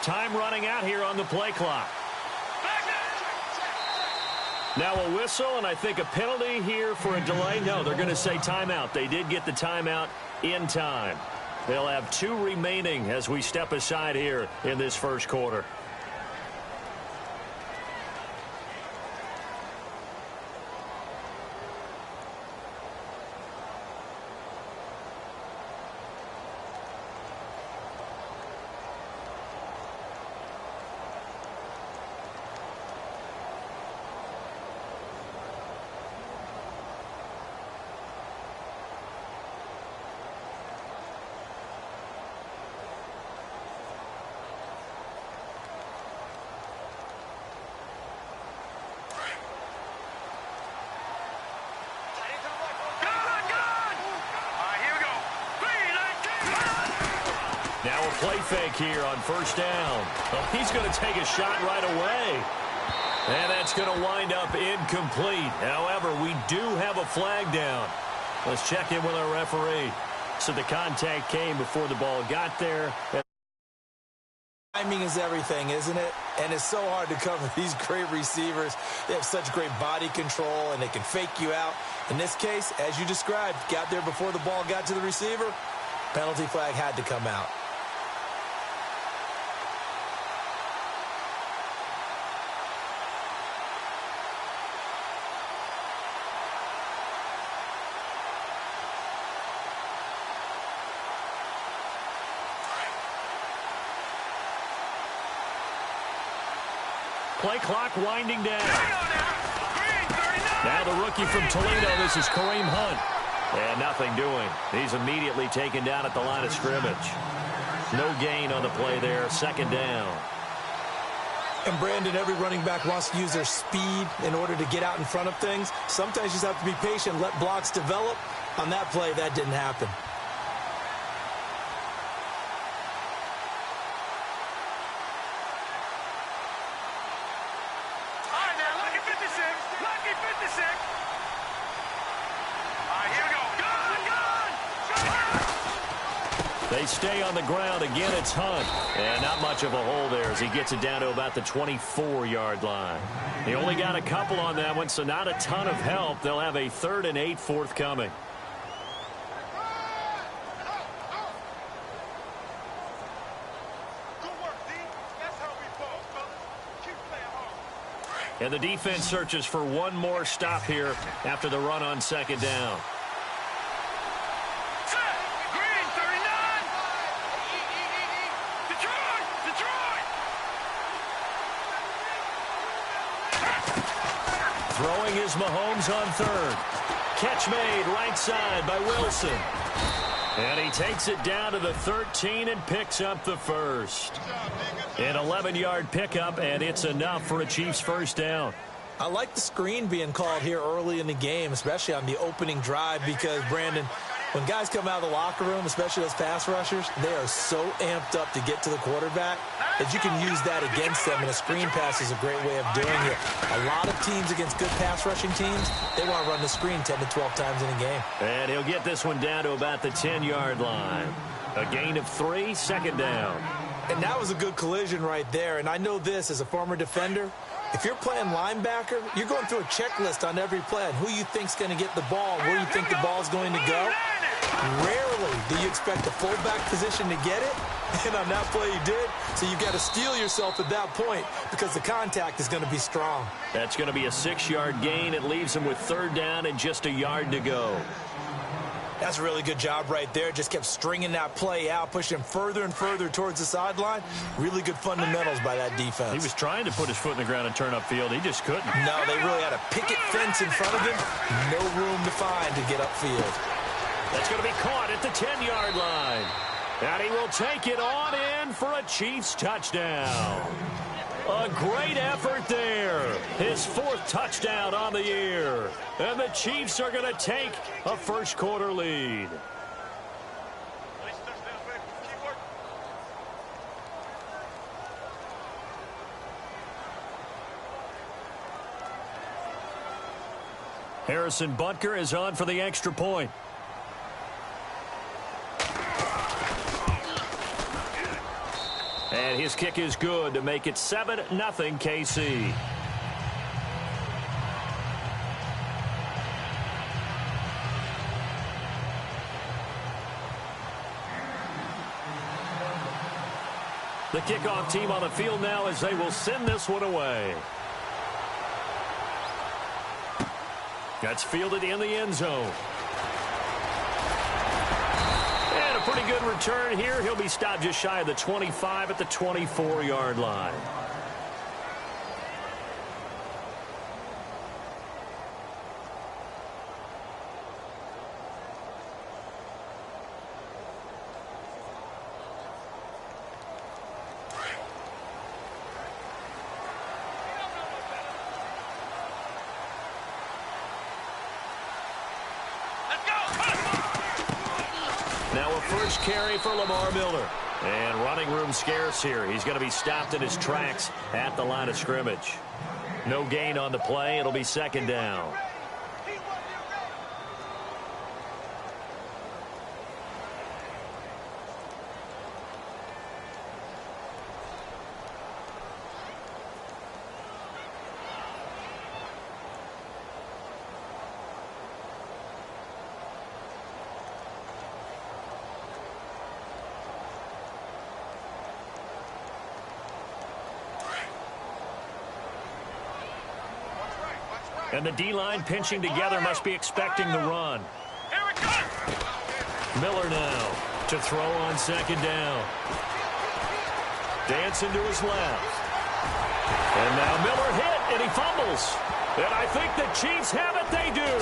Time running out here on the play clock. Now a whistle, and I think a penalty here for a delay. No, they're going to say timeout. They did get the timeout in time. They'll have 2 remaining as we step aside here in this first quarter. Now a play fake here on first down. Well, he's going to take a shot right away. And that's going to wind up incomplete. However, we do have a flag down. Let's check in with our referee. So the contact came before the ball got there. Timing is everything, isn't it? And it's so hard to cover these great receivers. They have such great body control, and they can fake you out. In this case, as you described, got there before the ball got to the receiver. Penalty flag had to come out. Play clock winding down. Now the rookie from Toledo, this is Kareem Hunt. And nothing doing. He's immediately taken down at the line of scrimmage. No gain on the play there, second down. And Brandon, every running back wants to use their speed in order to get out in front of things. Sometimes you just have to be patient, let blocks develop. On that play, that didn't happen. They stay on the ground. Again, it's Hunt. And not much of a hole there as he gets it down to about the 24-yard line. He only got a couple on that one, so not a ton of help. They'll have a 3rd and 8 forthcoming. And the defense searches for one more stop here after the run on second down. Throwing is Mahomes on 3rd. Catch made right side by Wilson. And he takes it down to the 13 and picks up the first. An 11-yard pickup, and it's enough for a Chiefs first down. I like the screen being called here early in the game, especially on the opening drive, because, Brandon, when guys come out of the locker room, especially those pass rushers, they are so amped up to get to the quarterback that you can use that against them, and a screen pass is a great way of doing it. A lot of teams against good pass rushing teams, they want to run the screen 10 to 12 times in a game. And he'll get this one down to about the 10-yard line. A gain of 3, second down. And that was a good collision right there, and I know this as a former defender. If you're playing linebacker, you're going through a checklist on every play on who you think's going to get the ball, where you think the ball's going to go. Rarely do you expect the fullback position to get it, and on that play he did. So you've got to steel yourself at that point because the contact is going to be strong. That's going to be a 6-yard gain. It leaves him with 3rd down and just a yard to go. That's a really good job right there. Just kept stringing that play out, pushing him further and further towards the sideline. Really good fundamentals by that defense. He was trying to put his foot in the ground and turn upfield. He just couldn't. No, they really had a picket fence in front of him. No room to find to get upfield. That's going to be caught at the 10-yard line. And he will take it on in for a Chiefs touchdown. A great effort there. His 4th touchdown on the year. And the Chiefs are going to take a first-quarter lead. Harrison Butker is on for the extra point. And his kick is good to make it 7-0 KC. The kickoff team on the field now as they will send this one away. That's fielded in the end zone. And a pretty good return here. He'll be stopped just shy of the 25 at the 24-yard line. Now a first carry for Lamar Miller. And running room scarce here. He's going to be stopped in his tracks at the line of scrimmage. No gain on the play. It'll be second down. And the D-line pinching together must be expecting the run. Miller now to throw on second down. Dancing to his left. And now Miller hit, and he fumbles. And I think the Chiefs have it. They do.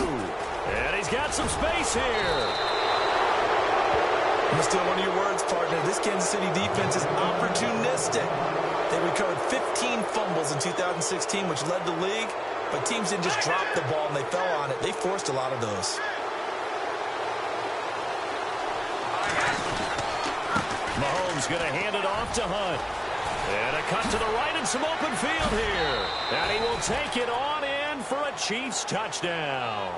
And he's got some space here. I'm going to steal one of your words, partner. This Kansas City defense is opportunistic. They recovered 15 fumbles in 2016, which led the league. But teams didn't just drop the ball and they fell on it. They forced a lot of those. Mahomes going to hand it off to Hunt. And a cut to the right and some open field here. And he will take it on in for a Chiefs touchdown.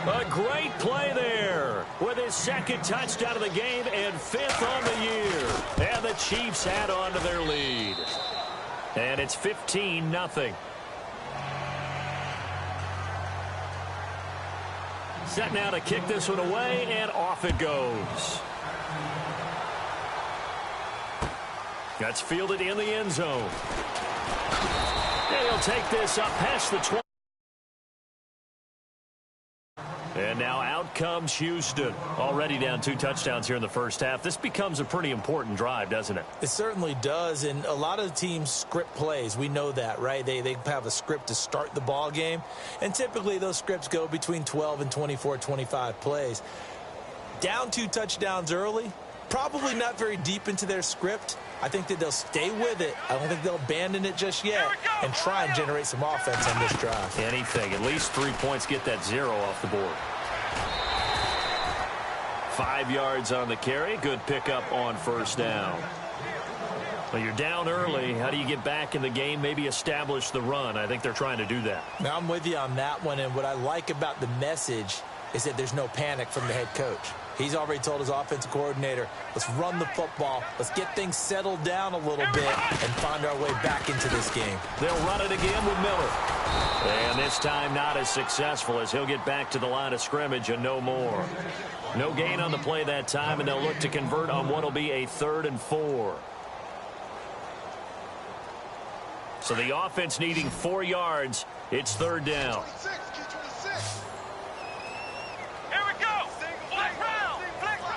A great play there with his second touchdown of the game and 5th on the year. And the Chiefs add on to their lead. And it's 15-0. Set now to kick this one away, and off it goes. That's fielded in the end zone. And he'll take this up past the 20. And now out comes Houston. Already down 2 touchdowns here in the first half. This becomes a pretty important drive, doesn't it? It certainly does, and a lot of teams script plays. We know that, right? They have a script to start the ball game, and typically those scripts go between 12 and 24, 25 plays. Down 2 touchdowns early, probably not very deep into their script. I think that they'll stay with it. I don't think they'll abandon it just yet and try and generate some offense on this drive. Anything. At least 3 points, get that 0 off the board. 5 yards on the carry. Good pickup on first down. Well, you're down early. How do you get back in the game? Maybe establish the run. I think they're trying to do that. Now, I'm with you on that one, and what I like about the message is that there's no panic from the head coach. He's already told his offensive coordinator, let's run the football, let's get things settled down a little bit and find our way back into this game. They'll run it again with Miller. And this time not as successful as he'll get back to the line of scrimmage and no more. No gain on the play that time, and they'll look to convert on what will be a 3rd and 4. So the offense needing 4 yards. It's 3rd down.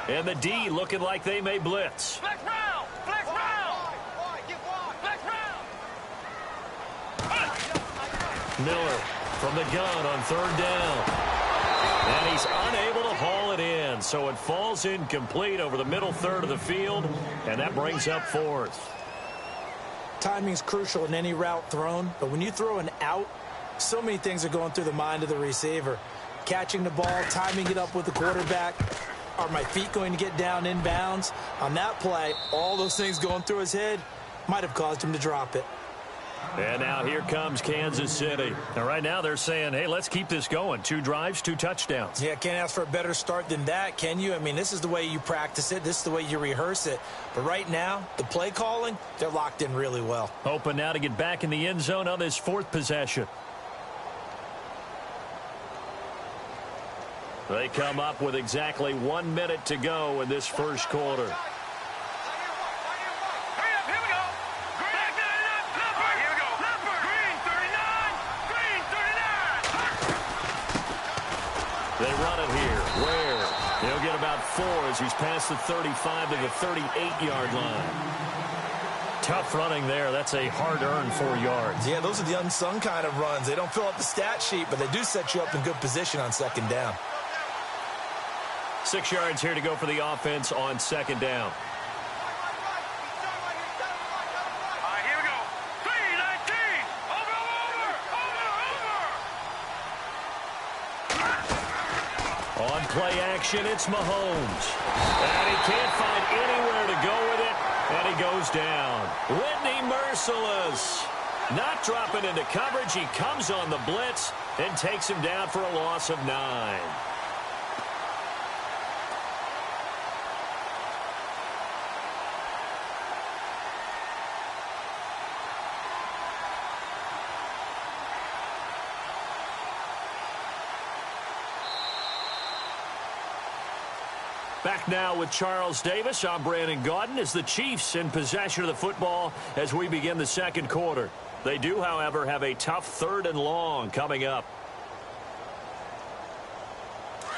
And the D looking like they may blitz. Flex round! Flex round! Flex round! Miller from the gun on 3rd down. And he's unable to haul it in. So it falls incomplete over the middle third of the field. And that brings up 4th. Timing's crucial in any route thrown. But when you throw an out, so many things are going through the mind of the receiver. Catching the ball, timing it up with the quarterback. Are my feet going to get down inbounds? On that play, all those things going through his head might have caused him to drop it. And now here comes Kansas City. And right now they're saying, hey, let's keep this going. 2 drives, 2 touchdowns. Yeah, can't ask for a better start than that, can you? I mean, this is the way you practice it. This is the way you rehearse it. But right now, the play calling, they're locked in really well. Hoping now to get back in the end zone on this 4th possession. They come up with exactly 1 minute to go in this first quarter. They run it here. Where? He'll get about 4 as he's past the 35 to the 38-yard line. Tough running there. That's a hard-earned 4 yards. Yeah, those are the unsung kind of runs. They don't fill up the stat sheet, but they do set you up in good position on second down. 6 yards here to go for the offense on second down. On play action, it's Mahomes. And he can't find anywhere to go with it, and he goes down. Whitney merciless. Not dropping into coverage. He comes on the blitz and takes him down for a loss of 9. Back now with Charles Davis. I'm Brandon Gaudin as the Chiefs in possession of the football as we begin the second quarter. They do, however, have a tough 3rd and long coming up.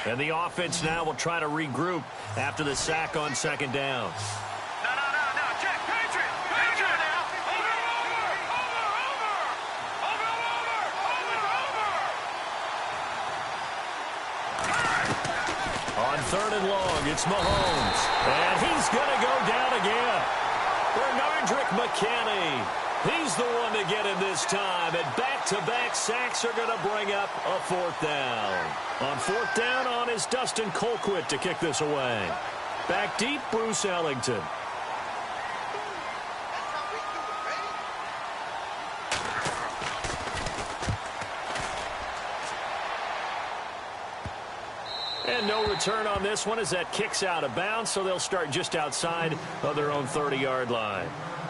And the offense now will try to regroup after the sack on second down. On 3rd and long, it's Mahomes. And he's going to go down again. Bernardrick McKinney. He's the one to get him this time. And back-to-back sacks are going to bring up a 4th down. On 4th down on is Dustin Colquitt to kick this away. Back deep, Bruce Ellington. And no return on this one as that kicks out of bounds, so they'll start just outside of their own 30-yard line.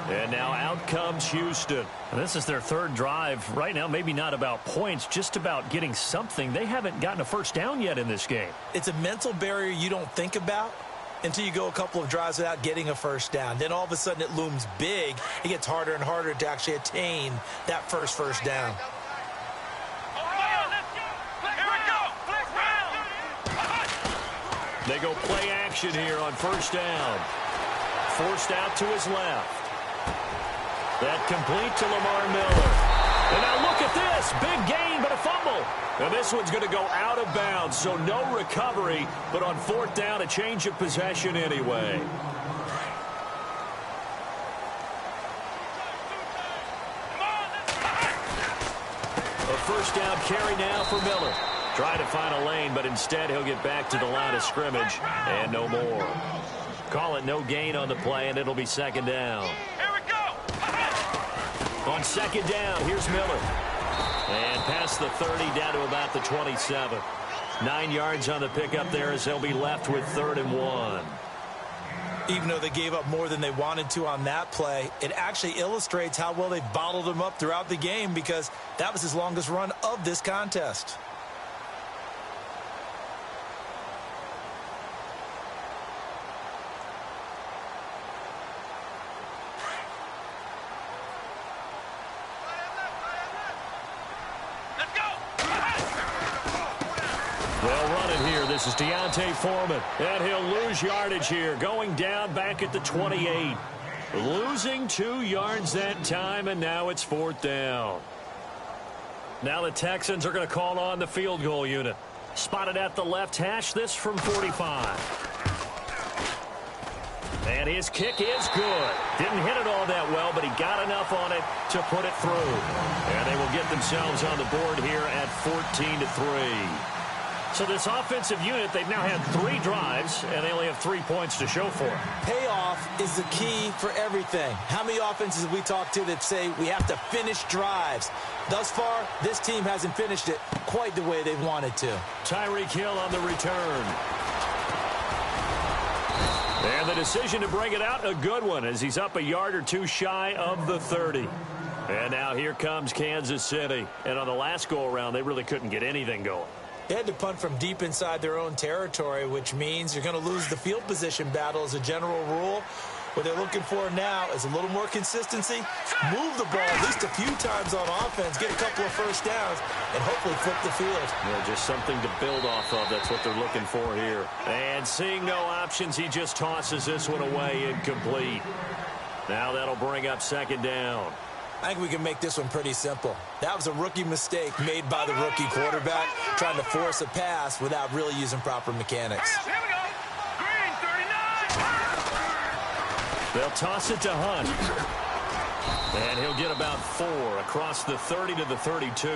And now out comes Houston. And this is their 3rd drive. Right now, maybe not about points, just about getting something. They haven't gotten a first down yet in this game. It's a mental barrier you don't think about until you go a couple of drives without getting a first down. Then all of a sudden it looms big. It gets harder and harder to actually attain that first down. They go play action here on first down. Forced out to his left. That complete to Lamar Miller. And now look at this. Big gain, but a fumble. And this one's going to go out of bounds, so no recovery. But on 4th down, a change of possession anyway. A first down carry now for Miller. Trying to find a lane, but instead he'll get back to the line of scrimmage and no more. Call it no gain on the play, and it'll be second down. Here we go. On second down, here's Miller. And past the 30, down to about the 27. 9 yards on the pickup there as they'll be left with 3rd and 1. Even though they gave up more than they wanted to on that play, it actually illustrates how well they bottled him up throughout the game because that was his longest run of this contest. They'll run it here. This is Deontay Foreman. And he'll lose yardage here. Going down back at the 28. Losing 2 yards that time, and now it's 4th down. Now the Texans are going to call on the field goal unit. Spotted at the left hash, this from 45. And his kick is good. Didn't hit it all that well, but he got enough on it to put it through. And they will get themselves on the board here at 14-3. So this offensive unit, they've now had 3 drives, and they only have 3 points to show for it. Payoff is the key for everything. How many offenses have we talked to that say we have to finish drives? Thus far, this team hasn't finished it quite the way they wanted to. Tyreek Hill on the return. And the decision to bring it out, a good one, as he's up a yard or 2 shy of the 30. And now here comes Kansas City. And on the last go-around, they really couldn't get anything going. They had to punt from deep inside their own territory, which means you're going to lose the field position battle as a general rule. What they're looking for now is a little more consistency, move the ball at least a few times on offense, get a couple of first downs, and hopefully flip the field. Yeah, just something to build off of. That's what they're looking for here. And seeing no options, he just tosses this one away incomplete. Now that'll bring up second down. I think we can make this one pretty simple. That was a rookie mistake made by the rookie quarterback, trying to force a pass without really using proper mechanics. Here we go. Green 39. They'll toss it to Hunt. And he'll get about 4 across the 30 to the 32.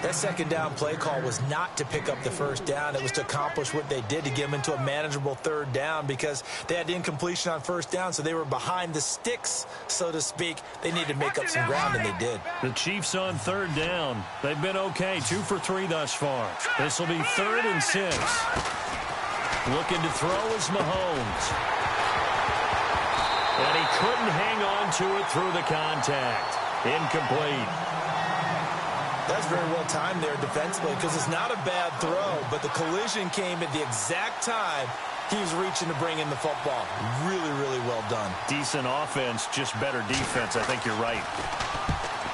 That second down play call was not to pick up the first down. It was to accomplish what they did to get them into a manageable third down because they had incompletion on first down, so they were behind the sticks, so to speak. They needed to make up some ground, and they did. The Chiefs on third down. They've been okay, 2 for 3 thus far. This will be 3rd and 6. Looking to throw is Mahomes. And he couldn't hang on to it through the contact. Incomplete. That's very well timed there defensively because it's not a bad throw, but the collision came at the exact time he was reaching to bring in the football. Really, really well done. Decent offense, just better defense. I think you're right.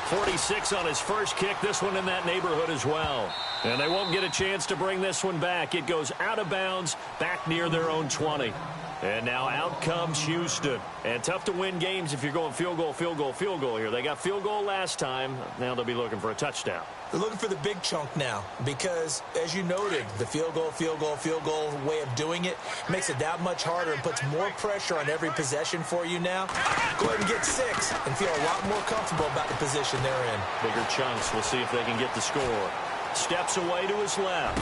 46 on his first kick. This one in that neighborhood as well. And they won't get a chance to bring this one back. It goes out of bounds back near their own 20. And now out comes Houston. And tough to win games if you're going field goal, field goal, field goal here. They got field goal last time. Now they'll be looking for a touchdown. They're looking for the big chunk now because, as you noted, the field goal way of doing it makes it that much harder and puts more pressure on every possession for you now. Go ahead and get 6 and feel a lot more comfortable about the position they're in. Bigger chunks. We'll see if they can get the score. Steps away to his left.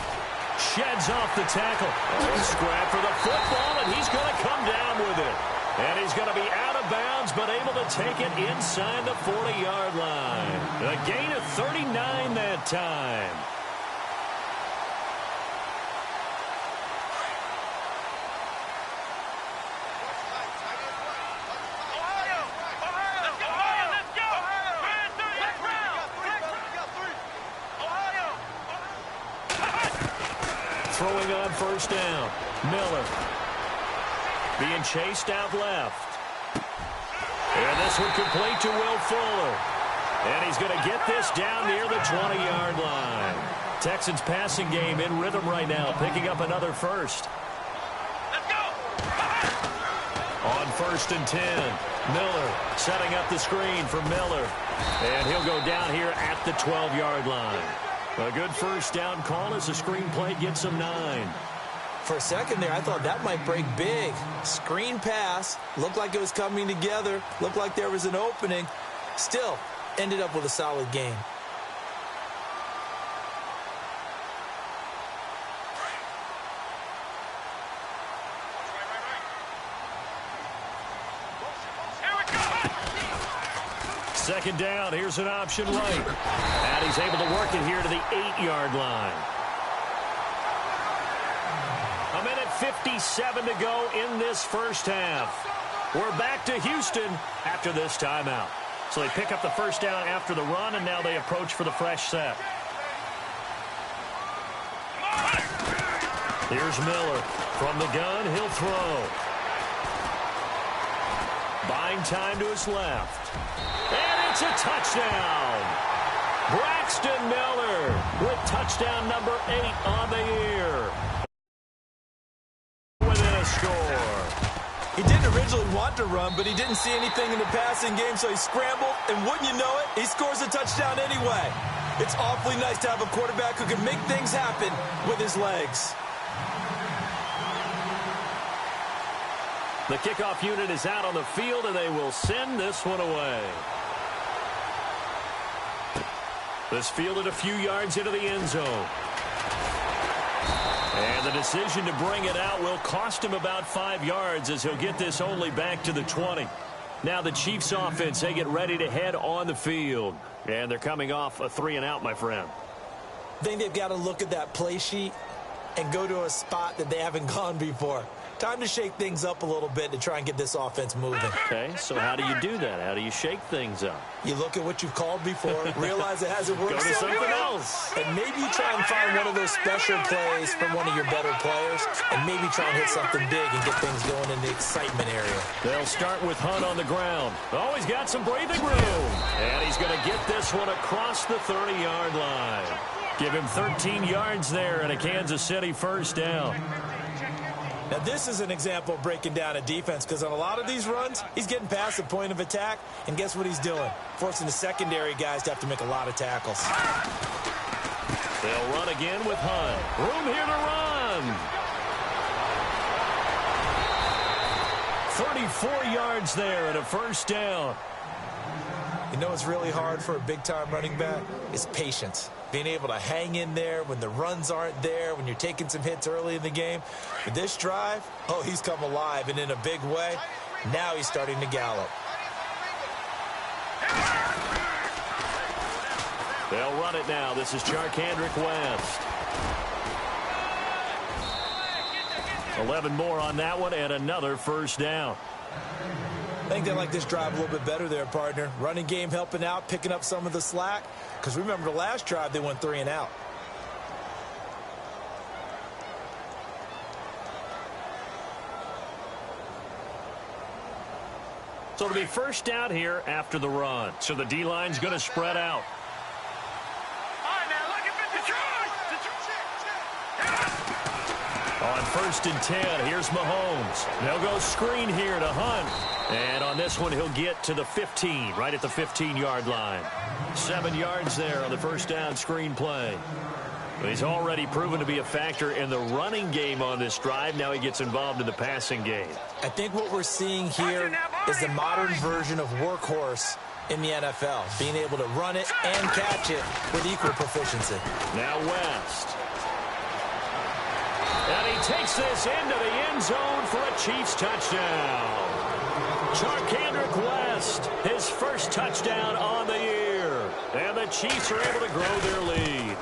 Sheds off the tackle. Oh, scrap for the football, and he's going to come down with it. And he's going to be out of bounds, but able to take it inside the 40-yard line. A gain of 39 that time. Throwing on first down. Miller. Being chased out left. And this one complete to Will Fuller. And he's going to get this down near the 20-yard line. Texans passing game in rhythm right now, picking up another first. Let's go. On 1st and 10. Miller setting up the screen for Miller. And he'll go down here at the 12-yard line. A good first down call as the screen play gets him 9. For a second there, I thought that might break big. Screen pass. Looked like it was coming together. Looked like there was an opening. Still, ended up with a solid game. Second down, here's an option right. And he's able to work it here to the 8-yard line. 1:57 to go in this first half. We're back to Houston after this timeout. So they pick up the first down after the run, and now they approach for the fresh set. Here's Miller. From the gun, he'll throw. Buying time to his left. And it's a touchdown. Braxton Miller with touchdown number 8 on the year. Within a score. He didn't originally want to run, but he didn't see anything in the passing game, so he scrambled, and wouldn't you know it, he scores a touchdown anyway. It's awfully nice to have a quarterback who can make things happen with his legs. The kickoff unit is out on the field, and they will send this one away. This fielded a few yards into the end zone. And the decision to bring it out will cost him about 5 yards as he'll get this only back to the 20. Now the Chiefs offense, they get ready to head on the field. And they're coming off a 3-and-out, my friend. I think they've got to look at that play sheet and go to a spot that they haven't gone before. Time to shake things up a little bit to try and get this offense moving. Okay, so how do you do that? How do you shake things up? You look at what you've called before, realize it hasn't worked. Go to so something well, else. and maybe you try and find one of those special plays from one of your better players, and maybe try and hit something big and get things going in the excitement area. They'll start with Hunt on the ground. Oh, he's got some breathing room. And he's going to get this one across the 30-yard line. Give him 13 yards there and a Kansas City first down. Now, this is an example of breaking down a defense, because on a lot of these runs, he's getting past the point of attack, and guess what he's doing? Forcing the secondary guys to have to make a lot of tackles. They'll run again with Hunt. Room here to run. 34 yards there and a first down. You know what's really hard for a big-time running back? Is patience. Being able to hang in there when the runs aren't there, when you're taking some hits early in the game. With this drive, oh, he's come alive and in a big way. Now he's starting to gallop. They'll run it now. This is Charkandrick West. 11 more on that one and another first down. I think they like this drive a little bit better there, partner. Running game helping out, picking up some of the slack. Because remember, the last drive, they went 3-and-out. So it'll be first down here after the run. So the D-line's going to spread out. All right, now look at On 1st and 10, here's Mahomes. They'll go screen here to Hunt. And on this one, he'll get to the 15, right at the 15-yard line. 7 yards there on the first down screen play. He's already proven to be a factor in the running game on this drive. Now he gets involved in the passing game. I think what we're seeing here is the modern version of workhorse in the NFL. Being able to run it and catch it with equal proficiency. Now West. And he takes this into the end zone for a Chiefs touchdown. Charkandrick West, his first touchdown on the year. And the Chiefs are able to grow their lead.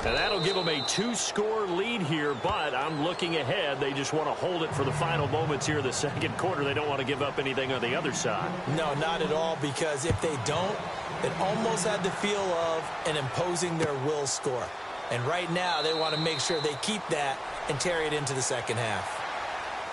And that'll give them a 2-score lead here, but I'm looking ahead. They just want to hold it for the final moments here in the second quarter. They don't want to give up anything on the other side. No, not at all, because if they don't, it almost had the feel of an imposing their will score. And right now, they want to make sure they keep that and carry it into the second half.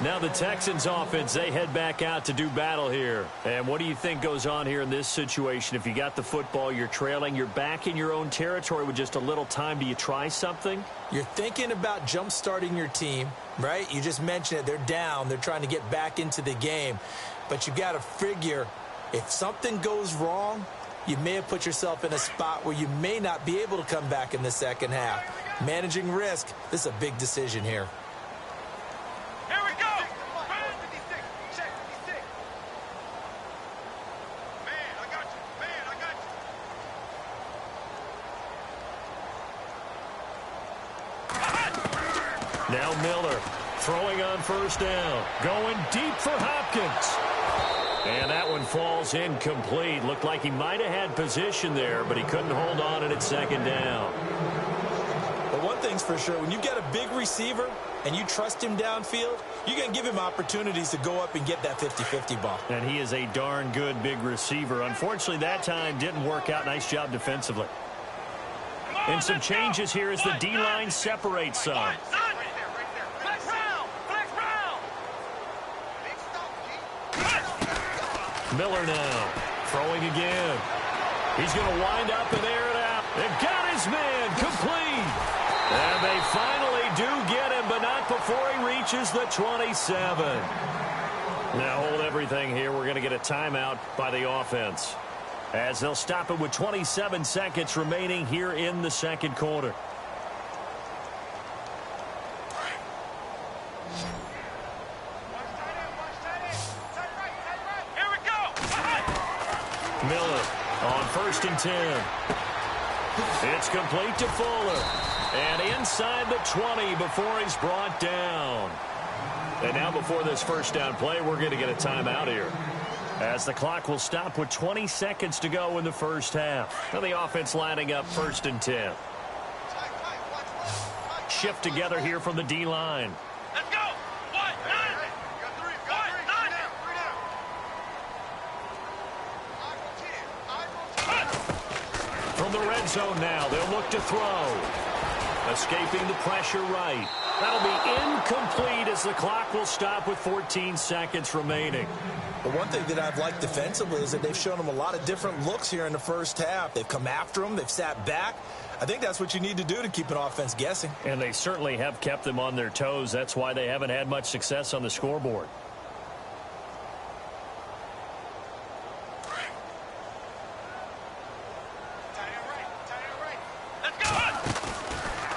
Now the Texans offense, they head back out to do battle here. And what do you think goes on here in this situation? If you got the football, you're trailing, you're back in your own territory with just a little time. Do you try something? You're thinking about jump-starting your team, right? You just mentioned it. They're down. They're trying to get back into the game. But you got to figure, if something goes wrong, you may have put yourself in a spot where you may not be able to come back in the second half. Managing risk, this is a big decision here. Here we go. 56. Check 56. Man, I got you. Man, I got you. Now Miller throwing on first down. Going deep for Hopkins. And that one falls incomplete. Looked like he might have had position there, but he couldn't hold on and it's second down. But one thing's for sure, when you've got a big receiver and you trust him downfield, you're going to give him opportunities to go up and get that 50-50 ball. And he is a darn good big receiver. Unfortunately, that time didn't work out. Nice job defensively. And some changes here as the D-line separates some. Right there. Flex round. Flex round. Miller now throwing again. He's going to wind up and air it out. They've got his man complete. And they finally do get him, but not before he reaches the 27. Now hold everything here. We're going to get a timeout by the offense, as they'll stop it with 27 seconds remaining here in the second quarter. Here we go. Miller on 1st and 10. It's complete to Fuller. And inside the 20 before he's brought down. And now before this first down play, we're going to get a timeout here, as the clock will stop with 20 seconds to go in the first half. Now the offense lining up 1st and 10. Shift together here from the D-line. Let's go. What? Nine. From the red zone now, they'll look to throw. Escaping the pressure right. That'll be incomplete as the clock will stop with 14 seconds remaining. The one thing that I've liked defensively is that they've shown them a lot of different looks here in the first half. They've come after them. They've sat back. I think that's what you need to do to keep an offense guessing. And they certainly have kept them on their toes. That's why they haven't had much success on the scoreboard.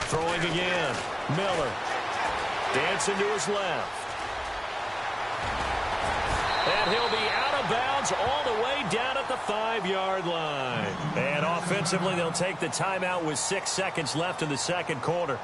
Throwing again. Miller. Dancing to his left. And he'll be out of bounds all the way down at the 5-yard line. And offensively, they'll take the timeout with 6 seconds left in the second quarter.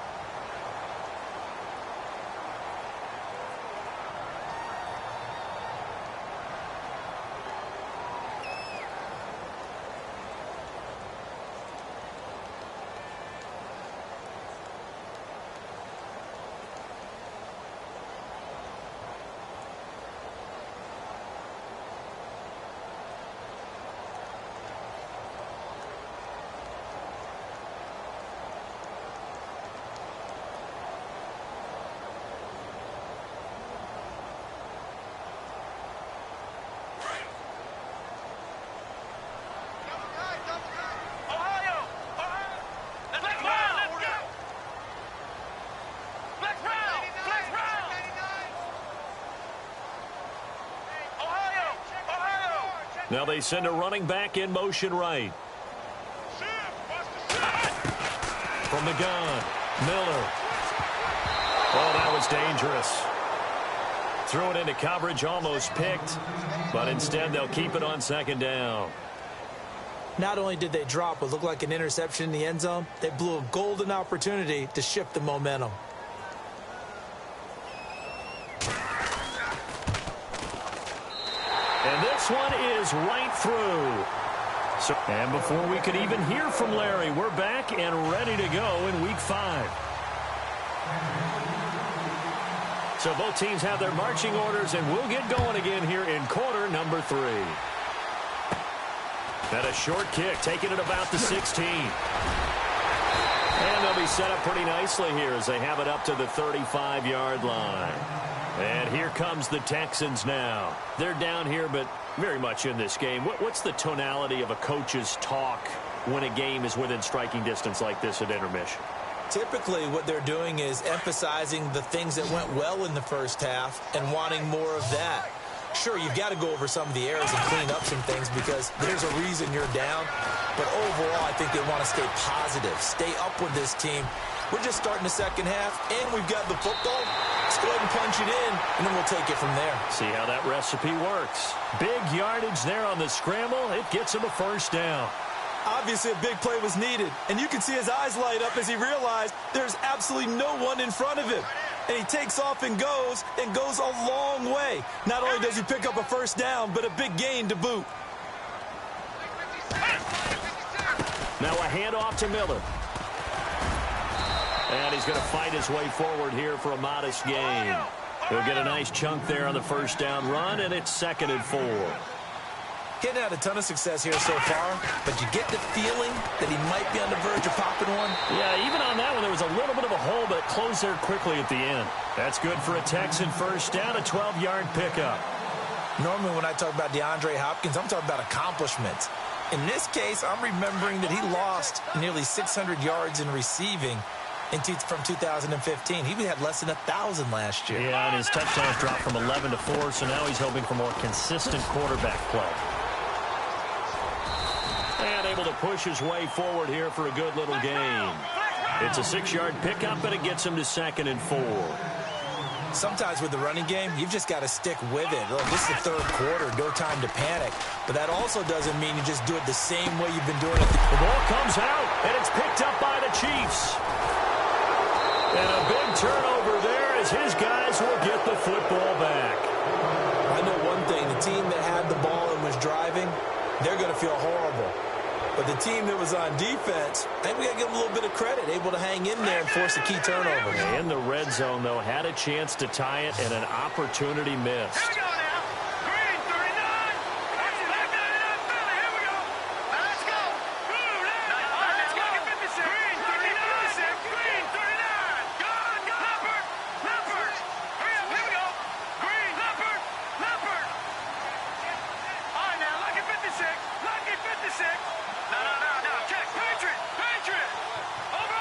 Now they send a running back in motion right. From the gun, Miller. Oh, that was dangerous. Threw it into coverage, almost picked, but instead they'll keep it on 2nd down. Not only did they drop what looked like an interception in the end zone, they blew a golden opportunity to shift the momentum. And this one is right through. And before we could even hear from Larry, we're back and ready to go in Week 5. So both teams have their marching orders, and we'll get going again here in quarter number 3. And a short kick, taking it about the 16. And they'll be set up pretty nicely here as they have it up to the 35-yard line. And here comes the Texans now. They're down here, but very much in this game. What's the tonality of a coach's talk when a game is within striking distance like this at intermission? Typically, what they're doing is emphasizing the things that went well in the first half and wanting more of that. Sure, you've got to go over some of the errors and clean up some things because there's a reason you're down. But overall, I think they want to stay positive, stay up with this team. We're just starting the second half, and we've got the football. Let's go ahead and punch it in, and then we'll take it from there. See how that recipe works. Big yardage there on the scramble. It gets him a first down. Obviously, a big play was needed, and you can see his eyes light up as he realized there's absolutely no one in front of him. And he takes off and goes a long way. Not only does he pick up a first down, but a big gain to boot. Now a handoff to Miller. And he's going to fight his way forward here for a modest gain. He'll get a nice chunk there on the first down run, and it's 2nd and 4. Getting had a ton of success here so far, but you get the feeling that he might be on the verge of popping one. Yeah, even on that one, there was a little bit of a hole, but it closed there quickly at the end. That's good for a Texan first down, a 12-yard pickup. Normally when I talk about DeAndre Hopkins, I'm talking about accomplishments. In this case, I'm remembering that he lost nearly 600 yards in receiving from 2015. He had less than 1,000 last year. Yeah, and his touchdowns dropped from 11 to 4, so now he's hoping for more consistent quarterback play. And able to push his way forward here for a good little gain. It's a 6-yard pickup, and it gets him to 2nd and 4. Sometimes with the running game, you've just got to stick with it. Look, this is the third quarter, no time to panic. But that also doesn't mean you just do it the same way you've been doing it. The ball comes out, and it's picked up by the Chiefs. And a big turnover there as his guys will get the football back. I know one thing. The team that had the ball and was driving, they're going to feel horrible. But the team that was on defense, I think we got to give them a little bit of credit, able to hang in there and force a key turnover. In the red zone, though, had a chance to tie it and an opportunity missed. Here we go now. Green, 39. That's it. Back 99, Philly. Here we go. Now let's go. Blue, now let's go. 56. Green, 39. Green, 39. Go. Leopard. Leopard. Hurry up. Here we go. Green, Leopard. Leopard. All right, now, lucky 56. Lucky 56. No. Check. Patriot. Over.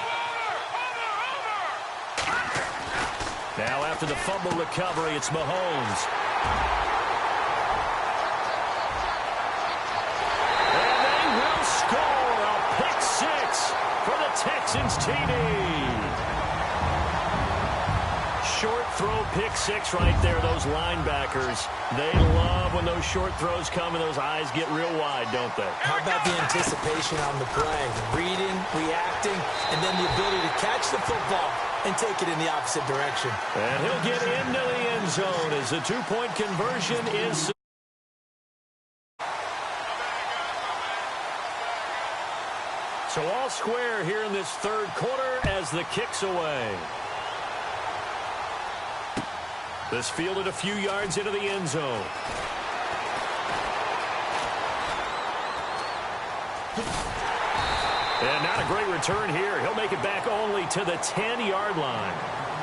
Now after the fumble recovery, it's Mahomes. And they will score a pick six for the Texans TD. Short throw pick six right there, those linebackers. They love when those short throws come and those eyes get real wide, don't they? How about the anticipation on the play? Reading, reacting, and then the ability to catch the football and take it in the opposite direction. And he'll get into the end zone as the two-point conversion is... So all square here in this third quarter as the kick's away. This fielded a few yards into the end zone. And not a great return here. He'll make it back only to the 10-yard line.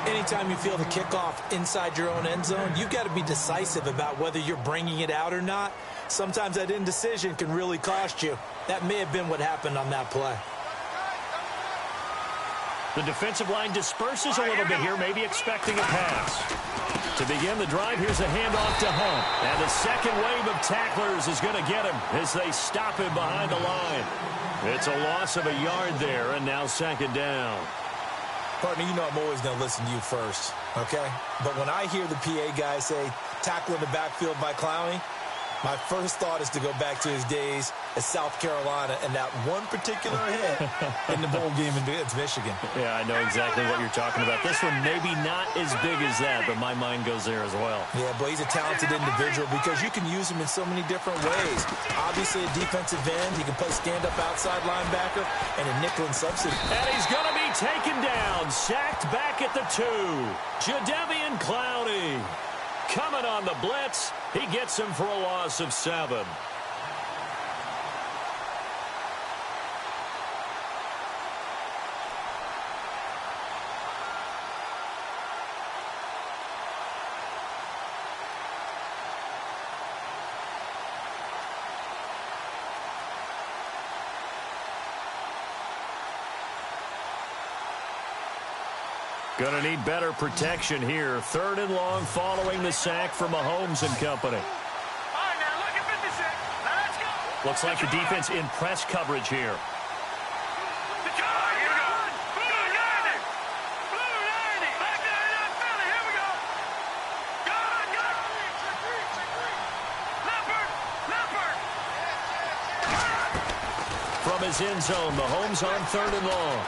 Anytime you feel the kickoff inside your own end zone, you've got to be decisive about whether you're bringing it out or not. Sometimes that indecision can really cost you. That may have been what happened on that play. The defensive line disperses a little bit here, maybe expecting a pass. To begin the drive, here's a handoff to Hunt. And the second wave of tacklers is going to get him as they stop him behind the line. It's a loss of a yard there, and now second down. Partner, you know I'm always going to listen to you first, okay? But when I hear the PA guy say, tackle in the backfield by Clowney, my first thought is to go back to his days at South Carolina and that one particular hit in the bowl game against Michigan. Yeah, I know exactly what you're talking about. This one maybe not as big as that, but my mind goes there as well. Yeah, but he's a talented individual because you can use him in so many different ways. Obviously, a defensive end. He can play stand-up outside linebacker and a nickel and substitute. And he's going to be taken down, sacked back at the 2. Jadeveon Clowney coming on the blitz. He gets him for a loss of 7. Going to need better protection here. 3rd and long following the sack from Mahomes and company. All right, now look at 56. Now let's go. Looks like the defense in press coverage here. The car, here we go. Blue 90. Blue 90. Back 99, Philly. Here we go. Go. Leopard. From his end zone, Mahomes on 3rd and long.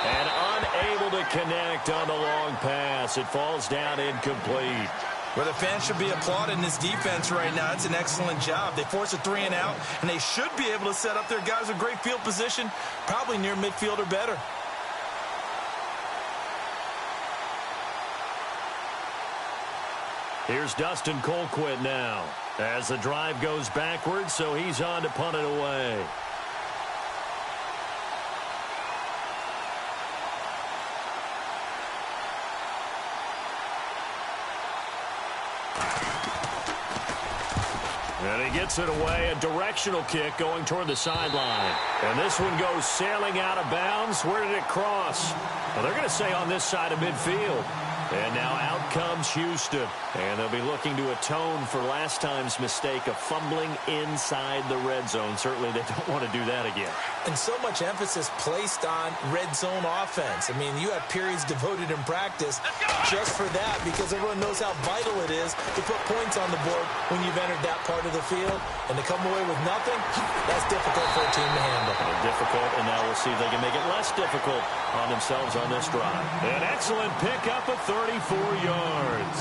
And unable to connect on the long pass. It falls down incomplete. Well, the fans should be applauding this defense right now. It's an excellent job. They force a 3 and out, and they should be able to set up their guys with great field position, probably near midfield or better. Here's Dustin Colquitt now as the drive goes backwards, so he's on to punt it away. And he gets it away, a directional kick going toward the sideline. And this one goes sailing out of bounds. Where did it cross? Well, they're going to say on this side of midfield. And now out comes Houston. And they'll be looking to atone for last time's mistake of fumbling inside the red zone. Certainly they don't want to do that again. And so much emphasis placed on red zone offense. I mean, you have periods devoted in practice just for that because everyone knows how vital it is to put points on the board when you've entered that part of the field. And to come away with nothing, that's difficult for a team to handle. Difficult, and now we'll see if they can make it less difficult on themselves on this drive. An excellent pickup of 34 yards.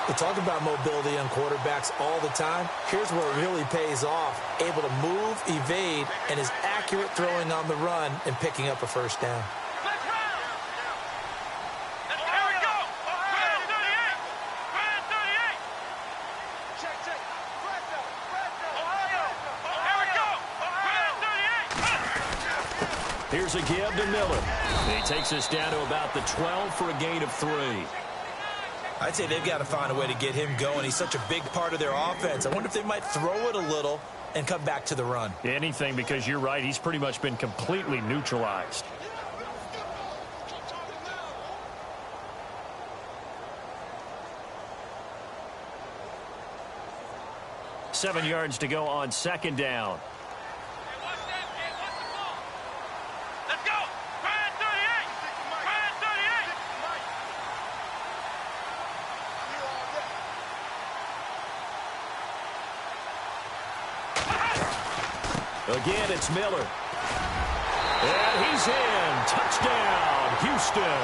We talk about mobility on quarterbacks all the time. Here's where it really pays off. Able to move, evade, and is accurate throwing on the run and picking up a first down. Here's a give to Miller. He takes us down to about the 12 for a gain of 3. I'd say they've got to find a way to get him going. He's such a big part of their offense. I wonder if they might throw it a little and come back to the run. Anything, because you're right. He's pretty much been completely neutralized. Seven yards to go on second down. Again, it's Miller. And he's in. Touchdown, Houston.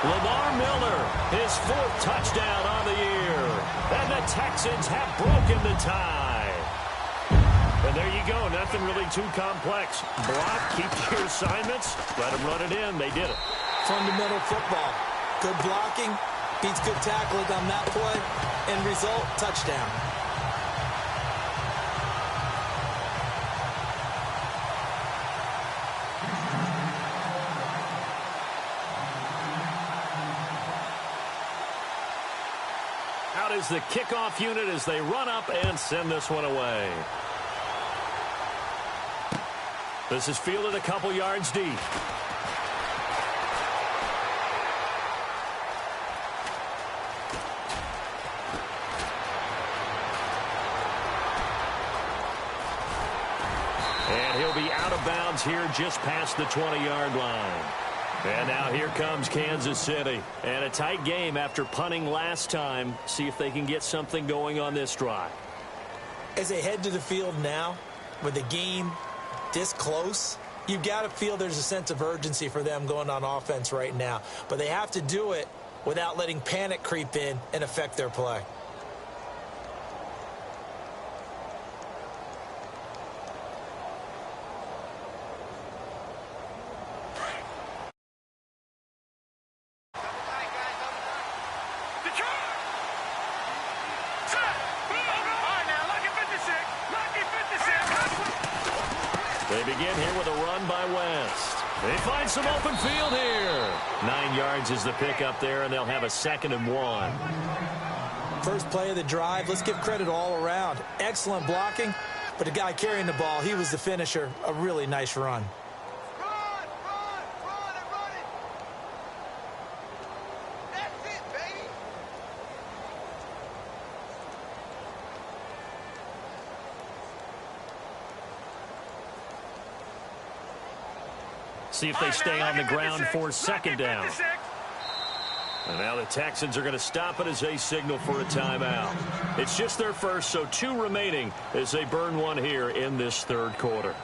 Lamar Miller, his 4th touchdown on the year. And the Texans have broken the tie. And there you go. Nothing really too complex. Block, keep to your assignments, let them run it in. They did it. Fundamental football. Good blocking, beats good tackling on that play. End result, touchdown. Out is the kickoff unit as they run up and send this one away. This is fielded a couple yards deep. And he'll be out of bounds here just past the 20-yard line. And now here comes Kansas City. And a tight game after punting last time. See if they can get something going on this drive. As they head to the field now, with the game this close, you've got to feel there's a sense of urgency for them going on offense right now. But they have to do it without letting panic creep in and affect their play. They begin here with a run by West. They find some open field here. 9 yards is the pickup there, and they'll have a 2nd and 1. First play of the drive, let's give credit all around. Excellent blocking, but the guy carrying the ball, he was the finisher. A really nice run. See if they stay on the ground for 2nd down. And now the Texans are going to stop it as they signal for a timeout. It's just their first, so 2 remaining as they burn one here in this 3rd quarter.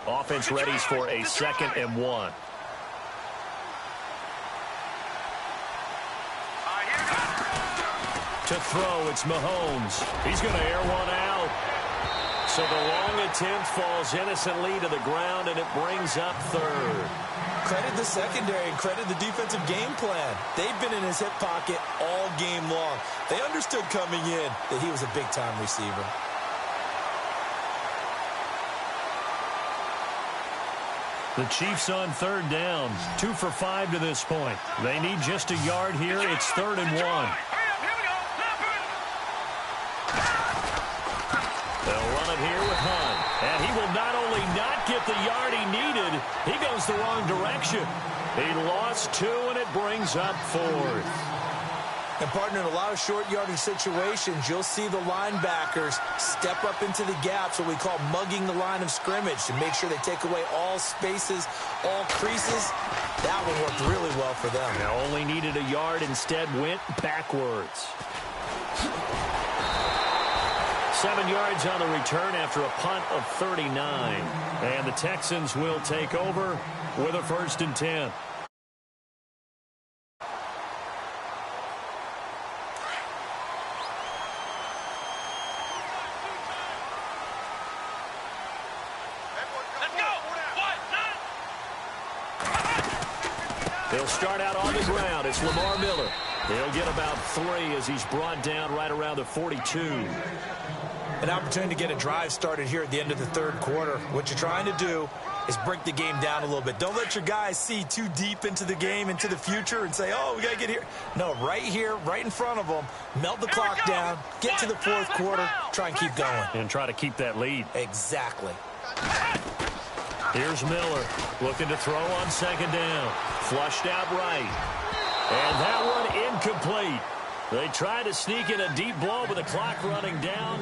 Offense readies for a 2nd and 1. To throw, it's Mahomes. He's going to air one out. So the long attempt falls innocently to the ground, and it brings up 3rd. Credit the secondary and credit the defensive game plan. They've been in his hip pocket all game long. They understood coming in that he was a big-time receiver. The Chiefs on 3rd down. 2 for 5 to this point. They need just a yard here. It's 3rd and 1. one here with Hunt. And he will not only not get the yard he needed, he goes the wrong direction. He lost 2, and it brings up 4th. And, partner, in a lot of short yardage situations, you'll see the linebackers step up into the gaps, what we call mugging the line of scrimmage, to make sure they take away all spaces, all creases. That one worked really well for them. Now only needed a yard, instead went backwards. 7 yards on the return after a punt of 39. And the Texans will take over with a 1st and 10. He'll start out on the ground. It's Lamar Miller. He'll get about 3 as he's brought down right around the 42. An opportunity to get a drive started here at the end of the 3rd quarter. What you're trying to do is break the game down a little bit. Don't let your guys see too deep into the game, into the future, and say, oh, we got to get here. No, right here, right in front of them, melt the clock down, get to the 4th quarter, try and keep going. And try to keep that lead. Exactly. Here's Miller looking to throw on 2nd down. Flushed out right. And that one incomplete. They try to sneak in a deep blow, but the clock running down.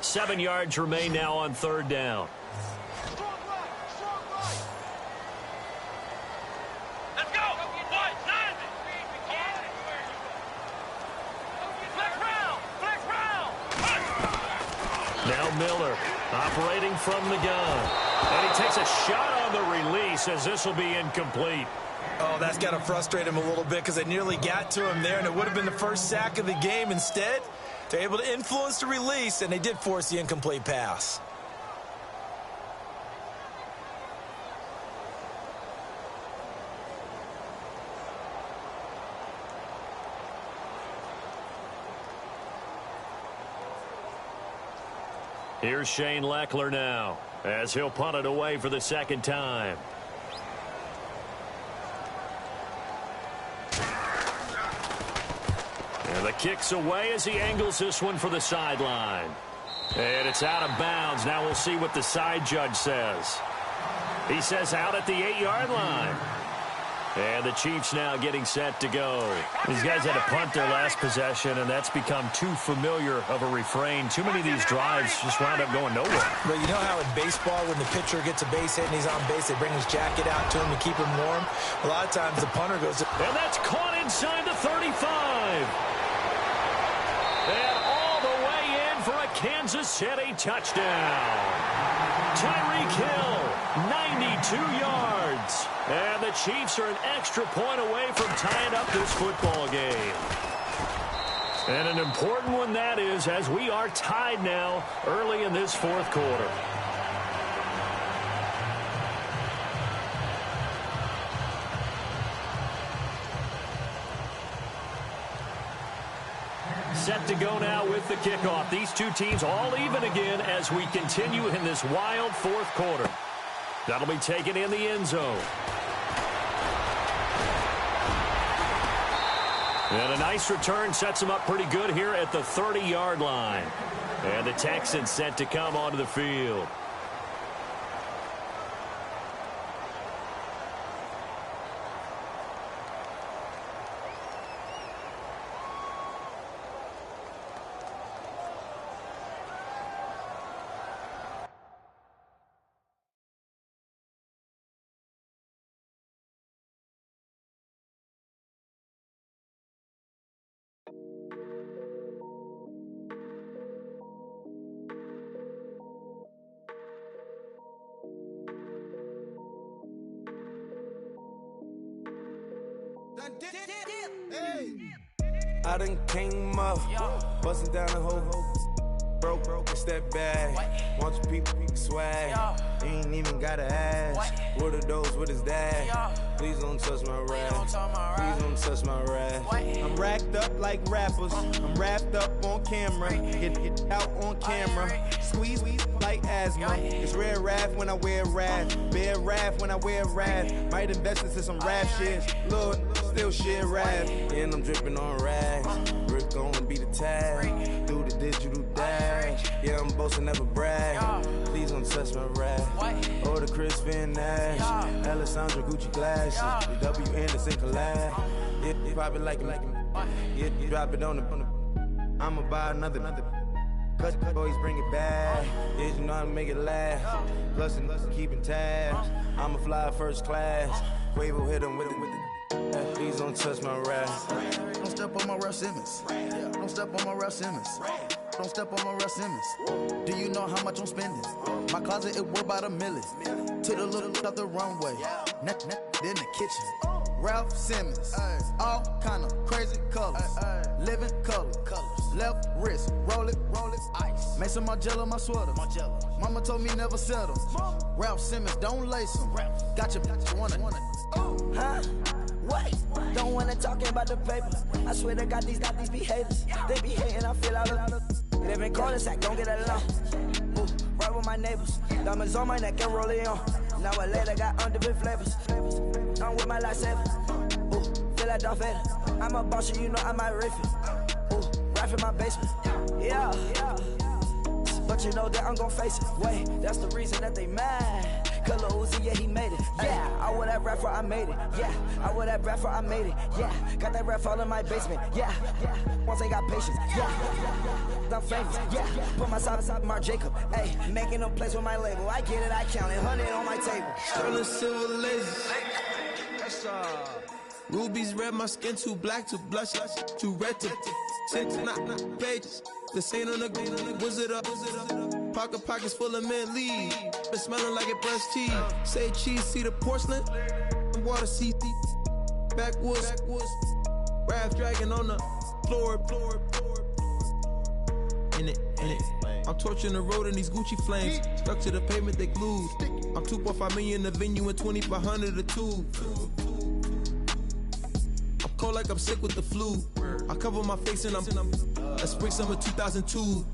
Seven yards remain now on 3rd down. Let's go. Now Miller operating from the gun. And he takes a shot on the release as this will be incomplete. Oh, that's got to frustrate him a little bit because they nearly got to him there, and it would have been the first sack of the game. Instead, they're able to influence the release, and they did force the incomplete pass. Here's Shane Leckler now as he'll punt it away for the 2nd time. And the kick's away as he angles this one for the sideline. And it's out of bounds. Now we'll see what the side judge says. He says out at the 8-yard line. And the Chiefs now getting set to go. These guys had to punt their last possession, and that's become too familiar of a refrain. Too many of these drives just wound up going nowhere. But you know how in baseball, when the pitcher gets a base hit and he's on base, they bring his jacket out to him to keep him warm? A lot of times the punter goes to... And that's caught inside the 35. And all the way in for a Kansas City touchdown. Tyreek Hill, 92 yards. And the Chiefs are an extra point away from tying up this football game. And an important one that is, as we are tied now early in this 4th quarter. Set to go now with the kickoff. These two teams all even again as we continue in this wild 4th quarter. That'll be taken in the end zone. And a nice return sets them up pretty good here at the 30-yard line. And the Texans set to come onto the field. I done came up, busting down the whole. Broke, step back. Want your people swag. You ain't even gotta ask. What are those? What is that? Please don't touch my rap. Please don't touch my rap. I'm racked up like rappers. I'm wrapped up on camera. Get out on camera. Squeeze like asthma. It's rare wrath when I wear wrath. Bear wrath when I wear wrath. Might invest into some rap shit. Lord, still shit rap. And I'm dripping on rags. Rick gonna be the tag. Do the digital dash. Yeah, I'm boasting, never brag. Please don't touch my rap. Or the Chris Van Nash. Alessandra Gucci glasses. The W Anderson collab. Yeah, you pop it like it. Yeah, you drop it on the. I'ma buy another. Cause boys bring it back. Yeah, you know how to make it last. Plus and keeping tabs. I'ma fly first class. Quavo hit him with it. Please don't touch my rap. Don't step on my Ralph Simmons. Don't step on my Ralph Simmons. Don't step on my Ralph Simmons. Do you know how much I'm spending? My closet, it worth about $1 million. To the little of the runway. In the kitchen. Ralph Simmons. All kind of crazy colors. Living colors. Left wrist. Roll it. Ice. Made some Margiela my sweater. Mama told me never settle. Ralph Simmons, don't lace them. Got your wanna. Huh? What? Don't wanna talk about the paper. I swear to God, these be haters. They be hating, I feel out of live in cul-de-sac, don't get along. Ooh, right with my neighbors. Diamonds on my neck and roll it on. Now I later got undefeated flavors. I'm with my lifesaver. Ooh, feel like Darth Vader. I'm a boss, you know I might riff it. Ooh, right in my basement. Yeah. But you know that I'm gon' face it. Wait, that's the reason that they mad. Cause Lil Uzi, yeah, he made it. Yeah, I wear that rapper, I made it. Yeah, I wear that rapper, I made it. Yeah, got that rap all in my basement. Yeah, once I got patience. Yeah, I'm famous. Yeah, put myself inside Marc Jacob. Hey, making a place with my label. I get it, I count it. 100 on my table. Sterling silver lasers. Rubies red, my skin too black to blush. Too red to six, not pages. This ain't on the wizard up. Pockets full of mint leaves. Been smelling like it brushed teeth. Say cheese, see the porcelain. Water, see backwoods. Raft dragging on the floor. In it. I'm torching the road in these Gucci flames. Stuck to the pavement, they glued. I'm 2.5 million the venue and 2,500 a tube. I'm cold like I'm sick with the flu. I cover my face and I'm spring summer 2002.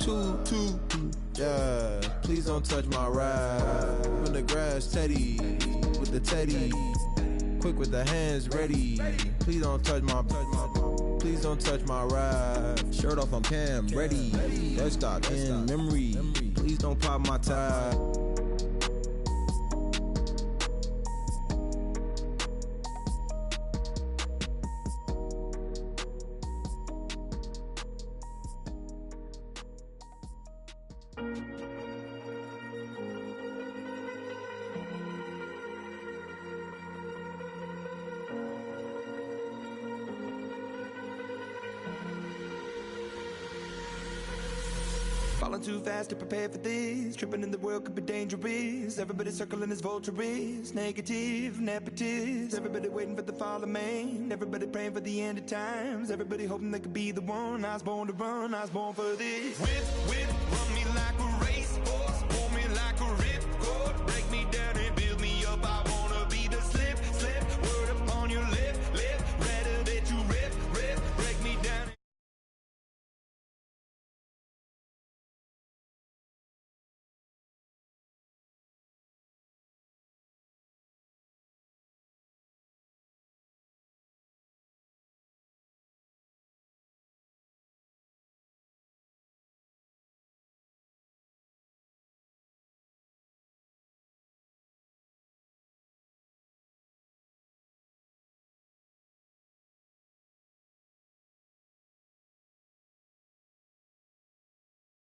Yeah, please don't touch my rap. In the grass, Teddy, with the Teddy. Quick with the hands ready. Please don't touch my rap. Shirt off on cam, ready. Let's start in memory. Please don't pop my tie. Falling too fast to prepare for this. Tripping in the world could be dangerous. Everybody circling as vultures. Negative, nepotist. Everybody waiting for the fall of man. Everybody praying for the end of times. Everybody hoping they could be the one. I was born to run, I was born for this. Whip, run me like a racehorse. Pull me like a ripcord. Break me down and build me up. I wanna be the slip. Word upon your lip. Rather that you rip. Break me down.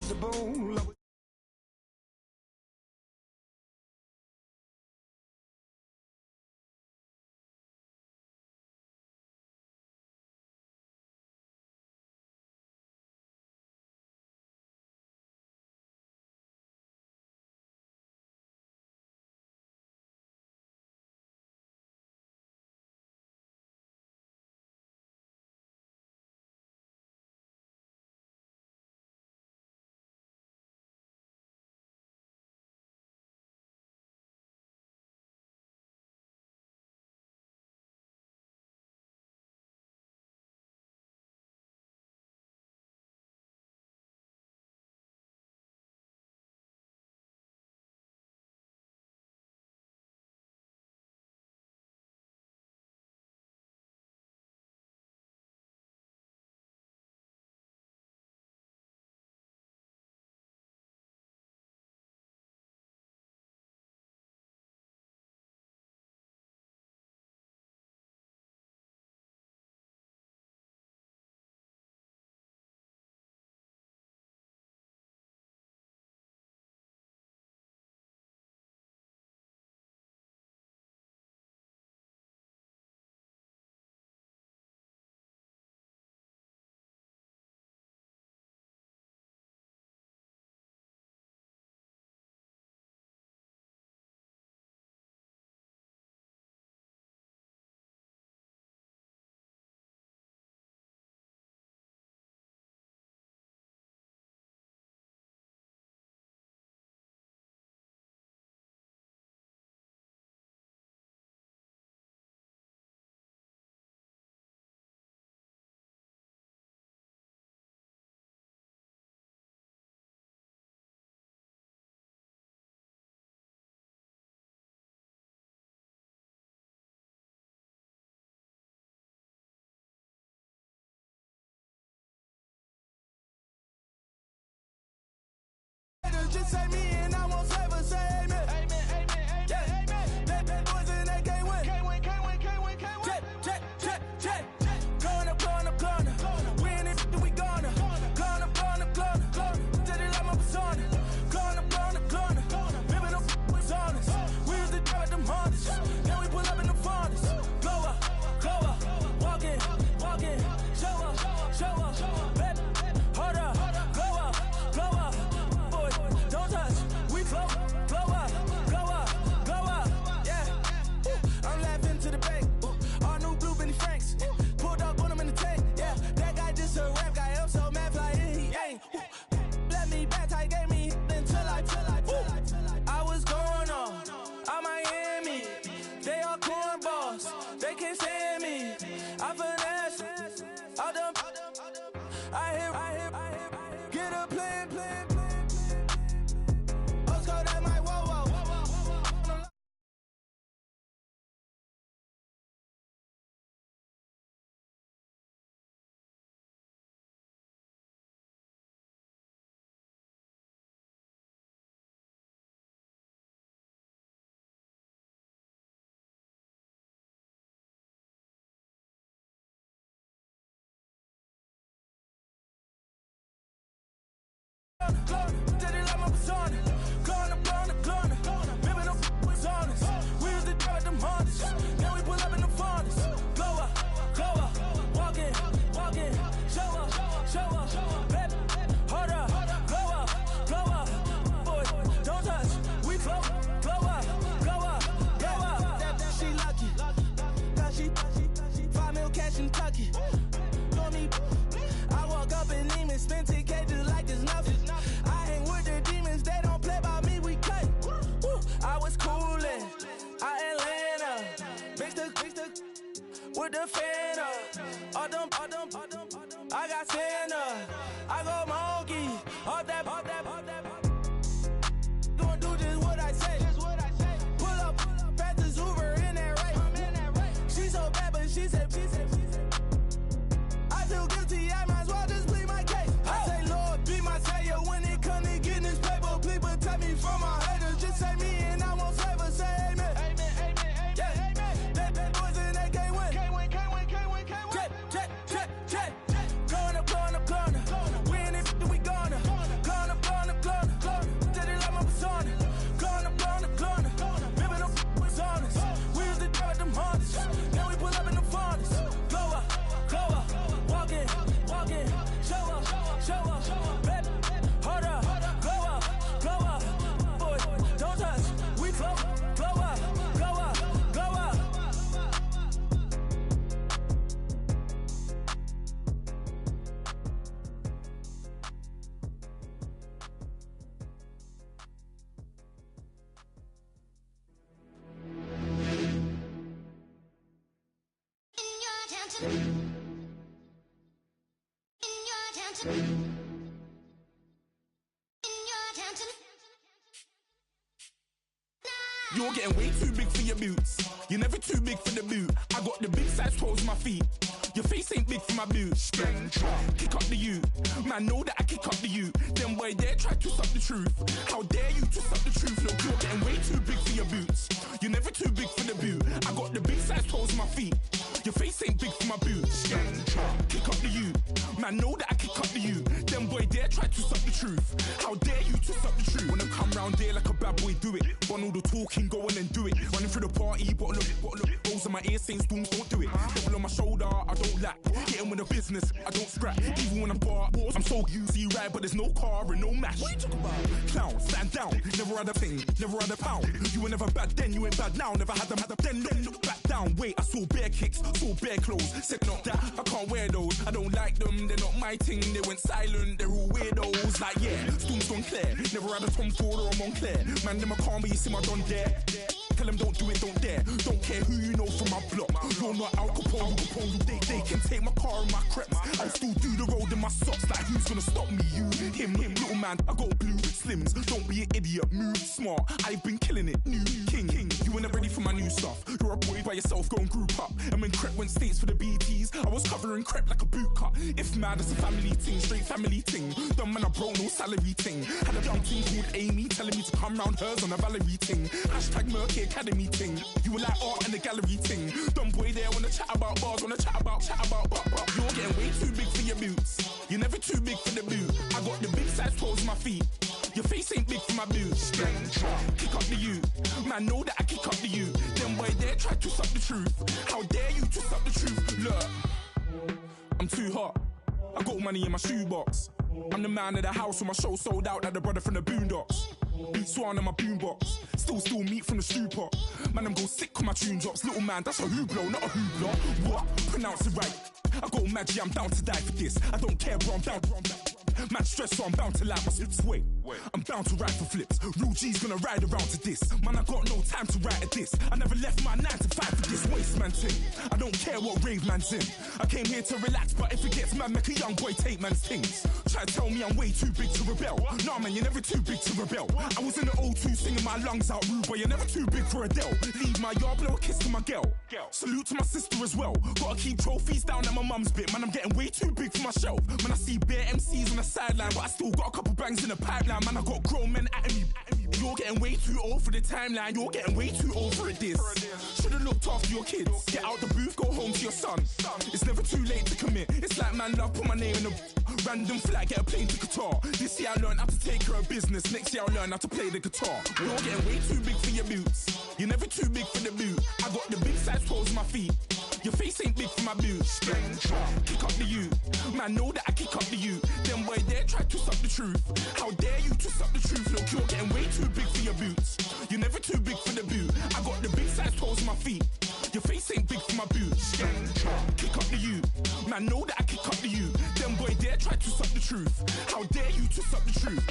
The bowl. haters, just say me and I won't save us. Say amen. Amen, amen, amen, yeah. Amen. They boys and they can't win. Can't win, can't win, can't win, can't win. Check. Going up. We in it, we gonna. Going up. Till they like my persona. Going up. Remember them was honest. We used to drive them Hondas. Now we pull up in the Fondas. Glow up. Walk in. Show up. Baby, hold up. Glow up. Boy, don't touch. We flow up. Yeah. I'm laughing to the bank. All new blue Benny Franks. Pulled up on him in the tank. Yeah, that guy just a rap guy. I'm so mad fly in. He ain't. Let me back tight, gave me until I was going on Miami. They all cornballs. They can't stand me. I finesse. I done. I hear. Get a plan. Let's go that my whoa. Did it like my persona. Going up. Remember them was honest. We used to drive them Hondas. Now we pull up in the Fondas. Glow up. Walk in. Show up. Baby, hold up. Glow up. Boy, don't touch. We flow. Glow up. She lucky. Cause she 5 mil cash in Tucky. Know me. I walk up and even spend 10K just like it's nothing. I hang with the demons, they don't play by me, we cut. I was coolin', Atlanta, mixed with the fan up. I got Santa, I go monkey, all that. Don't do just what I say. Pull up, fastest Uber in that race. She so bad, but she said. I feel guilty, I might as well just plead my case. I say, Lord, be my savior when it comes to getting this paper. Please protect me from my haters. Just say me and I won't save us. Say amen. Amen. Yeah. They boys and they can't win. Can't win. Check. Going up. We in it, we gonna. Going up. Till they like my persona. Going up. Remember them was honest. We used to drive them Hondas. Now we pull up in the Fondas. Glow up. Walk in. Show up. Baby, hold up. Glow up. Boy, don't touch. We flow. Glow up. You're getting way too big for your boots. You're never too big for the boot. I got the big size toes on my feet. Your face ain't big for my boots. Kick up the you. Man, know that I kick up the you. Them boy there try to stop the truth. How dare you to stop the truth? Look, you're getting way too big for your boots. You're never too big for the boot. I got the big size toes on my feet. Your face ain't big for my boots. Kick up the you. Man, know that I kick up the you. Them boy there try to stop the truth. How dare you to stop the truth? When I come round there like a bad boy, do it. Want all the talking, go on and do it. Running through the party, bottle up. Rolls in my ear saying storms, don't do it. Double on my shoulder, I don't lack. Hitting with a business, I don't scrap. Even when I'm bar, I'm so easy right, but there's no car and no match. What you talking about? Clown, stand down. Never had a thing, never had a pound. You were never bad then, you ain't bad now. Never had them, then look back down. Wait, I saw bare kicks, saw bare clothes. Said not that, I can't wear those. I don't like them, they're not my thing. They went silent, they're all weirdos. Like yeah, storms gone clear. Never had a Tom Ford or a Montclair. Man, them a calm, but you see my don there. Tell them don't do it, don't dare. Don't care who you know from my block. You're not Al Capone, they can take my car and my creps. I'll still do the road in in my socks like who's gonna stop me? You, him, little man, I got blue slims. Don't be an idiot, move smart. I've been killing it, new king. You were never ready for my new stuff. You're a boy by yourself, go and group up. And when Crep went states for the BTs, I was covering Crep like a boot cut. If mad, it's a family ting, straight family ting. Dumb man, I bro, no salary ting. Had a young ting called Amy, telling me to come round hers on a Valerie ting. Hashtag Murky Academy ting. You were like art and the gallery ting. Dumb boy there wanna chat about bars, wanna chat about. You're getting way too big for your boots. You're never too big for the boot. I got the big size toes on my feet. Your face ain't big for my boots. Kick up the you. Man, know that I kick up the you. Them boy there try to suck the truth. How dare you to suck the truth? Look, I'm too hot. I got money in my shoebox. I'm the man of the house when my show sold out like the brother from the Boondocks. Beat Swan in my boombox. Still meat from the stew pot. Man, I'm go sick on my tune drops. Little man, that's a hooblo, not a hoobla. What? Pronounce it right. I got Maggie, I'm down to die for this. I don't care, bro, I'm down. Man stressed, so I'm bound to like my slips. Wait, I'm bound to ride for flips. Real G's gonna ride around to this. Man, I got no time to write at this. I never left my 9 to 5 for this waste man thing. I don't care what rave man's in. I came here to relax, but if it gets mad, make a young boy take man's things. Try to tell me I'm way too big to rebel. Nah, man, you're never too big to rebel. I was in the O2 singing my lungs out rude, but you're never too big for Adele. Leave my yard, blow a kiss to my girl. Salute to my sister as well. Gotta keep trophies down at my mum's bit. Man, I'm getting way too big for my shelf. Man, I see bare MCs on the sideline, but I still got a couple bangs in the pipeline. Man, I got grown men at me. You're getting way too old for the timeline. You're getting way too old for a diss. Should've looked after your kids. Get out the booth, go home to your son. It's never too late to commit. It's like man love, put my name in a random flat, get a plane to Qatar. This year I learned how to take care of business. Next year I'll learn how to play the guitar. You're getting way too big for your boots. You're never too big for the boot. I got the big size toes on my feet. Your face ain't big for my boots. Kick up the you. Man, know that I kick up the you. Them boy there try to suck the truth. How dare you to suck the truth? Look, you're getting way too big for your boots. You're never too big for the boot. I got the big size toes on my feet. Your face ain't big for my boots. Kick up the you. Man, know that I kick up the you. Them boy there try to suck the truth. How dare you to suck the truth?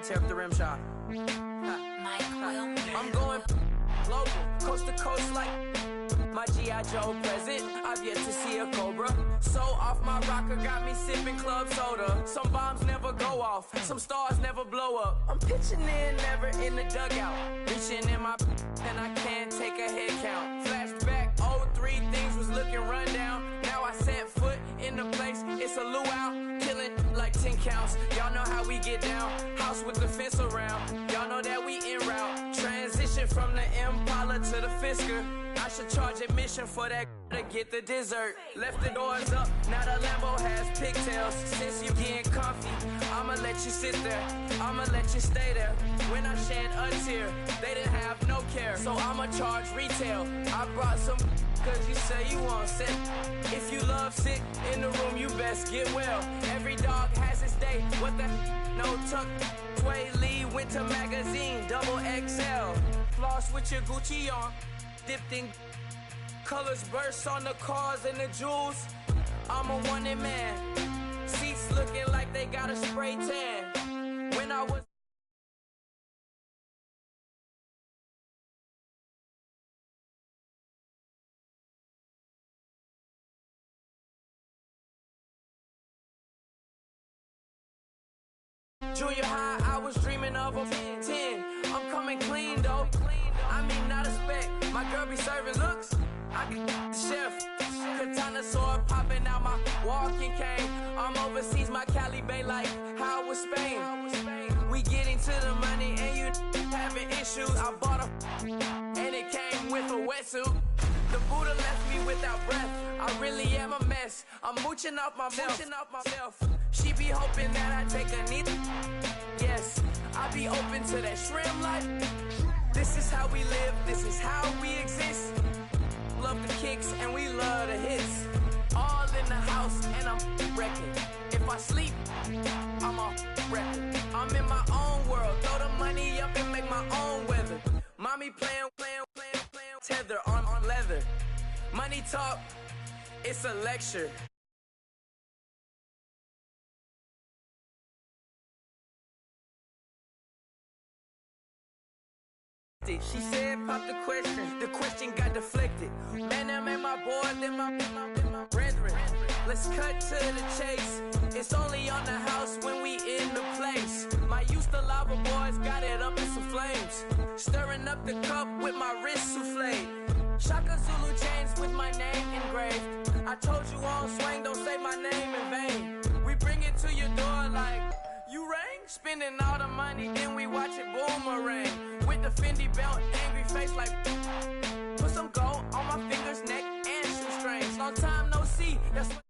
Tear up the rim shot. I'm going global, coast to coast like my G.I. Joe present. I've yet to see a Cobra. So off my rocker, got me sipping club soda. Some bombs never go off, some stars never blow up. I'm pitching in, never in the dugout. Reaching in my and I can't take a head count. Flashback, 03, things was looking rundown. Now I set foot in the place, it's a luau. Killing like 10 counts. Y'all know how we get down. House with the fence around. Y'all know that we en route. Transition from the Impala to the Fisker. I should charge admission for that to get the dessert. Left the doors up, now the Lambo has pigtails. Since you getting comfy, I'ma let you sit there. I'ma let you stay there. When I shed a tear, they didn't have no care. So I'ma charge retail. I brought some cause you say you want sick. If you love sick in the room, you best get well. Every dog has its day. What the no tuck. Sway Lee Winter Magazine, double XL. Floss with your Gucci on. Dipped in colors burst on the cars and the jewels. I'm a wanted man. Seats looking like they got a spray tan. When I was junior high, I was dreaming of a 10. I'm coming clean though. I mean, not a spec. My girl be serving looks. I can the chef. Katana sword popping out my walking cane. I'm overseas, my Cali Bay life. How was Spain? We getting to the money and you having issues. I bought a and it came with a wet suit. The Buddha left me without breath. I really am a mess. I'm mooching off myself. She be hoping that I take a knee. Yes, I be open to that shrimp life. This is how we live. This is how we exist. Love the kicks and we love the hits. All in the house and I'm wrecking. If I sleep, I'm off record. I'm in my own world. Throw the money up and make my own weather. Mommy playing tether on leather. Money talk, it's a lecture. She said pop the question got deflected. Man, I made my boy, then my brethren. Let's cut to the chase. It's only on the house when we in the place. My used to lava boys got it up in some flames. Stirring up the cup with my wrist souffle. Shaka Zulu chains with my name engraved. I told you on swing, don't say my name in vain. We bring it to your door like, you rang? Spending all the money, then we watch it boomerang. With the Fendi belt, angry face like, put some gold on my fingers, neck, and shoestrings. Long time no see, that's what.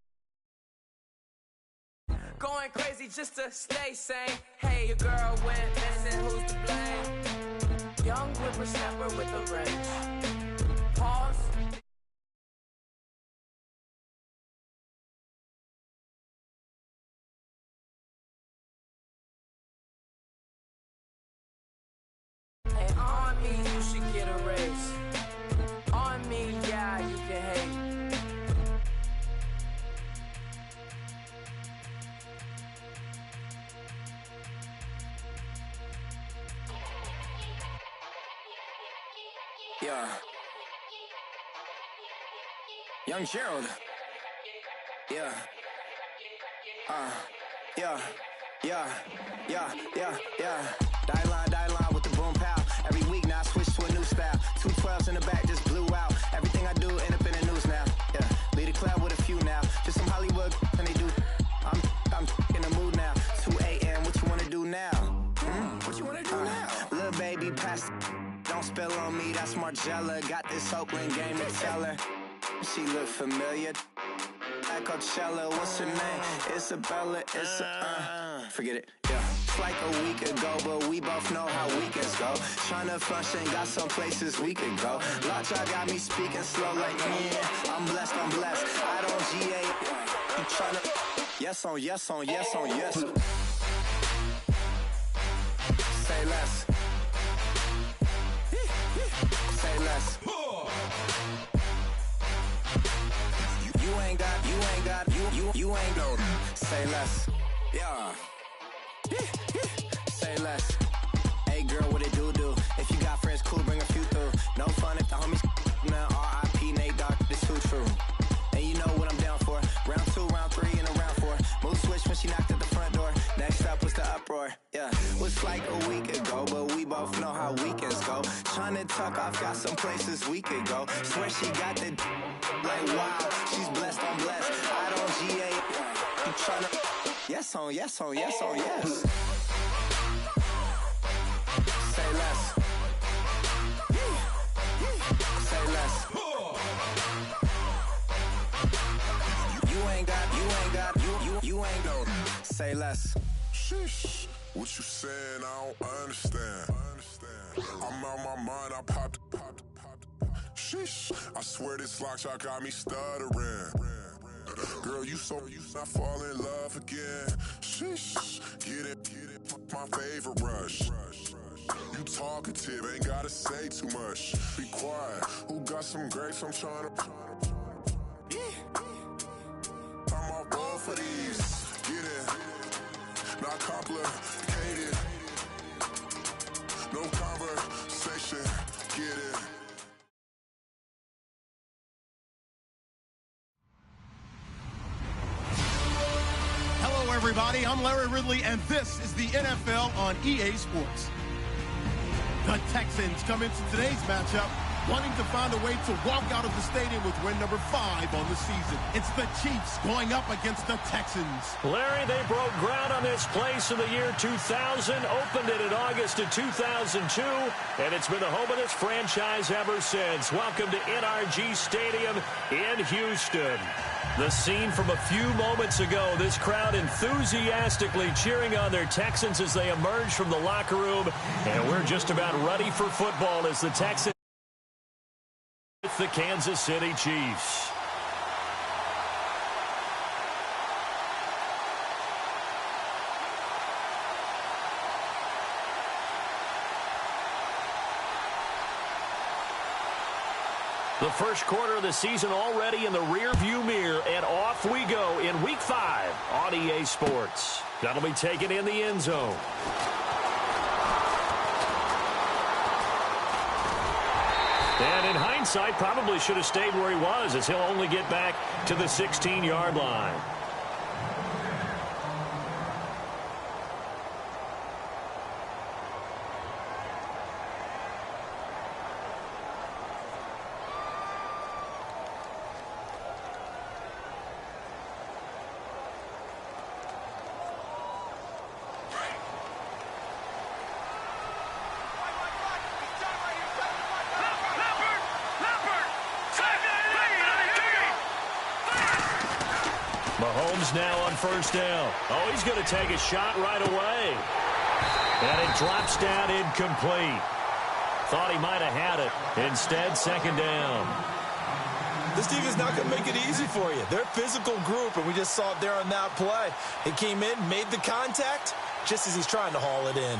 Going crazy just to stay sane. Hey, your girl went missing, who's to blame? Young whippersnapper with a range. Pause. Hey, on me, you should get a raise. On me, yeah, you can hate. Yeah. Young Gerald. Yeah. Yeah. Die line with the boom pow. Every week now I switch to a new style. 212s in the back just blew out. Everything I do end up in the news now. Yeah. Lead a club with a few now. Just some Hollywood and they do. I'm in the mood now. 2 a.m. What you wanna do now? What you wanna do now? Little baby pass. Don't spill on me, that's Margella. Got this Oakland game to tell her. She look familiar. At Coachella, what's her name? Isabella, forget it, yeah. It's like a week ago, but we both know how weekends go. Tryna function, got some places we could go. Lockjaw got me speaking slow like, yeah, I'm blessed. I don't GA. You tryna, yes on yes. Say less. Say less. You ain't no. Say less. Yeah. Say less. Hey girl, what it do? If you got friends, cool, bring a few through. No fun if the homies now. R.I.P. Nate Dogg, this too true. And you know what I'm down for. Round 2, round 3, and a round 4. Mood switch when she knocked at the front door. Next up was the uproar. Yeah, was like a week ago, but we both know how weekends go. Tryna tuck off, got some places we could go. Swear she got the like wow, she's blessed, I'm blessed. I don't GA. You tryna yes on yes. Say less. Say less. You ain't no. Say less. Sheesh. What you saying? I don't understand. I'm out my mind. I popped. Sheesh. I swear this lockjaw got me stuttering. Girl, you not fall in love again. Sheesh. Get it. My favorite rush. You talkative, ain't gotta say too much. Be quiet. Who got some grapes? I'm trying to. I'm off both of these. Get it. Not complicated. No conversation. Get it. Hello, everybody. I'm Larry Ridley, and this is the NFL on EA Sports. The Texans come into today's matchup wanting to find a way to walk out of the stadium with win number 5 on the season. It's the Chiefs going up against the Texans. Larry, they broke ground on this place in the year 2000, opened it in August of 2002, and it's been the home of this franchise ever since. Welcome to NRG Stadium in Houston. The scene from a few moments ago, this crowd enthusiastically cheering on their Texans as they emerge from the locker room, and we're just about ready for football as the Texans with the Kansas City Chiefs. The first quarter of the season already in the rearview mirror, and off we go in Week 5 on EA Sports. That'll be taken in the end zone. And in hindsight, probably should have stayed where he was, as he'll only get back to the 16-yard line. Mahomes now on first down. Oh, he's going to take a shot right away. And it drops down incomplete. Thought he might have had it. Instead, second down. This team is not going to make it easy for you. They're a physical group, and we just saw it there on that play. He came in, made the contact, just as he's trying to haul it in.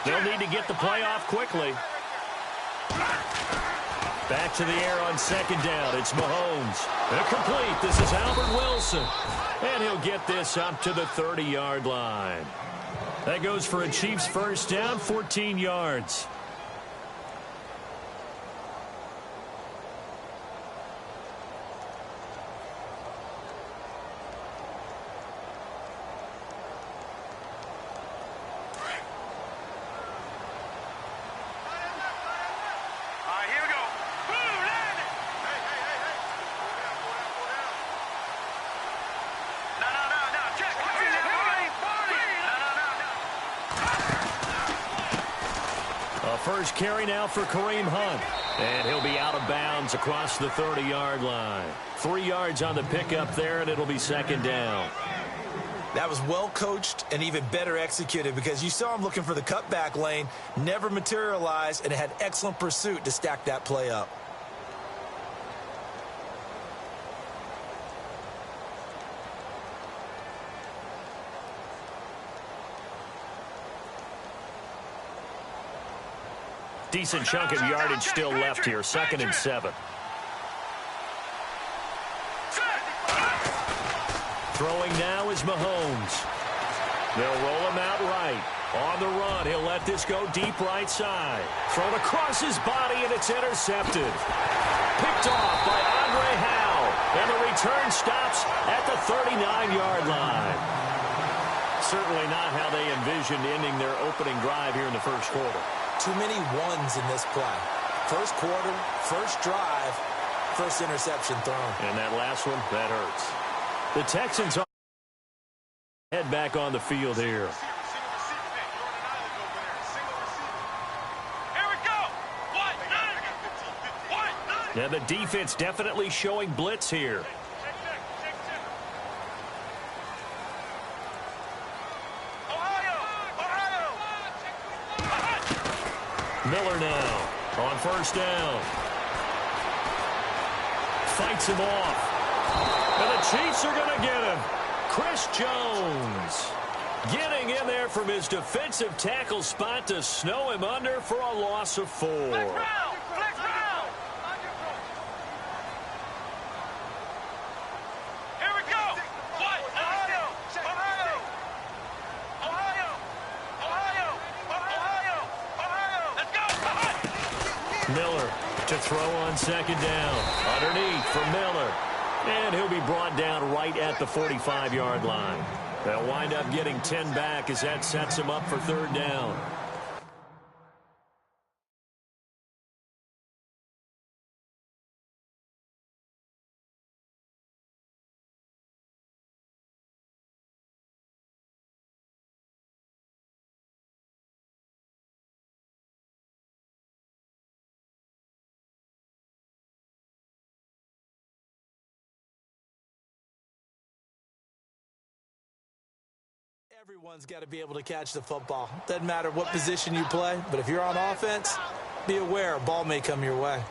They'll need to get the play off quickly. Back to the air on second down. It's Mahomes. Incomplete. This is Albert Wilson. And he'll get this up to the 30-yard line. That goes for a Chiefs first down, 14 yards. First carry now for Kareem Hunt. And he'll be out of bounds across the 30-yard line. 3 yards on the pickup there, and it'll be second down. That was well coached and even better executed, because you saw him looking for the cutback lane, never materialized, and had excellent pursuit to stack that play up. Decent chunk of yardage still left here. 2nd and 7. Throwing now is Mahomes. They'll roll him out right. On the run, he'll let this go deep right side. Thrown across his body, and it's intercepted. Picked off by Andre Howe. And the return stops at the 39-yard line. Certainly not how they envisioned ending their opening drive here in the first quarter. Too many ones in this play. First quarter, first drive, first interception thrown. And that last one, that hurts. The Texans head back on the field here. Yeah, the defense definitely showing blitz here. Miller now on first down. Fights him off. And the Chiefs are going to get him. Chris Jones getting in there from his defensive tackle spot to snow him under for a loss of 4. Flex round. Here we go. What? Ohio. Let's go. Miller to throw on second down. Underneath for Miller. And he'll be brought down right at the 45-yard line. They'll wind up getting 10 back as that sets him up for third down. Everyone's got to be able to catch the football. Doesn't matter what position you play, but if you're on offense, be aware a ball may come your way.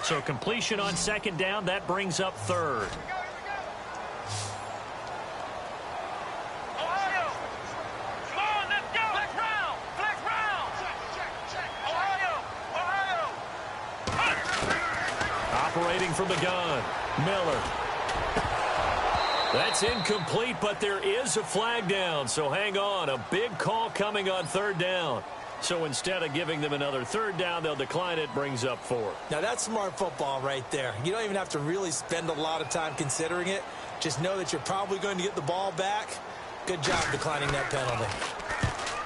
So completion on second down, that brings up third. Operating from the gun, Miller. That's incomplete, but there is a flag down, so hang on. A big call coming on third down. So instead of giving them another third down, they'll decline it, brings up 4. Now, that's smart football right there. You don't even have to really spend a lot of time considering it. Just know that you're probably going to get the ball back. Good job declining that penalty.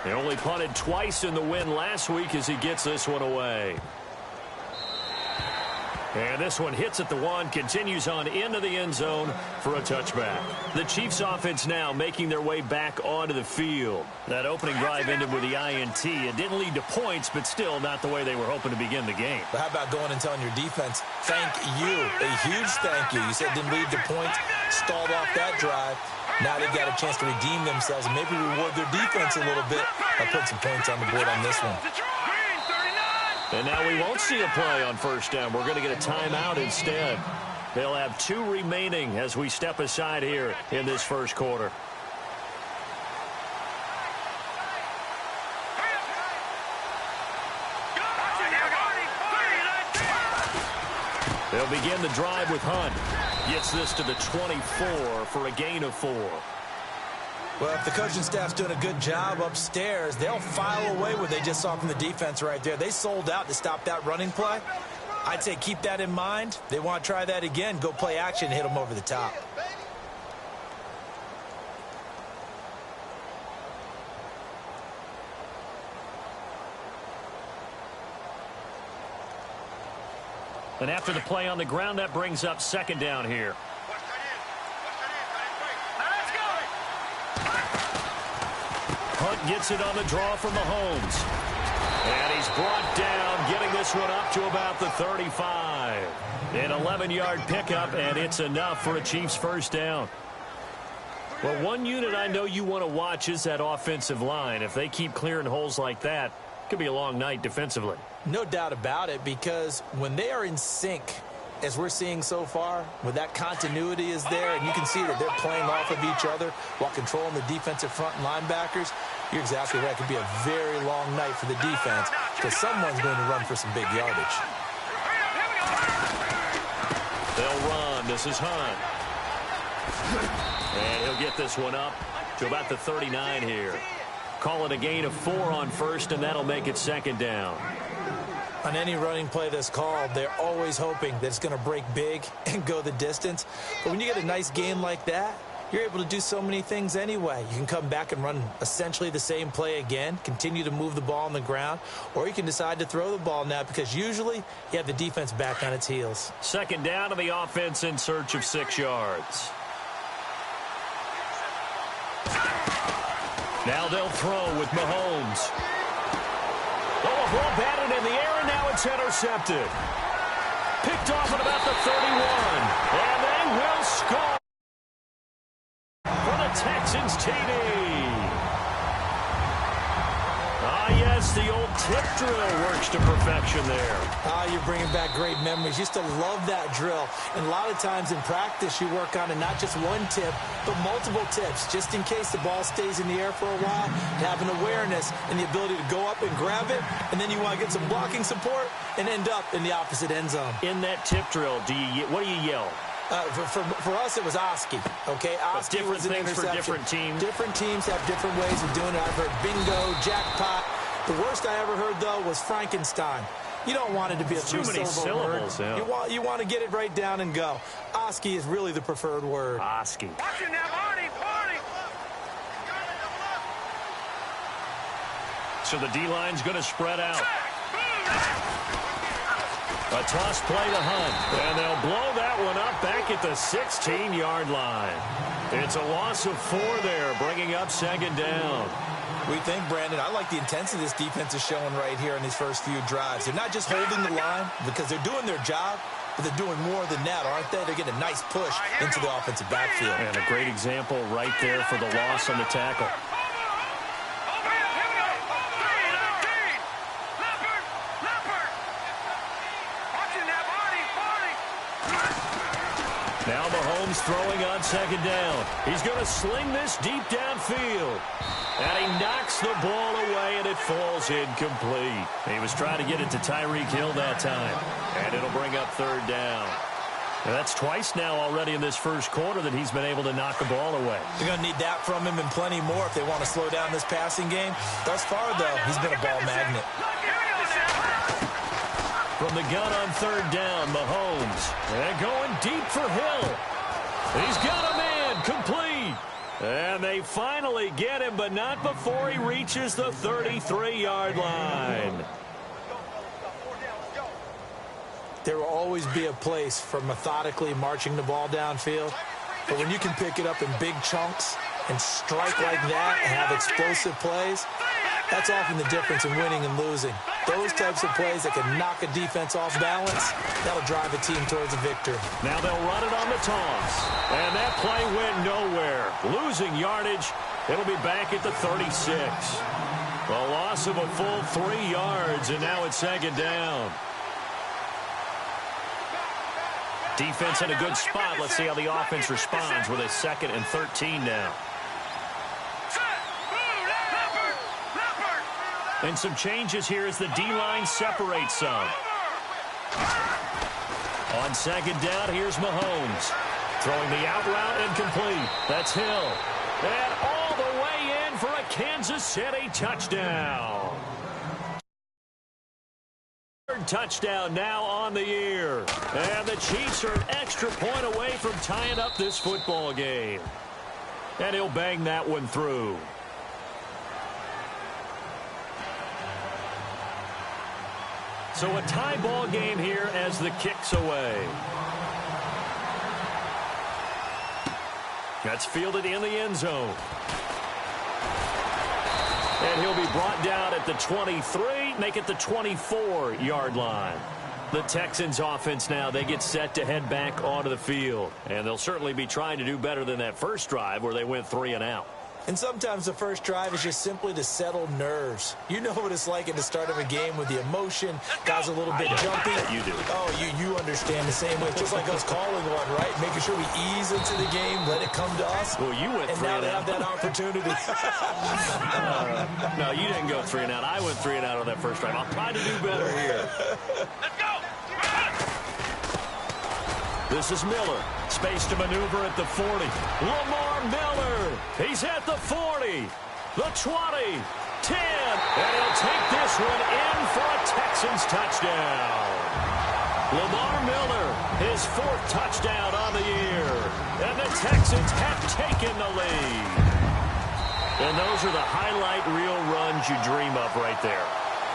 They only punted twice in the win last week as he gets this one away. And this one hits at the 1, continues on into the end zone for a touchback. The Chiefs offense now making their way back onto the field. That opening drive ended with the INT. It didn't lead to points, but still not the way they were hoping to begin the game. But how about going and telling your defense, thank you, a huge thank you. You said it didn't lead to points, stalled off that drive. Now they've got a chance to redeem themselves and maybe reward their defense a little bit by putting some points on the board on this one. And now we won't see a play on first down. We're going to get a timeout instead. They'll have 2 remaining as we step aside here in this first quarter. They'll begin the drive with Hunt. Gets this to the 24 for a gain of 4. Well, if the coaching staff's doing a good job upstairs, they'll file away what they just saw from the defense right there. They sold out to stop that running play. I'd say keep that in mind. They want to try that again. Go play action and hit them over the top. And after the play on the ground, that brings up second down here. Hunt gets it on the draw from Mahomes. And he's brought down, getting this one up to about the 35. An 11-yard pickup, and it's enough for a Chiefs first down. Well, one unit I know you want to watch is that offensive line. If they keep clearing holes like that, it could be a long night defensively. No doubt about it, because when they are in sync, as we're seeing so far, when that continuity is there, and you can see that they're playing off of each other while controlling the defensive front and linebackers, you're exactly right. It could be a very long night for the defense because someone's going to run for some big yardage. They'll run. This is Hunt. And he'll get this one up to about the 39 here. Call it a gain of 4 on first, and that'll make it second down. On any running play that's called, they're always hoping that it's going to break big and go the distance. But when you get a nice game like that, you're able to do so many things anyway. You can come back and run essentially the same play again, continue to move the ball on the ground, or you can decide to throw the ball now because usually you have the defense back on its heels. Second down to the offense in search of 6 yards. Now they'll throw with Mahomes. Oh, ball batted in the air, and now it's intercepted. Picked off at about the 31, and they will score. as the old tip drill works to perfection there. You're bringing back great memories. Used to love that drill. And a lot of times in practice, you work on it, not just one tip, but multiple tips, just in case the ball stays in the air for a while, have an awareness and the ability to go up and grab it, and then you want to get some blocking support and end up in the opposite end zone. In that tip drill, what do you yell? For us, it was Oski, okay? Oski different was an things for interception. different teams. Different teams have different ways of doing it. I've heard bingo, jackpot. The worst I ever heard, though, was Frankenstein. You don't want it to be a too many syllables. word. Yeah. You want to get it right down and go. Oski is really the preferred word. Oski. Watching that party. So the D-line's going to spread out. A toss play to Hunt. And they'll blow that one up back at the 16-yard line. It's a loss of 4 there, bringing up second down. We think, Brandon, I like the intensity this defense is showing right here in these first few drives. They're not just holding the line because they're doing their job, but they're doing more than that, aren't they? They're getting a nice push into the offensive backfield. And a great example right there for the loss on the tackle. Now Mahomes throwing on second down. He's going to sling this deep downfield. And he knocks the ball away, and it falls incomplete. He was trying to get it to Tyreek Hill that time. And it'll bring up third down. And that's twice now already in this first quarter that he's been able to knock the ball away. They're going to need that from him and plenty more if they want to slow down this passing game. Thus far, though, he's been a ball magnet. From the gun on third down, Mahomes. And going deep for Hill. He's got a man, complete. And they finally get him, but not before he reaches the 33-yard line. There will always be a place for methodically marching the ball downfield. But when you can pick it up in big chunks and strike like that and have explosive plays, that's often the difference in winning and losing. Those types of plays that can knock a defense off balance, that'll drive a team towards a victory. Now they'll run it on the toss. And that play went nowhere. Losing yardage. It'll be back at the 36. A loss of a full 3 yards, and now it's second down. Defense in a good spot. Let's see how the offense responds with a 2nd and 13 now. And some changes here as the D-line separates some. On second down, here's Mahomes. Throwing the out route and complete. That's Hill. And all the way in for a Kansas City touchdown. Third touchdown now on the year. And the Chiefs are an extra point away from tying up this football game. And he'll bang that one through. So a tie ball game here as the kick's away. That's fielded in the end zone. And he'll be brought down at the 23, make it the 24-yard line. The Texans offense now, they get set to head back onto the field. And they'll certainly be trying to do better than that first drive where they went 3 and out. And sometimes the first drive is just simply to settle nerves. You know what it's like at the start of a game with the emotion. Guys are a little bit jumpy. You do. Oh, you understand the same way. It's just like us calling one, right? Making sure we ease into the game, let it come to us. Well, you went 3 and out. And now they have that opportunity. No, you didn't go 3 and out. I went 3 and out on that first drive. I'll try to do better here. Let's go. This is Miller. Space to maneuver at the 40. Lamar Miller. He's at the 40. The 20. 10. And he'll take this one in for a Texans touchdown. Lamar Miller, his 4th touchdown on the year. And the Texans have taken the lead. And those are the highlight reel runs you dream of right there.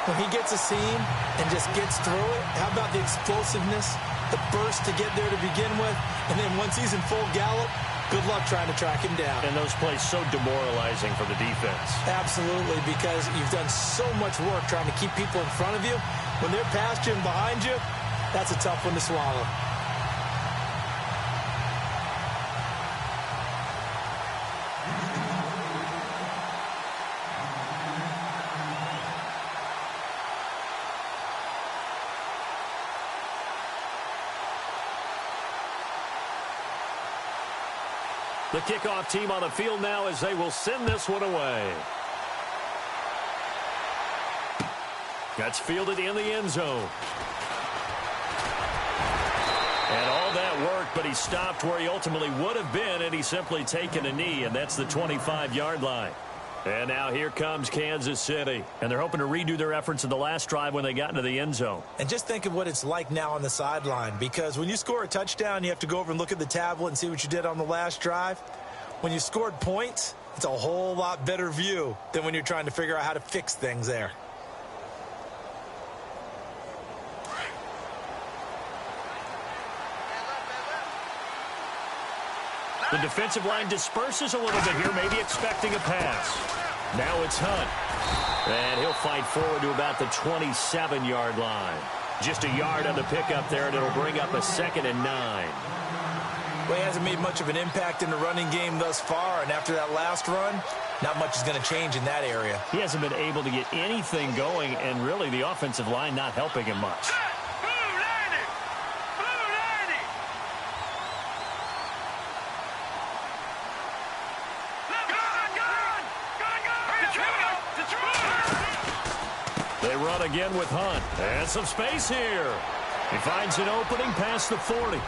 When he gets a seam and just gets through it, how about the explosiveness, the burst to get there to begin with, and then once he's in full gallop, good luck trying to track him down. And those plays so demoralizing for the defense. Absolutely, because you've done so much work trying to keep people in front of you. When they're past you and behind you, that's a tough one to swallow. The kickoff team on the field now as they will send this one away. That's fielded in the end zone. And all that worked, but he stopped where he ultimately would have been, and he's simply taken a knee, and that's the 25-yard line. And now here comes Kansas City, and they're hoping to redo their efforts in the last drive when they got into the end zone. And just think of what it's like now on the sideline, because when you score a touchdown, you have to go over and look at the tablet and see what you did on the last drive. When you scored points, it's a whole lot better view than when you're trying to figure out how to fix things there. The defensive line disperses a little bit here, maybe expecting a pass. Now it's Hunt. And he'll fight forward to about the 27-yard line. Just a yard on the pickup there, and it'll bring up a 2nd and 9. Well, he hasn't made much of an impact in the running game thus far, and after that last run, not much is going to change in that area. He hasn't been able to get anything going, and really the offensive line not helping him much. They run again with Hunt. And some space here. He finds an opening past the 40.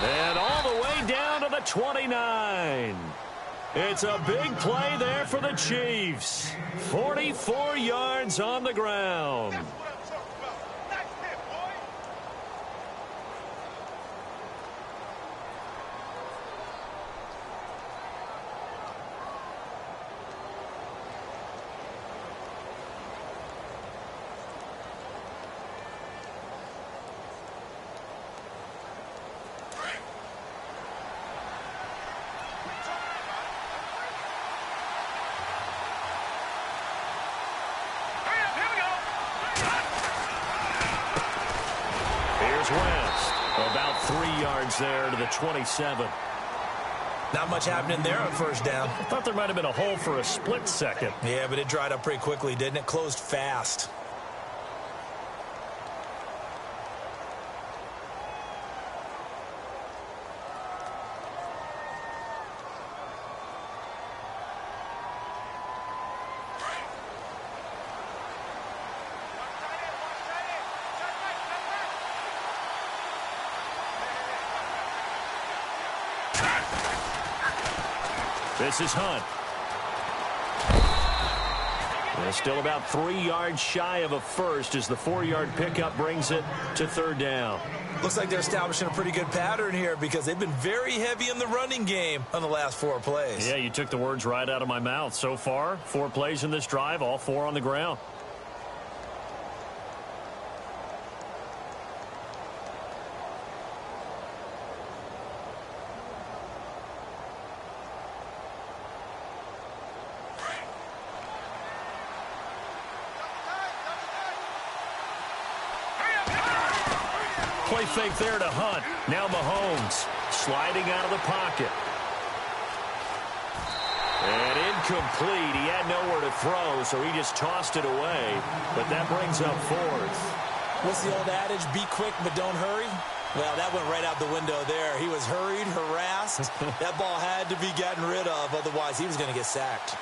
And all the way down to the 29. It's a big play there for the Chiefs. 44 yards on the ground. West, about 3 yards there to the 27. Not much happening there on first down. I thought there might have been a hole for a split second. Yeah, but it dried up pretty quickly, didn't it? Closed fast. This is Hunt. They're still about 3 yards shy of a first as the 4-yard pickup brings it to 3rd down. Looks like they're establishing a pretty good pattern here because they've been very heavy in the running game on the last 4 plays. Yeah, you took the words right out of my mouth. So far, 4 plays in this drive, all 4 on the ground. Play fake there to Hunt. Now Mahomes sliding out of the pocket. And incomplete. He had nowhere to throw, so he just tossed it away. But that brings up 4th. What's the old adage? Be quick, but don't hurry. Well, that went right out the window there. He was hurried, harassed. That ball had to be gotten rid of, otherwise he was going to get sacked.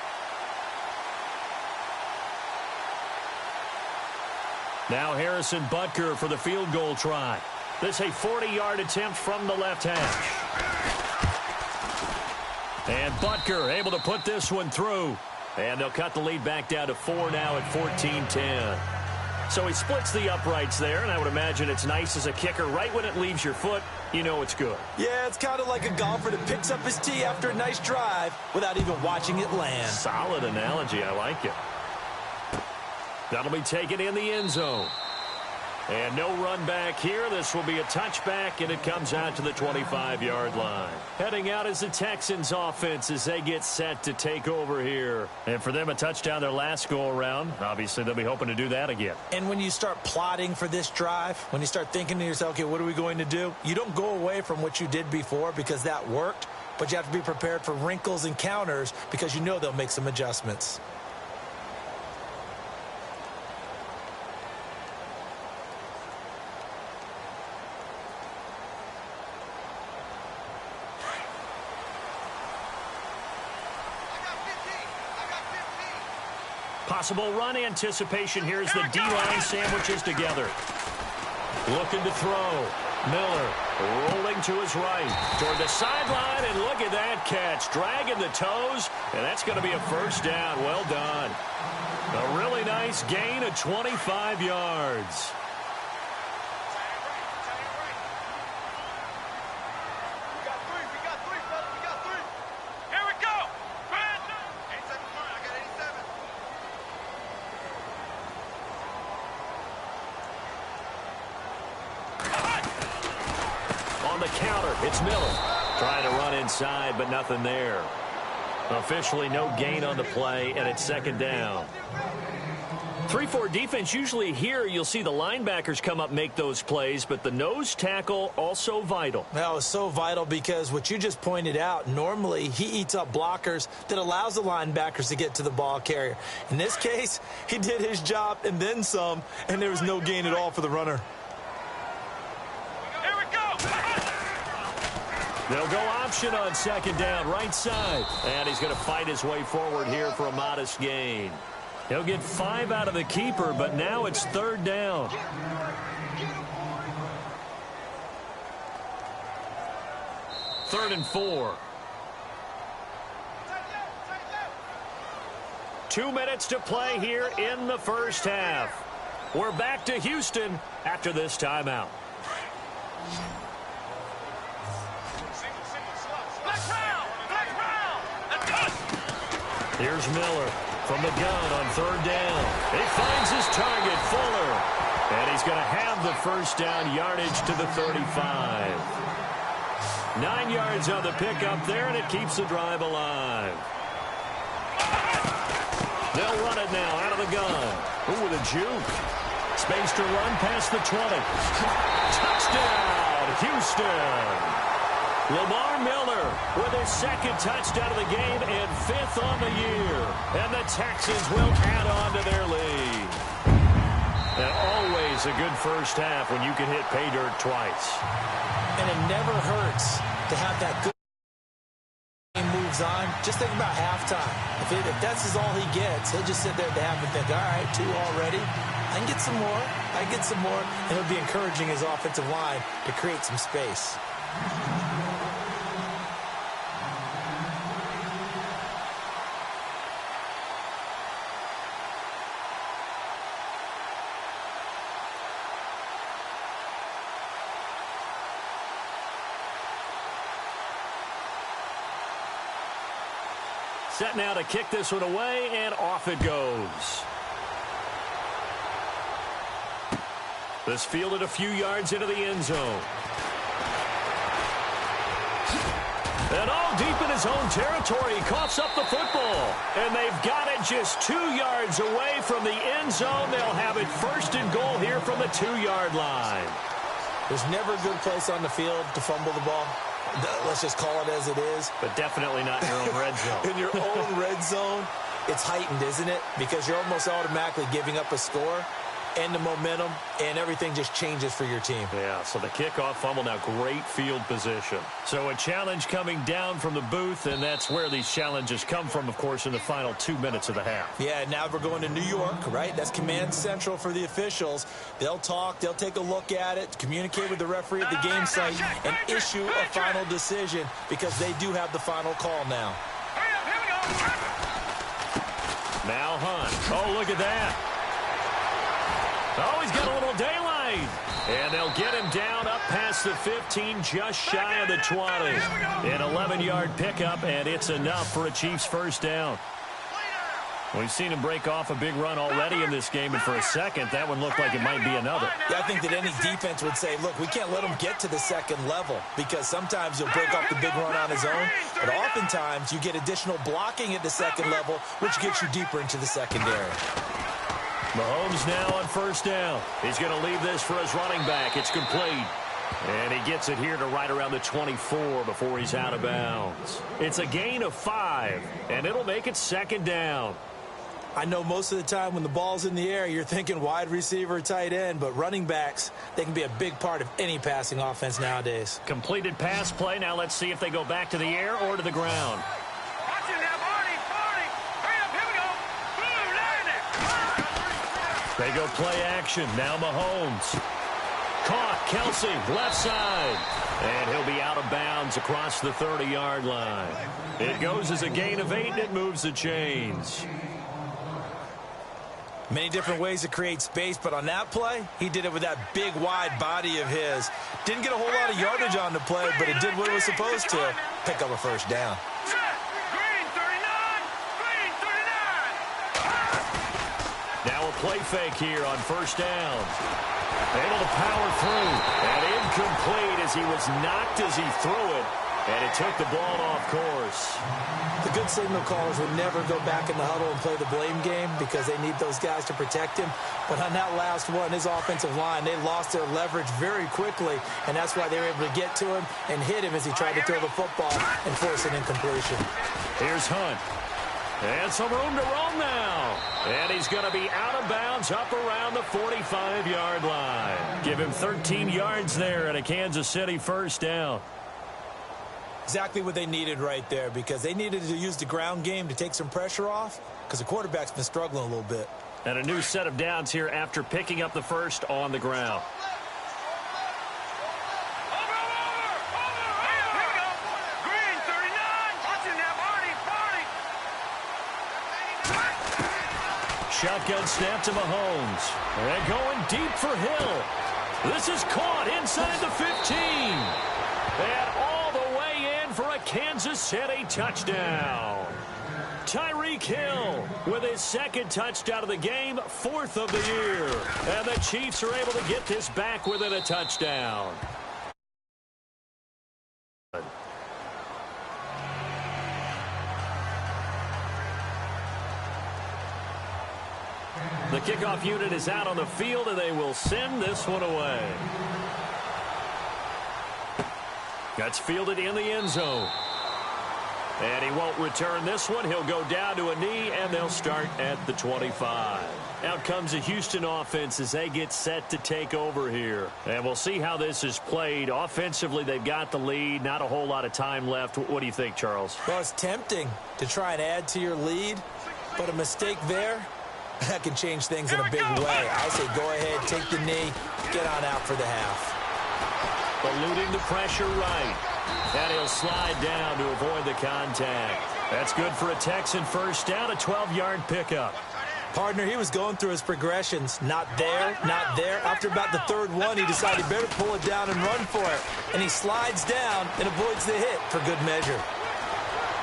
Now Harrison Butker for the field goal try. This a 40-yard attempt from the left hash. And Butker able to put this one through. And they'll cut the lead back down to 4 now at 14-10. So he splits the uprights there, and I would imagine it's nice as a kicker. Right when it leaves your foot, you know it's good. Yeah, it's kind of like a golfer that picks up his tee after a nice drive without even watching it land. Solid analogy. I like it. That'll be taken in the end zone. And no run back here. This will be a touchback, and it comes out to the 25-yard line. Heading out is the Texans offense as they get set to take over here. And for them, a touchdown their last go-around. Obviously, they'll be hoping to do that again. And when you start plotting for this drive, when you start thinking to yourself, okay, what are we going to do? You don't go away from what you did before because that worked, but you have to be prepared for wrinkles and counters because you know they'll make some adjustments. Possible run anticipation here as the D-line sandwiches together. Looking to throw. Miller rolling to his right toward the sideline, and look at that catch. Dragging the toes, and that's going to be a first down. Well done. A really nice gain of 25 yards. The counter, it's Miller trying to run inside, but nothing there. Officially no gain on the play, and it's second down. 3-4 defense, usually here you'll see the linebackers come up, make those plays, but the nose tackle also vital. Well, it's so vital because what you just pointed out, normally he eats up blockers that allows the linebackers to get to the ball carrier. In this case, he did his job and then some, and there was no gain at all for the runner. They'll go option on second down, right side. And he's going to fight his way forward here for a modest gain. He'll get 5 out of the keeper, but now it's third down. Third and 4. 2 minutes to play here in the first half. We're back to Houston after this timeout. Here's Miller from the gun on third down. He finds his target, Fuller. And he's going to have the first down yardage to the 35. 9 yards on the pickup there, and it keeps the drive alive. They'll run it now out of the gun. Ooh, with a juke. Space to run past the 20. Touchdown, Houston. Lamar Miller with his second touchdown of the game and 5th on the year. And the Texans will add on to their lead. And always a good first half when you can hit pay dirt twice. And it never hurts to have that good game moves on. Just think about halftime. If that's all he gets, he'll just sit there at the half and think, all right, 2 already. I can get some more. I can get some more. And it'll be encouraging his offensive line to create some space. Set now to kick this one away, and off it goes. This fielded a few yards into the end zone. And all deep in his own territory, he coughs up the football. And they've got it just 2 yards away from the end zone. They'll have it first and goal here from the 2-yard line. There's never a good place on the field to fumble the ball. Let's just call it as it is. But definitely not in your own red zone. In your own red zone, it's heightened, isn't it? Because you're almost automatically giving up a score and the momentum, and everything just changes for your team. Yeah, so the kickoff fumble, now great field position. So a challenge coming down from the booth, and that's where these challenges come from, of course, in the final 2 minutes of the half. Yeah, now we're going to New York, right? That's command central for the officials. They'll talk, they'll take a look at it, communicate with the referee at the game site, and issue a final decision because they do have the final call now. Now Hunt. Oh, look at that. Oh, he's got a little daylight. And they'll get him down up past the 15, just shy of the 20. An 11-yard pickup, and it's enough for a Chiefs first down. We've seen him break off a big run already in this game, and for a second, that one looked like it might be another. Yeah, I think that any defense would say, look, we can't let him get to the second level because sometimes he'll break off the big run on his own, but oftentimes you get additional blocking at the second level, which gets you deeper into the secondary. Mahomes now on first down. He's going to leave this for his running back. It's complete. And he gets it here to right around the 24 before he's out of bounds. It's a gain of 5, and it'll make it second down. I know most of the time when the ball's in the air, you're thinking wide receiver, tight end, but running backs, they can be a big part of any passing offense nowadays. Completed pass play. Now let's see if they go back to the air or to the ground. Watch it now, Barney. Hurry up, here we go. Blue, line it. They go play action. Now Mahomes. Caught. Kelsey, left side. And he'll be out of bounds across the 30-yard line. It goes as a gain of 8, and it moves the chains. Many different ways to create space, but on that play, he did it with that big, wide body of his. Didn't get a whole lot of yardage on the play, but it did what it was supposed to. Pick up a first down. Now a play fake here on first down. Able to power through. And incomplete as he was knocked as he threw it. And it took the ball off course. The good signal callers would never go back in the huddle and play the blame game because they need those guys to protect him. But on that last one, his offensive line, they lost their leverage very quickly, and that's why they were able to get to him and hit him as he tried to throw the football and force an incompletion. Here's Hunt. And some room to roam now. And he's going to be out of bounds up around the 45-yard line. Give him 13 yards there and a Kansas City first down. Exactly what they needed right there, because they needed to use the ground game to take some pressure off because the quarterback's been struggling a little bit. And a new set of downs here after picking up the first on the ground. Shotgun snap to Mahomes. And going deep for Hill. This is caught inside the 15. And all the way in for a Kansas City touchdown. Tyreek Hill with his second touchdown of the game, 4th of the year. And the Chiefs are able to get this back within a touchdown. The kickoff unit is out on the field, and they will send this one away. That's fielded in the end zone. And he won't return this one. He'll go down to a knee, and they'll start at the 25. Out comes the Houston offense as they get set to take over here. And we'll see how this is played. Offensively, they've got the lead. Not a whole lot of time left. What do you think, Charles? Well, it's tempting to try and add to your lead, but a mistake there, that can change things in a big way. I say go ahead, take the knee, get on out for the half. Eluding the pressure right. And he'll slide down to avoid the contact. That's good for a Texan first down, a 12-yard pickup. Partner, he was going through his progressions. Not there, not there. After about the third one, he decided he better pull it down and run for it. And he slides down and avoids the hit for good measure.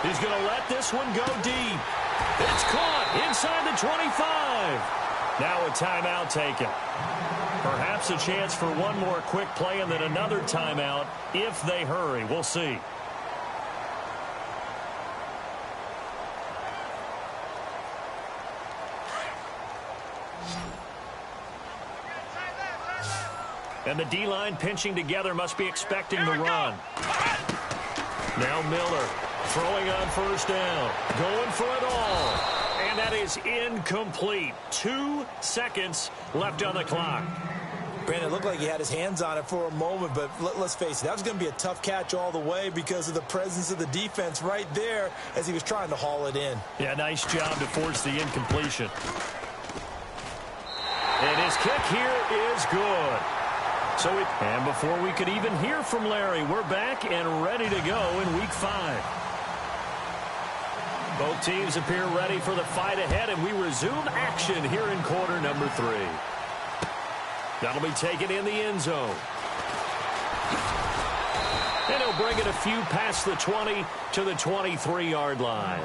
He's going to let this one go deep. It's caught inside the 25. Now a timeout taken. Perhaps a chance for one more quick play and then another timeout if they hurry. We'll see. And the D-line pinching together, must be expecting the run. Now Miller throwing on first down, going for it all. And that is incomplete. 2 seconds left on the clock. Brandon, it looked like he had his hands on it for a moment, but let's face it, that was going to be a tough catch all the way because of the presence of the defense right there as he was trying to haul it in. Yeah, nice job to force the incompletion. And his kick here is good. And before we could even hear from Larry, we're back and ready to go in Week 5. Both teams appear ready for the fight ahead, and we resume action here in quarter number 3. That'll be taken in the end zone. And he'll bring it a few past the 20 to the 23-yard line.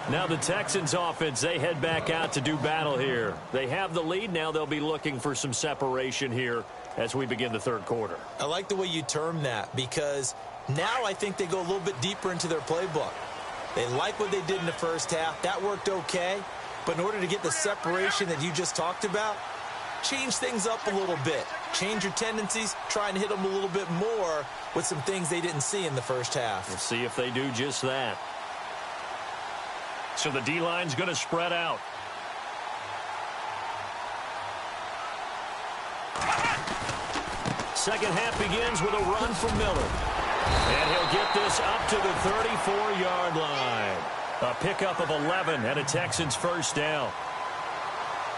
Now the Texans offense, they head back out to do battle here. They have the lead. Now they'll be looking for some separation here as we begin the third quarter. I like the way you term that because now I think they go a little bit deeper into their playbook. They like what they did in the first half. That worked okay. But in order to get the separation that you just talked about, change things up a little bit. Change your tendencies. Try and hit them a little bit more with some things they didn't see in the first half. We'll see if they do just that. So the D-line's going to spread out. Second half begins with a run from Miller. And he'll get this up to the 34-yard line. A pickup of 11 and a Texans first down.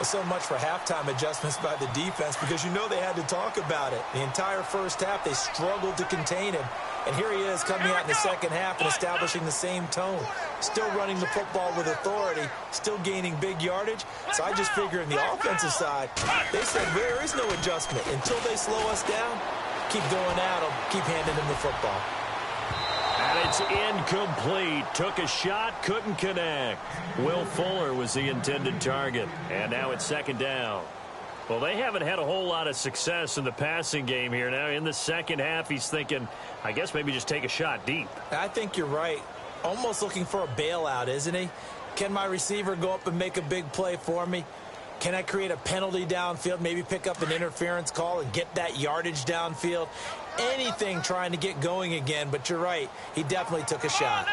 So much for halftime adjustments by the defense, because you know they had to talk about it. The entire first half, they struggled to contain him. And here he is coming out in the second half and establishing the same tone. Still running the football with authority, still gaining big yardage. So I just figure in the offensive side, they said there is no adjustment. Until they slow us down, keep going at them, keep handing them the football. And it's incomplete. Took a shot, couldn't connect. Will Fuller was the intended target. And now it's second down. Well, they haven't had a whole lot of success in the passing game here. Now in the second half, he's thinking, I guess maybe just take a shot deep. I think you're right. Almost looking for a bailout, isn't he? Can my receiver go up and make a big play for me? Can I create a penalty downfield, maybe pick up an interference call and get that yardage downfield? Anything trying to get going again, but you're right. He definitely took a shot.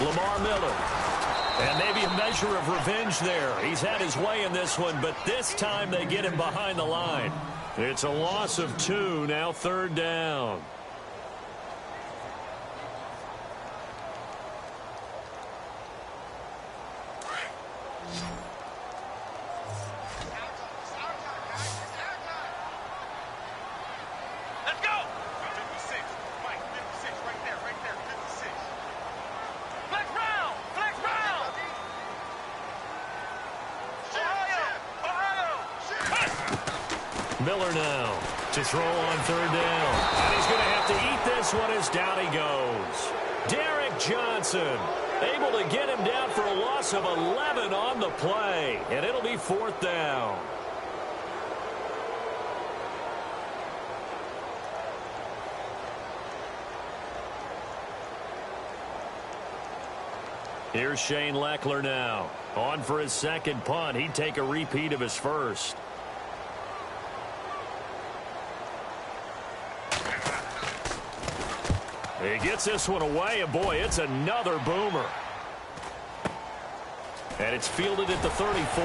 Lamar Miller. And maybe a measure of revenge there. He's had his way in this one, but this time they get him behind the line. It's a loss of 2, now third down. Let's go! 56. Mike, 56. Right there, 56. Flex round! Flex round! Ohio! Miller now to throw on third down. And he's going to have to eat this one as down he goes. Derek Johnson able to get him down for a loss of 11 on the play. And it'll be fourth down. Here's Shane Leckler now. On for his second punt. He'd take a repeat of his first. He gets this one away, and boy, it's another boomer. And it's fielded at the 34.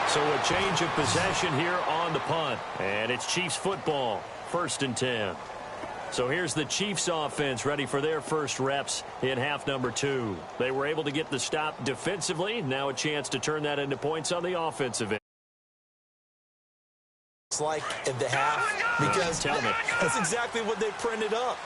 So a change of possession here on the punt. And it's Chiefs football, 1st and 10. So here's the Chiefs offense ready for their first reps in half number 2. They were able to get the stop defensively. Now a chance to turn that into points on the offensive end. It's like at the half, because that's exactly what they printed up.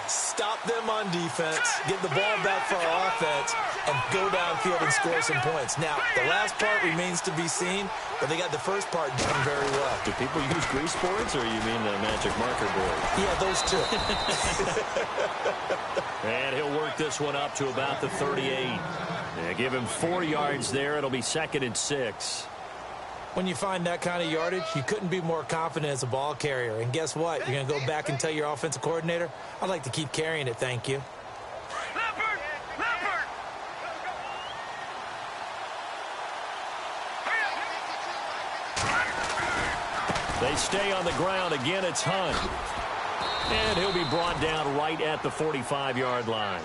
Stop them on defense, get the ball back for our offense, and go downfield and score some points. Now, the last part remains to be seen, but they got the first part done very well. Do people use grease boards, or you mean the magic marker board? Yeah, those two. And he'll work this one up to about the 38. Yeah, give him 4 yards there. It'll be 2nd and 6. When you find that kind of yardage, you couldn't be more confident as a ball carrier. And guess what? You're going to go back and tell your offensive coordinator, I'd like to keep carrying it, thank you. Leopard! Leopard! They stay on the ground. Again, it's Hunt. And he'll be brought down right at the 45-yard line.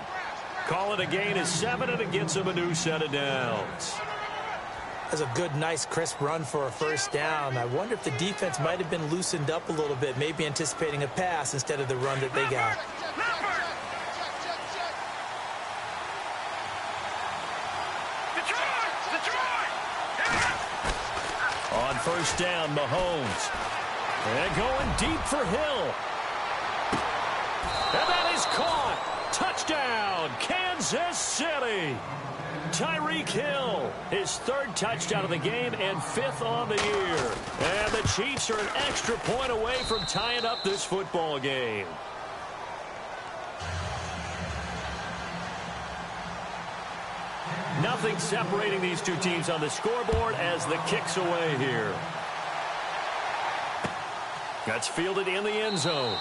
Call it a gain of 7, and it gets him a new set of downs. That's a good, nice, crisp run for a first down. I wonder if the defense might have been loosened up a little bit, maybe anticipating a pass instead of the run that they got. On first down, Mahomes. And going deep for Hill. And that is caught. Touchdown, Kansas City. Tyreek Hill, his 3rd touchdown of the game and 5th on the year. And the Chiefs are an extra point away from tying up this football game. Nothing separating these two teams on the scoreboard as the kick's away here. That's fielded in the end zone.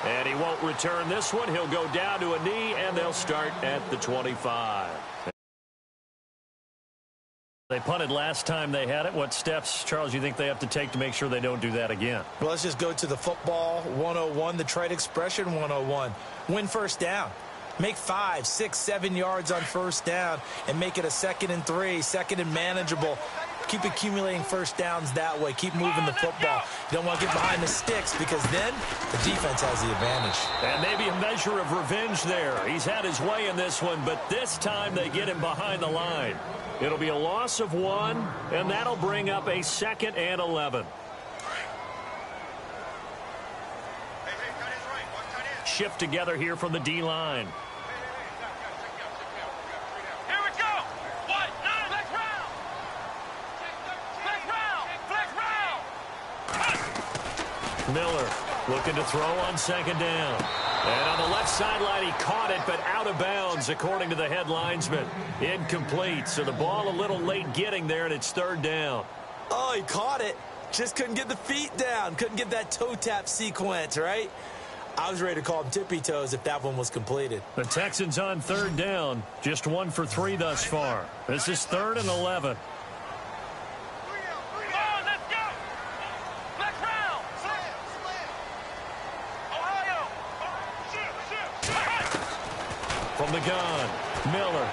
And he won't return this one. He'll go down to a knee, and they'll start at the 25. They punted last time they had it. What steps, Charles, you think they have to take to make sure they don't do that again? Well, let's just go to the football 101, the trade expression 101. Win first down. Make 5, 6, 7 yards on first down and make it a 2nd and 3, 2nd and manageable. Keep accumulating first downs that way. Keep moving the football. You don't want to get behind the sticks because then the defense has the advantage. And maybe a measure of revenge there. He's had his way in this one, but this time they get him behind the line. It'll be a loss of 1, and that'll bring up a 2nd and 11. Shift together here from the D-line. Here we go. What? Flex round. Flex round. Flex round. Miller looking to throw on 2nd down. And on the left sideline, he caught it, but out of bounds, according to the head linesman. Incomplete, so the ball a little late getting there, and it's 3rd down. Oh, he caught it. Just couldn't get the feet down. Couldn't get that toe tap sequence, right? I was ready to call him tippy toes if that one was completed. The Texans on 3rd down. Just 1 for 3 thus far. This is 3rd and 11. From the gun, Miller.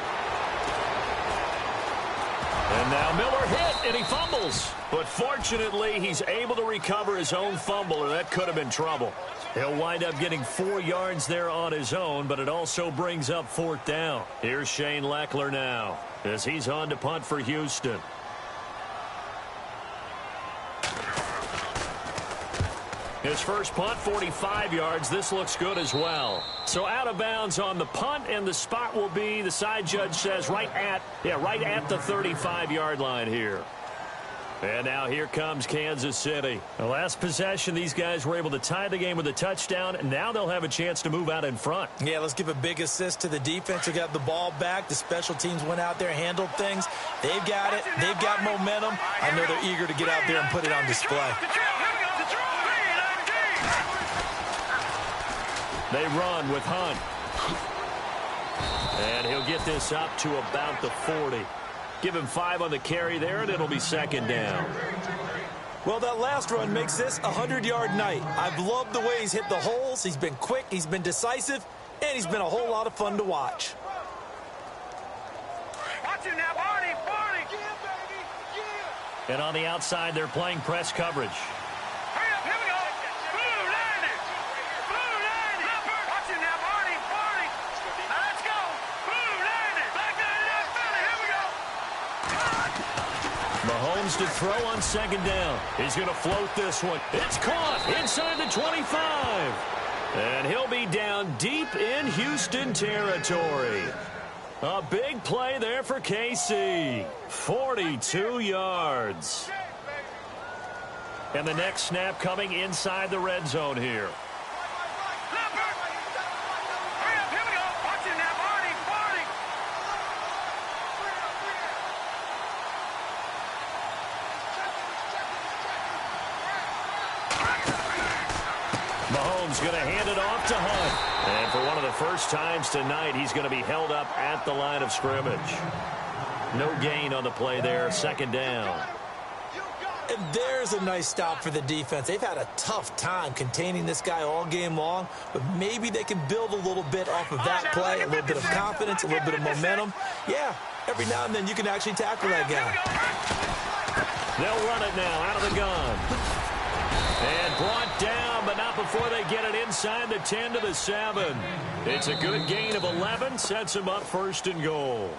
And now Miller hit, and he fumbles. But fortunately, he's able to recover his own fumble, or that could have been trouble. He'll wind up getting 4 yards there on his own, but it also brings up 4th down. Here's Shane Leckler now, as he's on to punt for Houston. His first punt, 45 yards. This looks good as well. So out of bounds on the punt, and the spot will be, the side judge says, right at the 35-yard line here. And now here comes Kansas City. The last possession, these guys were able to tie the game with a touchdown, and now they'll have a chance to move out in front. Yeah, let's give a big assist to the defense who got the ball back. The special teams went out there, handled things. They've got it. They've got momentum. I know they're eager to get out there and put it on display. They run with Hunt. And he'll get this up to about the 40. Give him 5 on the carry there, and it'll be 2nd down. Well, that last run makes this a 100-yard night. I've loved the way he's hit the holes. He's been quick, he's been decisive, and he's been a whole lot of fun to watch. Watch it now, Barney. And on the outside, they're playing press coverage. Hurry up, here we go. Blue landed. Watch it now, Barney. Now let's go. Blue landed. Back up, Philly. Here we go. Mahomes to throw on 2nd down. He's going to float this one. It's caught inside the 25. And he'll be down deep in Houston territory. A big play there for KC. 42 yards. And the next snap coming inside the red zone here. Mahomes going to hand it off to Hunt. And for one of the first times tonight, he's going to be held up at the line of scrimmage. No gain on the play there, 2nd down. And there's a nice stop for the defense. They've had a tough time containing this guy all game long, but maybe they can build a little bit off of that play, a little bit of confidence, a little bit of momentum. Yeah, every now and then you can actually tackle that guy. They'll run it now out of the gun. And brought down, but not before they get it inside the 10 to the 7. It's a good gain of 11, sets them up 1st and goal.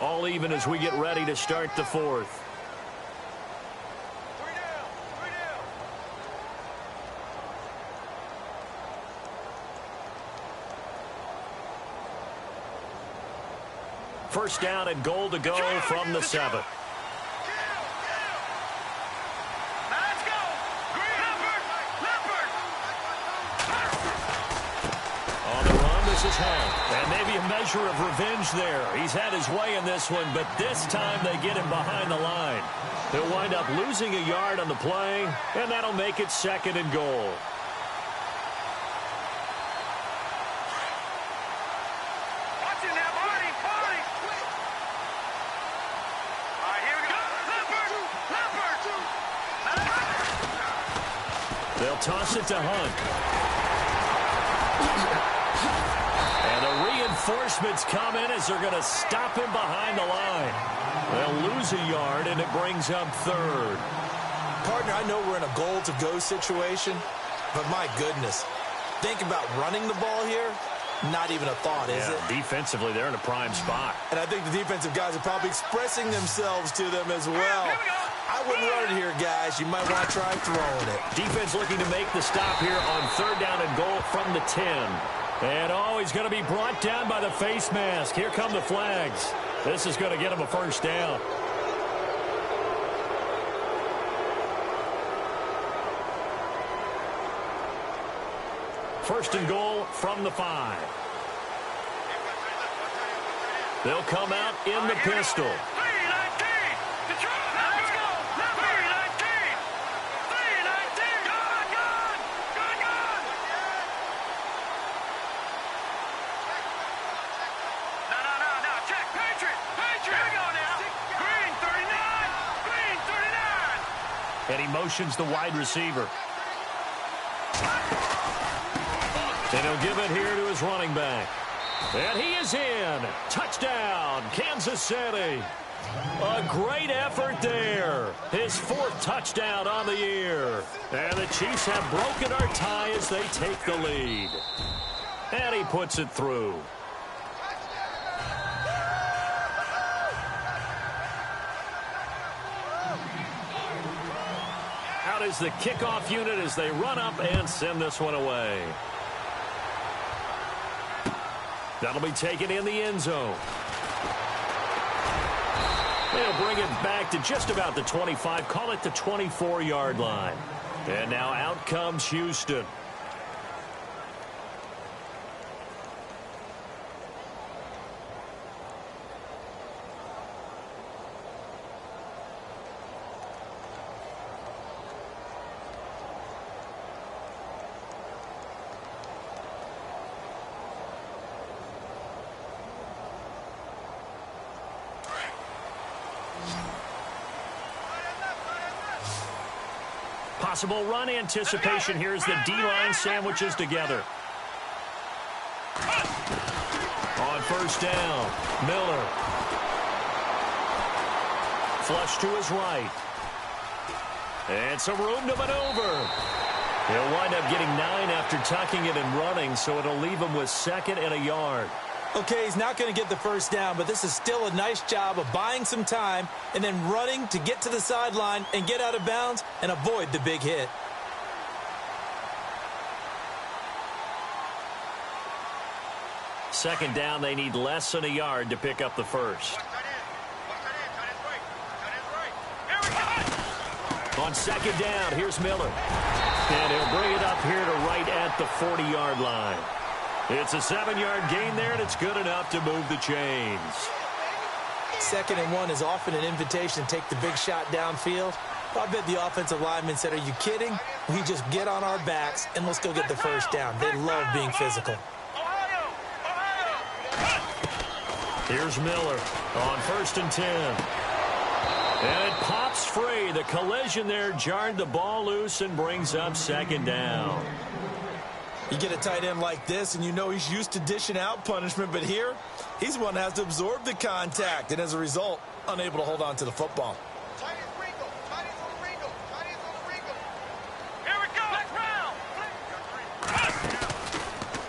All even as we get ready to start the 4th. First down and goal to go from the 7. This is Hunt, and maybe a measure of revenge there. He's had his way in this one, but this time they get him behind the line. He'll wind up losing a yard on the play, and that'll make it 2nd and goal. Watch it now, Barney. All right, here we go. Leopard. They'll toss it to Hunt. Reinforcements come in as they're going to stop him behind the line. They'll lose a yard, and it brings up third. Partner, I know we're in a goal-to-go situation, but my goodness, think about running the ball here. Not even a thought, is it? Defensively, they're in a prime spot. And I think the defensive guys are probably expressing themselves to them as well. I wouldn't run it here, guys. You might want to try throwing it. Defense looking to make the stop here on third down and goal from the 10. And, he's going to be brought down by the face mask. Here come the flags. This is going to get him a first down. First and goal from the 5. They'll come out in the pistol. And he motions the wide receiver. And he'll give it here to his running back. And he is in. Touchdown, Kansas City. A great effort there. His 4th touchdown on the year. And the Chiefs have broken our tie as they take the lead. And he puts it through. Out is the kickoff unit as they run up and send this one away. That'll be taken in the end zone. They'll bring it back to just about the 25, call it the 24-yard line. And now out comes Houston. Possible run anticipation here as the D-line sandwiches together. On first down, Miller. Flush to his right. And some room to maneuver. He'll wind up getting 9 after tucking it and running, so it'll leave him with 2nd and a yard. Okay, he's not going to get the first down, but this is still a nice job of buying some time and then running to get to the sideline and get out of bounds and avoid the big hit. Second down, they need less than a yard to pick up the first. On second down, here's Miller. And he'll bring it up here to right at the 40-yard line. It's a 7-yard gain there, and it's good enough to move the chains. 2nd and 1 is often an invitation to take the big shot downfield. I bet the offensive lineman said, are you kidding? We just get on our backs, and let's go get the first down. They love being physical. Here's Miller on 1st and 10. And it pops free. The collision there jarred the ball loose and brings up 2nd down. You get a tight end like this, and you know he's used to dishing out punishment, but here, he's the one that has to absorb the contact, and as a result, unable to hold on to the football.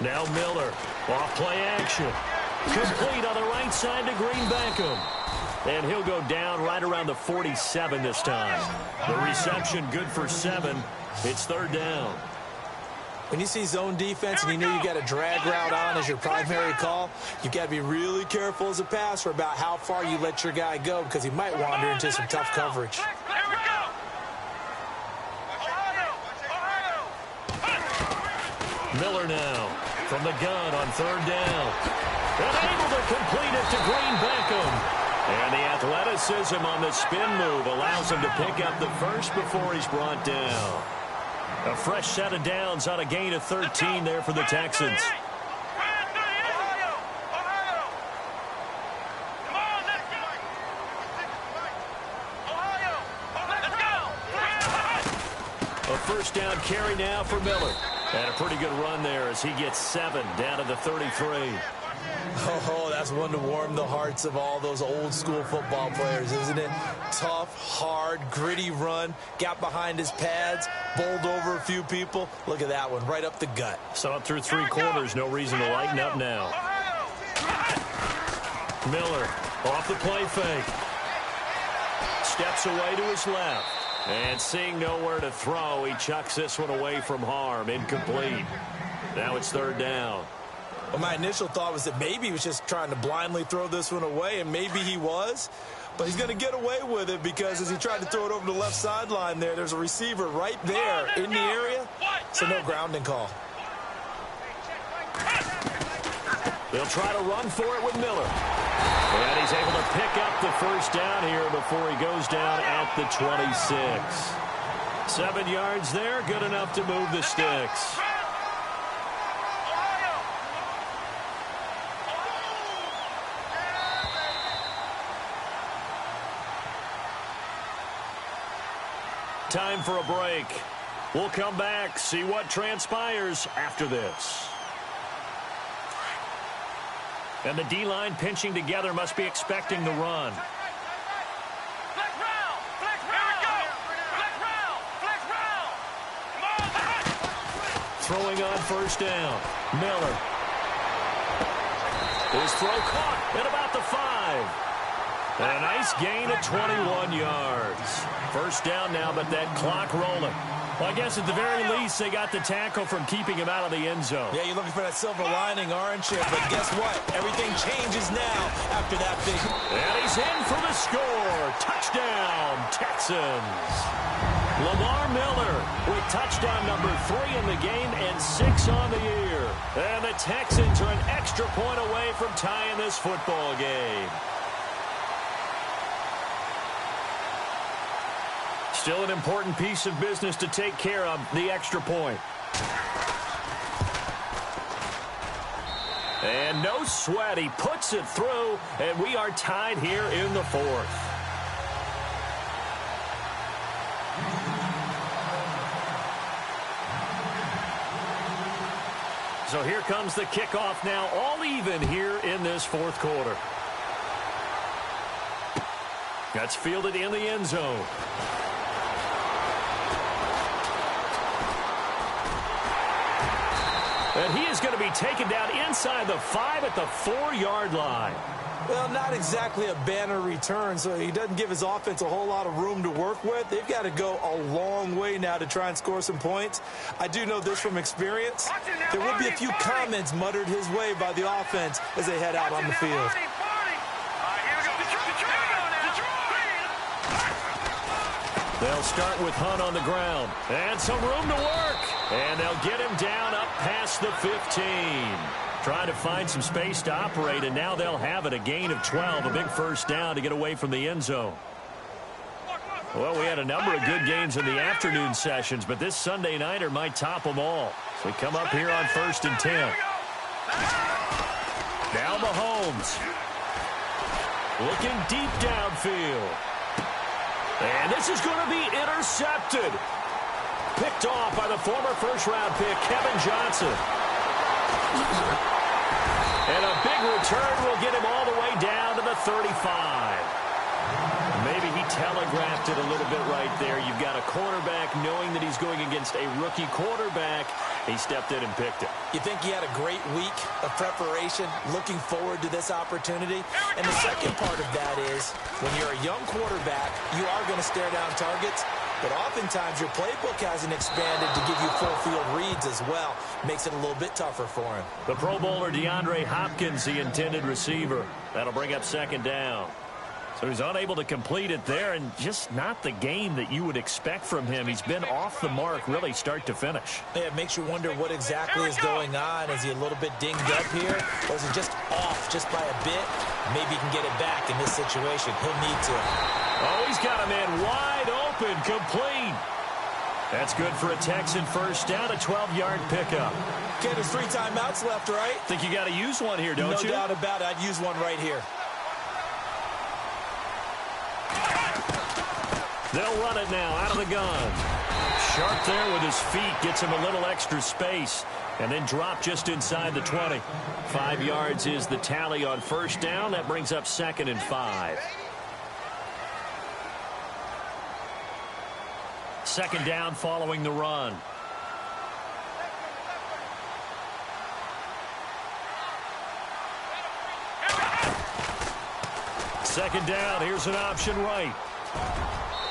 Now Miller, off play action. Complete on the right side to Green Beckham. And he'll go down right around the 47 this time. The reception good for 7. It's 3rd down. When you see zone defense and you know you got a drag route on as your primary call, you've got to be really careful as a passer about how far you let your guy go because he might wander into some tough coverage. Miller now from the gun on 3rd down. And able to complete it to Green Beckham. And the athleticism on the spin move allows him to pick up the first before he's brought down. A fresh set of downs on a gain of 13 there for the Texans. A first down carry now for Miller. And a pretty good run there as he gets 7 down to the 33. That's one to warm the hearts of all those old-school football players, isn't it? Tough, hard, gritty run, got behind his pads, bowled over a few people. Look at that one, right up the gut. Saw it through 3 quarters, no reason to lighten up now. Miller off the play fake. Steps away to his left. And seeing nowhere to throw, he chucks this one away from harm. Incomplete. Now it's 3rd down. Well, my initial thought was that maybe he was just trying to blindly throw this one away, and maybe he was. But he's going to get away with it because as he tried to throw it over the left sideline there's a receiver right there in the area, so no grounding call. They'll try to run for it with Miller. And he's able to pick up the 1st down here before he goes down at the 26. 7 yards there, good enough to move the sticks. Time for a break. We'll come back, see what transpires after this. And the D-line pinching together must be expecting the run. Flex round! Flex round! Here we go! Flex round! Flex round! Come on! Throwing on 1st down. Miller. His throw caught at about the 5. And a nice gain of 21 yards. 1st down now, but that clock rolling. Well, I guess at the very least, they got the tackle from keeping him out of the end zone. Yeah, you're looking for that silver lining, aren't you? But guess what? Everything changes now after that big... And he's in for the score. Touchdown, Texans. Lamar Miller with touchdown number 3 in the game and 6 on the year. And the Texans are an extra point away from tying this football game. Still an important piece of business to take care of, the extra point. And no sweat, he puts it through, and we are tied here in the 4th. So here comes the kickoff now, all even here in this 4th quarter. That's fielded in the end zone. And he is going to be taken down inside the 5 at the 4-yard line. Well, not exactly a banner return, so he doesn't give his offense a whole lot of room to work with. They've got to go a long way now to try and score some points. I do know this from experience. There will be a few comments muttered his way by the offense as they head out on the field. They'll start with Hunt on the ground. And some room to work. And they'll get him down up past the 15. Trying to find some space to operate, and now they'll have it. A gain of 12, a big 1st down to get away from the end zone. Well, we had a number of good games in the afternoon sessions, but this Sunday nighter might top them all. So we come up here on 1st and 10. Now Mahomes. Looking deep downfield. And this is going to be intercepted. Picked off by the former 1st-round pick, Kevin Johnson. And a big return will get him all the way down to the 35. Maybe he telegraphed it a little bit right there. You've got a quarterback knowing that he's going against a rookie quarterback. He stepped in and picked it. You think he had a great week of preparation, looking forward to this opportunity? And the second part of that is, when you're a young quarterback, you are going to stare down targets, but oftentimes your playbook hasn't expanded to give you full field reads as well. Makes it a little bit tougher for him. The Pro Bowler DeAndre Hopkins, the intended receiver. That'll bring up 2nd down. So he's unable to complete it there, and just not the game that you would expect from him. He's been off the mark, really, start to finish. Yeah, it makes you wonder what exactly is going on. Is he a little bit dinged up here, or is he just off just by a bit? Maybe he can get it back in this situation. He'll need to. Oh, he's got a man wide open, complete. That's good for a Texan 1st down, a 12-yard pickup. Okay, there's 3 timeouts left, right? Think you got to use one here, don't you? No doubt about it. I'd use one right here. They'll run it now out of the gun. Sharp there with his feet, gets him a little extra space, and then drop just inside the 20. 5 yards is the tally on first down. That brings up 2nd and 5. 2nd down following the run. Second down, here's an option right.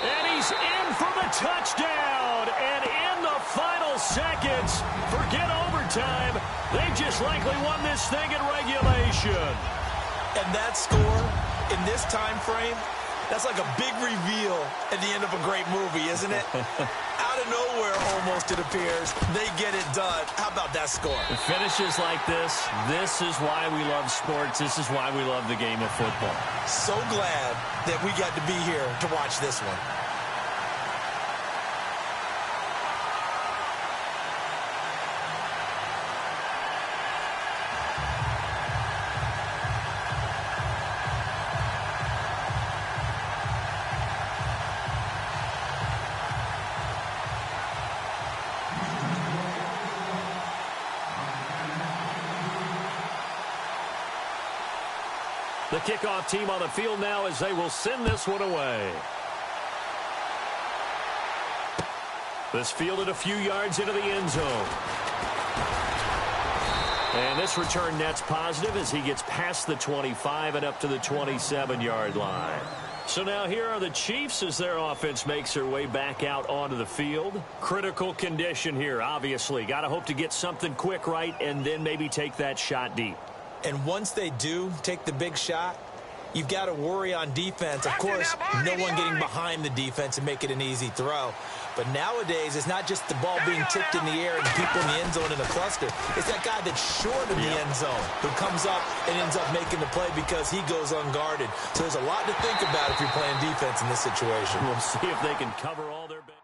And he's in for the touchdown. And in the final seconds, forget overtime. They just likely won this thing in regulation. And that score in this time frame, that's like a big reveal at the end of a great movie, isn't it? Out of nowhere, almost, it appears, they get it done. How about that score? It finishes like this. This is why we love sports. This is why we love the game of football. So glad that we got to be here to watch this one. The kickoff team on the field now as they will send this one away. This fielded a few yards into the end zone. And this return net's positive as he gets past the 25 and up to the 27-yard line. So now here are the Chiefs as their offense makes their way back out onto the field. Critical condition here, obviously. Got to hope to get something quick right and then maybe take that shot deep. And once they do take the big shot, you've got to worry on defense. Of course, no one getting behind the defense and make it an easy throw. But nowadays, it's not just the ball being tipped in the air and people in the end zone in a cluster. It's that guy that's short in the end zone who comes up and ends up making the play because he goes unguarded. So there's a lot to think about if you're playing defense in this situation. We'll see if they can cover all their bases.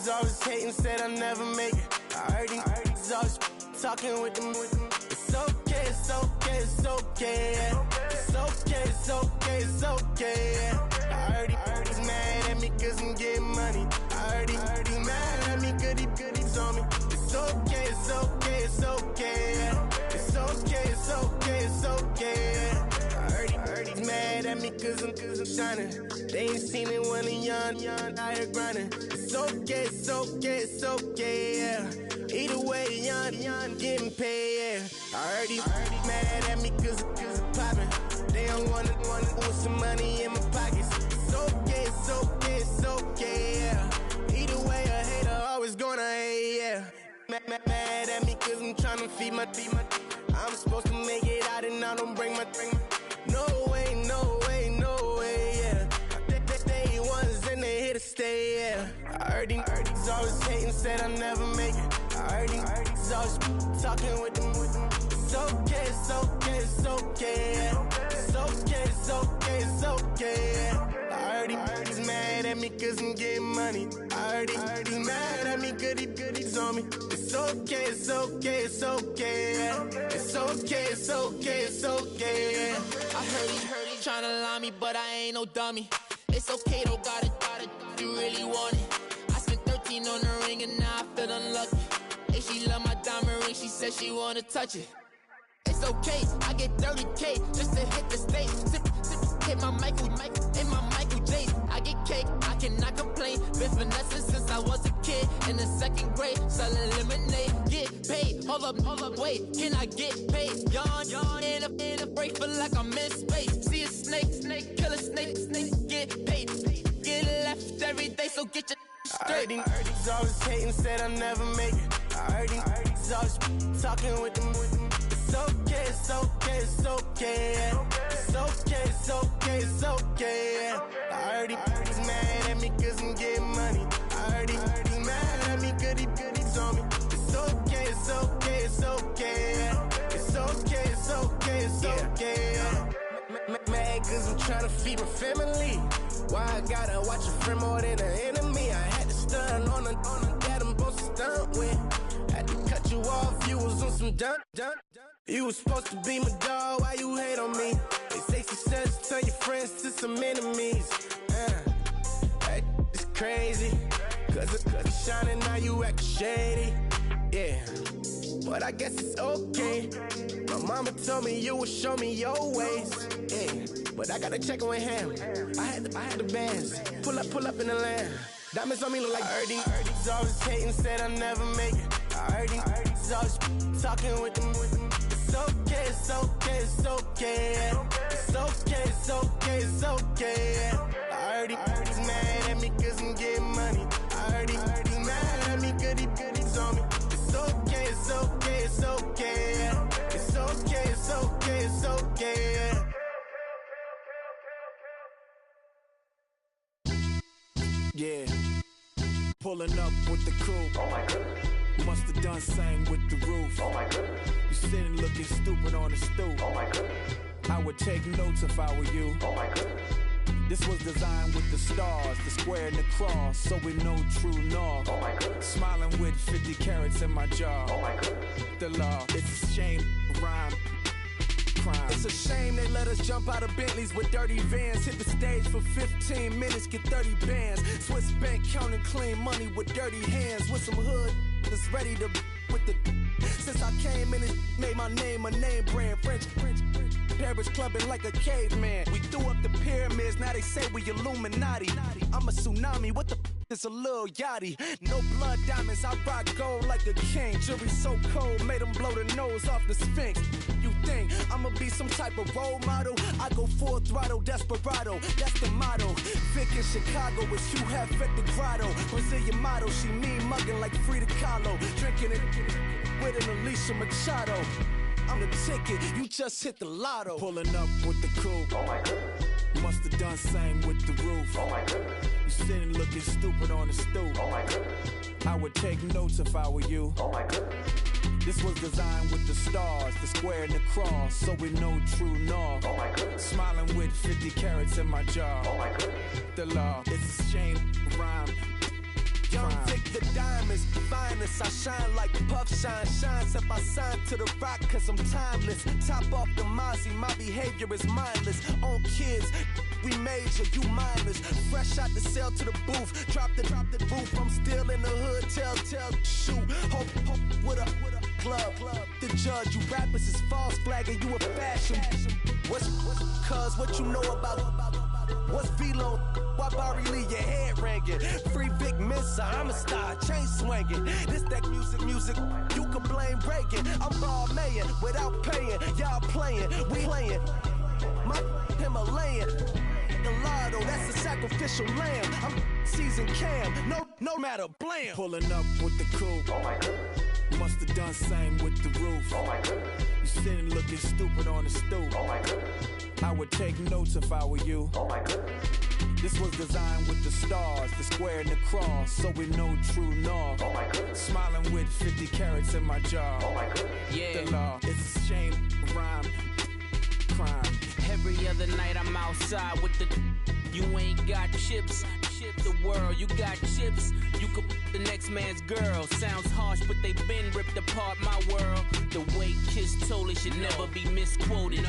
Always hating, said I'll never make it. I heard he's always talking with them. It's okay, it's okay, it's okay. Yeah. It's okay, it's okay, it's okay. Yeah. I heard he's mad at me cause I'm getting money. I heard he's mad at me cause he's on me. It's okay, it's okay, it's okay. Yeah. It's okay, it's okay, it's okay. Yeah. I heard he's mad at me cause I'm shining. They ain't seen it when I'm young, out here grinding. It's okay, it's okay, it's okay, yeah. Either way, young, getting paid, yeah. I heard he's mad at me cause I'm poppin'. They don't wanna put some money in my pockets. It's okay, it's okay, it's okay, yeah. Either way, a hater always gonna hate, yeah. Mad at me cause I'm tryna feed my I'm supposed to make it out and I don't bring my no way, no way, no way, yeah. They ones and they here to stay, yeah. I heard he's always hating, said I'll never make it. I heard he's always talking with them. It's okay, it's okay, it's okay, yeah. It's okay, it's okay, it's okay, yeah. I heard he's mad at me cause I'm getting money. I heard he's mad at me cause he's on me. It's okay, it's okay, it's okay, yeah. It's okay, it's okay, it's okay, yeah. I heard he tryna lie me, but I ain't no dummy. It's okay, though, got it, you really want it. I spent 13 on the ring and now I feel unlucky. Hey, she love my diamond ring, she said she wanna touch it. It's okay, I get 30K just to hit the stage. Hit my Michael, in my Michael J. I get cake, I cannot complain. Been finessing since I was a kid. In the 2nd grade, selling lemonade. Get paid, hold up, wait, can I get paid? Yawn, in a break, feel like I'm in space. See a snake, kill a snake, get paid. Get left every day, so get your straight. I heard he's always hating, said I'll never make it. I heard he's always talking with them. It's okay, it's okay, it's okay, yeah. It's okay, it's okay, it's okay, yeah. I heard he's mad at me cause I'm getting money. I heard he's mad at me cause he's on me. It's okay, it's okay, it's okay, yeah. It's okay, it's okay, it's okay, yeah. gotta feed my family. Why I gotta watch a friend more than an enemy? I had to stun on a dad I'm supposed to stunt with. Had to cut you off, you was on some dun. You was supposed to be my dog, why you hate on me? They say success, turn your friends to some enemies. That is crazy. Cause it's shining, now you act shady. Yeah, but I guess it's okay. My mama told me you would show me your ways. Yeah, but I gotta check with him. I had the bands. Pull up in the land. Diamonds on me look like Ernie. He's always hating, said I'll never make it. I heard he's always talking with them. It's okay, it's okay, it's okay. It's okay, it's okay, it's okay. I heard he's mad at me cause I'm getting money. I heard he's mad at me cause he's on me. It's okay, it's okay, it's okay. It's okay, it's okay, it's okay. Yeah, pulling up with the crew. Oh my goodness. Must have done same with the roof. Oh my goodness. You sitting looking stupid on the stoop. Oh my goodness. I would take notes if I were you. Oh my goodness. This was designed with the stars, the square and the cross, so we know true north. Oh my goodness. Smiling with 50 carats in my jaw. Oh my goodness. The law, it's a shame, rhyme. Crime. It's a shame they let us jump out of Bentleys with dirty vans. Hit the stage for 15 minutes, get 30 bands. Swiss bank counting clean money with dirty hands. With some hood that's ready to with the. Since I came in and made my name a name brand. French. Paris clubbing like a caveman. We threw up the pyramids, now they say we Illuminati. I'm a tsunami, what the is a little yachty. No blood diamonds, I rock gold like a king. Jury so cold, made them blow the nose off the Sphinx. You think I'ma be some type of role model? I go full throttle, desperado, that's the motto. Vic in Chicago is Hugh Hef at the grotto. Brazilian model, she mean mugging like Frida Kahlo. Drinking it with an Alicia Machado. I'm the ticket, you just hit the lotto. Pulling up with the crew. Oh my goodness. Must have done same with the roof. Oh my goodness. You sitting looking stupid on the stoop. Oh my goodness. I would take notes if I were you. Oh my goodness. This was designed with the stars, the square and the cross, so we know true north. Oh my goodness. Smiling with 50 carats in my jaw. Oh my goodness. The law, it's a shame, rhyme. Young Vic the diamonds, finest. I shine like puff shine. Shines if I sign to the rock cause I'm timeless. Top off the Mozzie, my behavior is mindless. On kids, we major, you minors. Fresh out the cell to the booth. Drop the booth, I'm still in the hood. Tell, shoot. Hope with a club. The judge, you rappers is false flagging, you a fashion. What's cuz, what you know about? What's Velo? Why Barry Lee, your head ringing? Free Vic Mensa, I'm a star, chain swinging. This that music, you can blame Reagan. I'm ball mayin' without paying. Y'all playing, we playing. My Himalayan. The lotto, that's a sacrificial lamb. I'm season cam, no matter, blam. Pulling up with the crew. Oh my goodness. Must have done same with the roof. Oh my goodness. You sitting looking stupid on the stoop. Oh my goodness. I would take notes if I were you. Oh my goodness. This was designed with the stars, the square and the cross, so we know true north. Oh my goodness. Smiling with 50 carats in my jaw. Oh my goodness. Yeah. The law, it's a shame, rhyme, crime. Every other night I'm outside with the. You ain't got chips. The world, you got chips. You could the next man's girl. Sounds harsh, but they been ripped apart my world. The way Kiss told it should never be misquoted.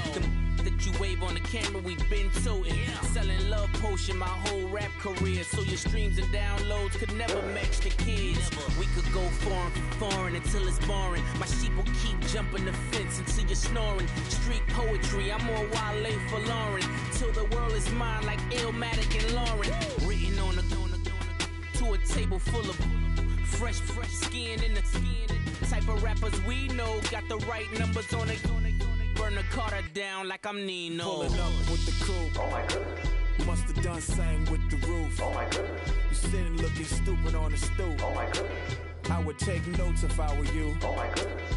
The that you wave on the camera, we been toting. Selling love potion my whole rap career. So your streams and downloads could never match the kids. We could go foreign until it's boring. My sheep will keep jumping the fence until you're snoring. Street poetry, I'm more Wale for Lauren. Till the world is mine like Illmatic and Lauren. Written on to a table full of fresh skin in the type of rappers we know. Got the right numbers on it. Burn the Carter down like I'm Nino. Pulling up with the crew. Oh my goodness. Must have done same with the roof. Oh my goodness. You sitting looking stupid on the stoop. Oh my goodness. I would take notes if I were you. Oh my goodness.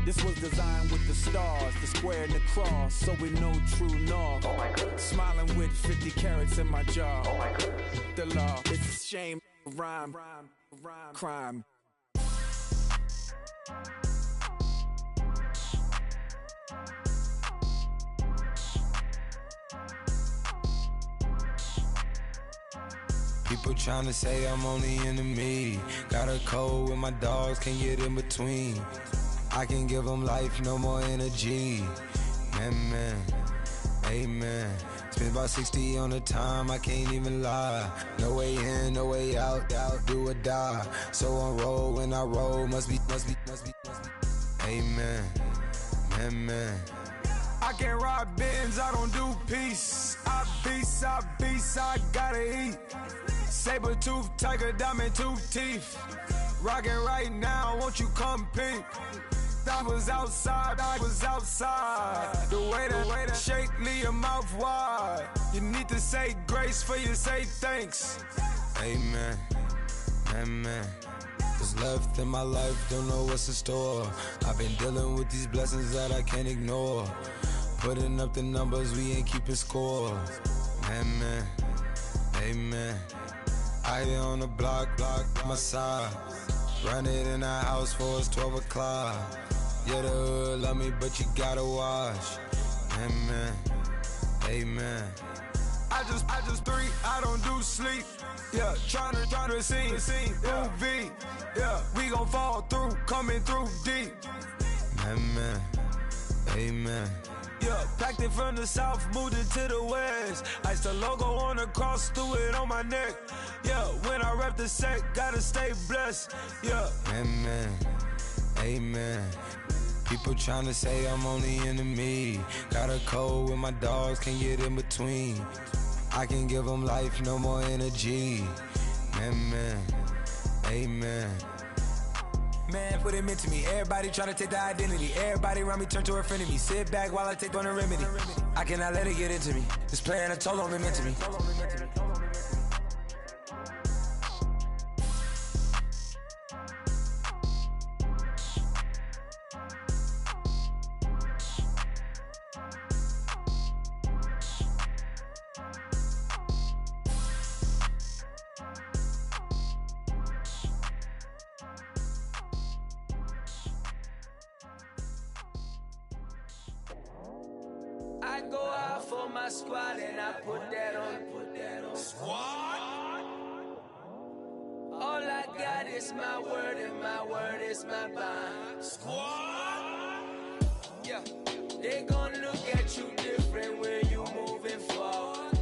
This was designed with the stars, the square and the cross, so we know true north. Oh my goodness. Smiling with 50 carats in my jaw. Oh my goodness. The law, it's a shame, rhyme, crime. People tryna say I'm on the enemy. Got a code with my dogs, can't get in between. I can give them life, no more energy. Man, amen. Spent about 60 on the time, I can't even lie. No way in, no way out, do or die. So on roll, when I roll, must be. Amen, man. I can't ride Benz, I don't do peace. I beast, I gotta eat. Saber tooth, tiger, diamond tooth teeth. Rockin' right now, won't you come peep? I was outside. The way to shake, leave your mouth wide. You need to say grace for you say thanks. Amen, amen. What's left in my life, don't know what's in store. I've been dealing with these blessings that I can't ignore. Putting up the numbers, we ain't keeping score. Amen, amen. I here on the block, my side. Run it in the house for us 12 o'clock. Yeah, the hood love me, but you gotta watch. Amen, amen. I just three, I don't do sleep. Yeah, tryna see UV. Yeah, we gon' fall through, coming through deep. Amen, amen. Yeah, packed it from the south, moved it to the west. Iced the logo on the cross, threw it on my neck. Yeah, when I rep the set, gotta stay blessed. Yeah. Amen, amen. People tryna say I'm on the enemy. Got a code with my dogs, can't get in between. I can give them life, no more energy. Amen, amen. Man, put it into me. Everybody tryna take the identity. Everybody around me turn to a friend of me. Sit back while I take on the remedy. I cannot let it get into me. This playing a toll on me, meant to me. I go out for my squad and I put that on. Squad? All I got is my word and my word is my bond. Squad? Yeah, they gon' look at you different when you moving forward.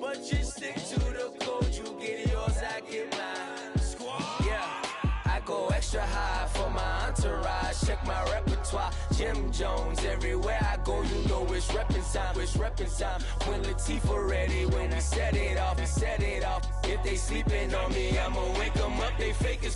But you stick to the code, you get yours, I get mine. Squad? Yeah, I go extra high for my entourage, check my repertoire. Jim Jones, everywhere I go, you know it's reppin' time. When Latifah ready, when we set it off. If they sleeping on me, I'ma wake them up, they fakers.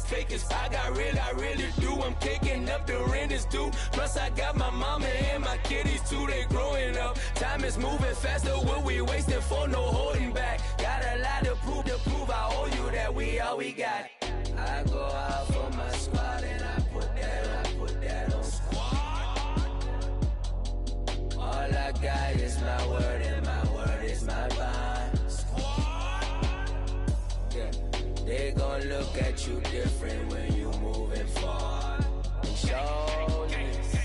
I really do, I'm kicking up, the rent is due. Plus I got my mama and my kiddies too, they growing up. Time is moving faster, what we wasting for, no holding back. Got a lot to prove, I owe you that we all we got. I go out for my squad and I put that on. All I got is my word and my word is my bond. Yeah, they gon' look at you different when you moving forward. And show this,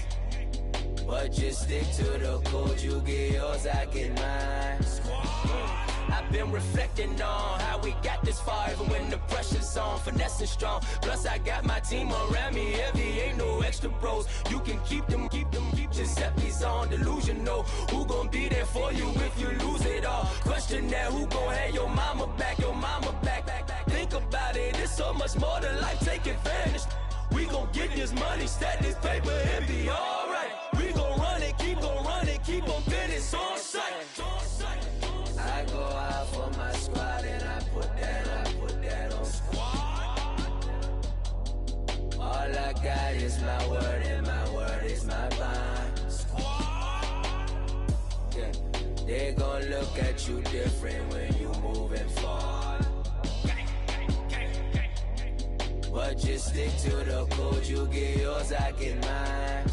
but just stick to the code. You get yours, I get mine. I've been reflecting on how we got this far, even when the pressure's on, finessing strong. Plus I got my team around me heavy, ain't no extra bros. You can keep them. Giuseppe's on delusional. Who gon' be there for you if you lose it all? Question that, who gon' have your mama back? Think about it, it's so much more to life, take advantage. We gon' get this money, stack this paper, and be alright. We gon' run it, keep on finish on sight. I go out for my squad and I put that on. All I got is my word and my word is my bond. Yeah, they gon' look at you different when you moving forward. But just stick to the code, you get yours, I get mine.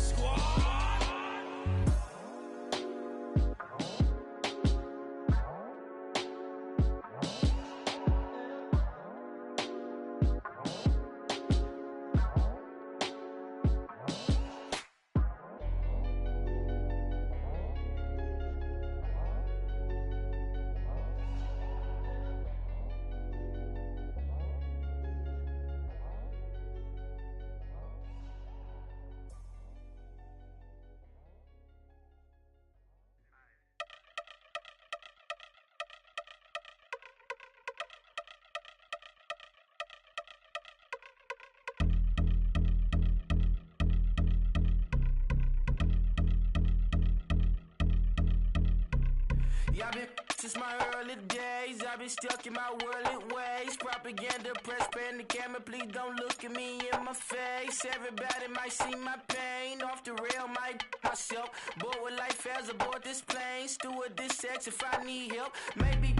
Y'all been since my early days. I've been stuck in my worldly ways. Propaganda, press, pan the camera. Please don't look at me in my face. Everybody might see my pain. Off the rail, might myself. Bored with life as aboard this plane. Steward this sex if I need help. Maybe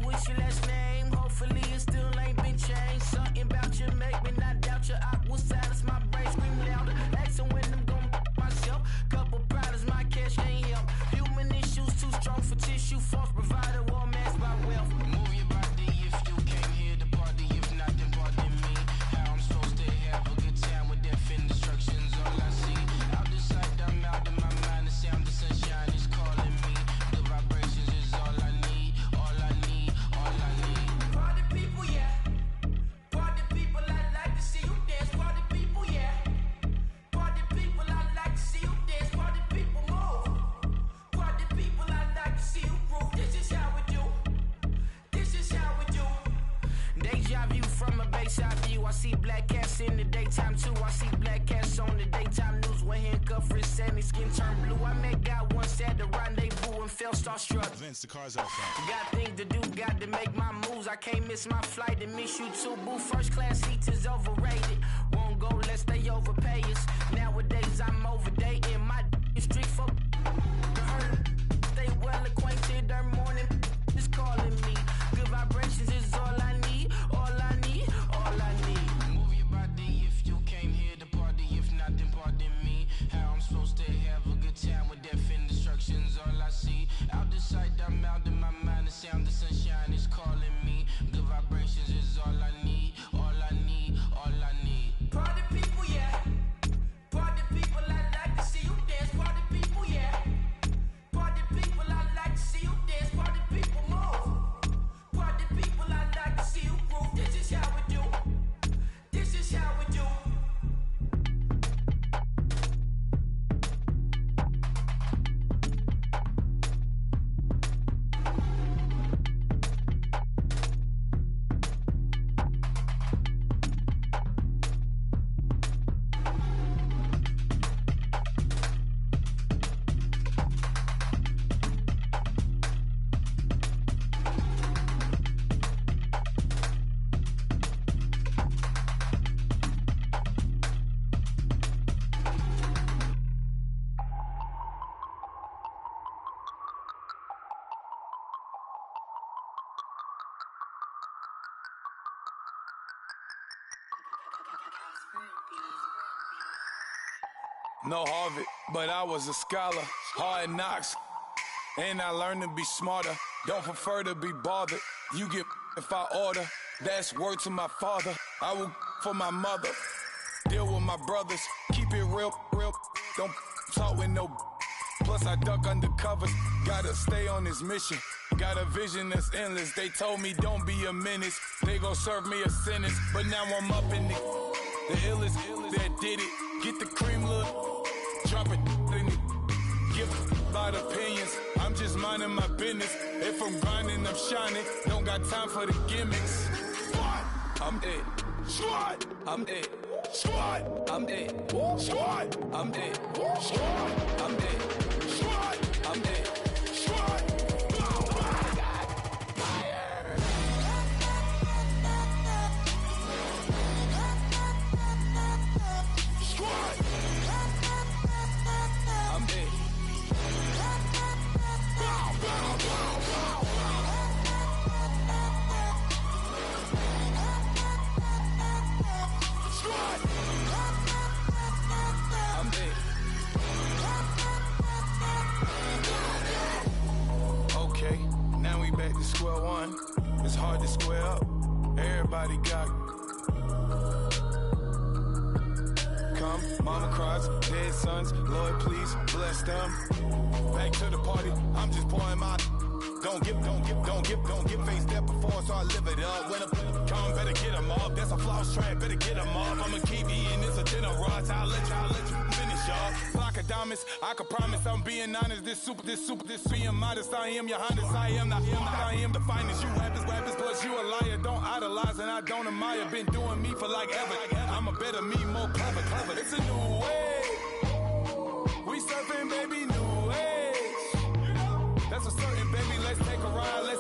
what's your last name? Hopefully it still ain't been changed. Something about you make me not doubt your I will silence my brain. Scream louder. Asking when I'm gon' myself. Couple problems, my cash ain't help. Human issues too strong for tissue. False provider, war masked by wealth. Move your body if you came here to party. If not, then pardon me. How I'm supposed to have a good time with death and destruction's all I see. Out the sight, I'm out of my mind. The sound of sunshine is calling me. The vibrations is all I need. All I need, all I need. Party people, yeah. Party people, I like to see you dance. Party people, yeah. Party people, I like to see you dance. Party people, move. Party people, I like to see you groove. This is how we do. This is how we do. Deja view from a bayside view. I see black cats in the daytime too. I see black cats on the daytime news when handcuffed wrists and their skin turned blue. I met God once at the rendezvous and felt starstruck. Vince, the car's out front. Got things to do, got to make my moves. I can't miss my flight and miss you too, boo. First class seats is overrated. Won't go lest they overpay us. Nowadays I'm overdating. My street for stay well acquainted. Their morning is calling me. Good vibrations is all I need. All I need, all I need. Move your body if you came here to party. If not, then pardon me. How I'm supposed to have a good time with death and destruction's all I see. Out the sight, I'm out of my mind. The sound of sunshine is calling me. Good vibrations is all I need. All I need, all I need. Party people, yeah. Party people, I like to see you dance. Party people, yeah. Party people, I like to see you dance. Party people, move. Party people, I like to see you groove. This is how we do. This is how we do. No Harvard, but I was a scholar. Hard knocks, and I learned to be smarter. Don't prefer to be bothered. You get if I order. That's word to my father. I will for my mother. Deal with my brothers. Keep it real, real. Don't talk with no. Plus I duck under covers. Gotta stay on this mission. Got a vision that's endless. They told me don't be a menace. They gon' serve me a sentence. But now I'm up in the illest that did it. Get the cream look. Drop it in it. Give about opinions. I'm just minding my business. If I'm grinding, I'm shining. Don't got time for the gimmicks. Squad, I'm it. Squad, I'm it. Squad, I'm it. Squad, I'm it. Squad, I'm it. Squad, I'm it. Squad. Back to square one. It's hard to square up. Everybody got come. Mama cries, dead sons. Lord, please bless them. Back to the party. I'm just pouring my. Don't get face that before, so I live it up. When I come, better get them up. That's a floss track, better get them up. I'ma keep eating this a dinner rush. I'll let you finish up. Block of diamonds, I can promise I'm being honest. This being modest. I am your highness. I am the finest. You rappers, plus you a liar. Don't idolize and I don't admire. Been doing me for like ever. I'm a better me, more clever. It's a new way. We surfing, baby, new age. That's a certain baby. let's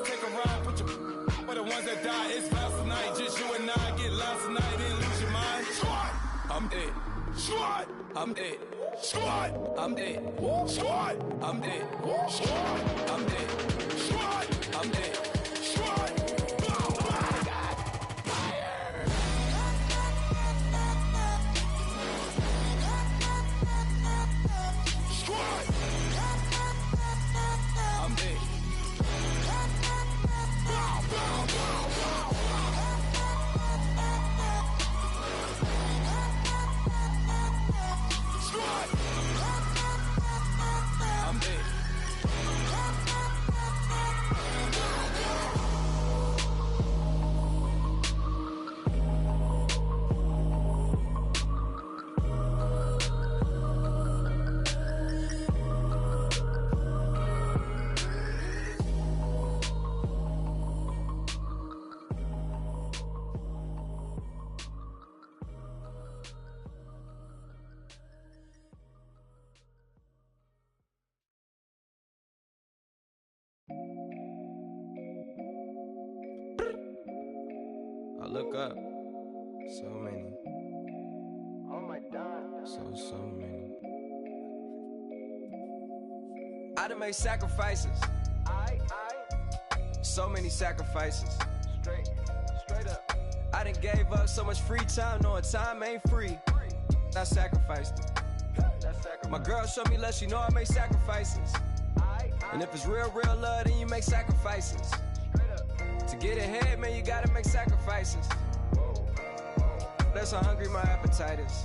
take a ride, put your for the ones that die, it's vows tonight, just you and I, get lost tonight, then lose your mind. Squad, I'm it. Squad, I'm it. Squad, I'm it. Squad, I'm it. Squad, I'm it. Squad, I'm it. Squad, bow, bow. Fire. Squad, I'm it. Bow, bow, bow, bow. Squad, I'm it. I look up, so many. Oh my God. So many. I done made sacrifices. So many sacrifices. Straight up. I done gave up so much free time, knowing time ain't free. I sacrificed it. My girl showed me love, she know I make sacrifices. And if it's real love, then you make sacrifices. To get ahead, man, you gotta make sacrifices. That's how hungry my appetite is.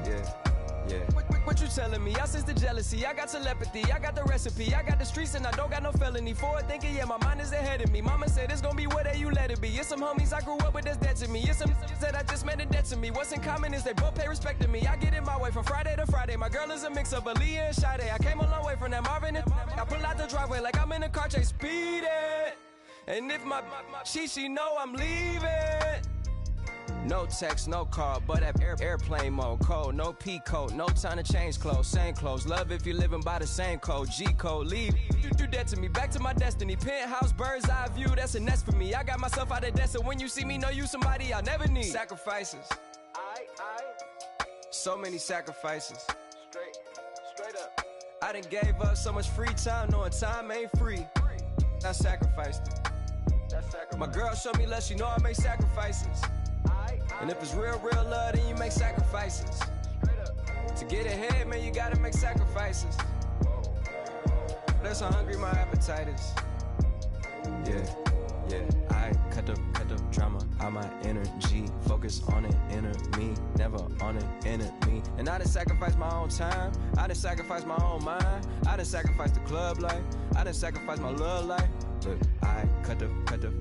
Yeah. What you telling me? I sense the jealousy, I got telepathy, I got the recipe, I got the streets and I don't got no felony. Forward thinking, yeah, my mind is ahead of me. Mama said it's gonna be whatever you let it be. It's some homies I grew up with that's dead to me. It's some that I just made a debt to me. What's in common is they both pay respect to me. I get in my way from Friday to Friday. My girl is a mix of Aaliyah and Sade. I came a long way from that Marvin and I pull out the driveway like I'm in a car chase speeding. And if my she know I'm leaving. No text, no call, but at airplane mode. Code, no P code, no time to change clothes. Same clothes, love if you're living by the same code. G code, leave. You do that to me, back to my destiny. Penthouse, bird's eye view, that's a nest for me. I got myself out of debt, so when you see me, know you somebody I'll never need. Sacrifices. So many sacrifices. Straight up. I done gave up so much free time, knowing time ain't free. I sacrificed it. My girl showed me love, she know I make sacrifices. And if it's real love, then you make sacrifices. To get ahead, man, you gotta make sacrifices. That's how hungry my appetite is. Yeah. I cut the drama out my energy. Focus on an inner me, never on an enemy. And I done sacrificed my own time. I done sacrificed my own mind. I done sacrificed the club life. I done sacrificed my love life. But I cut the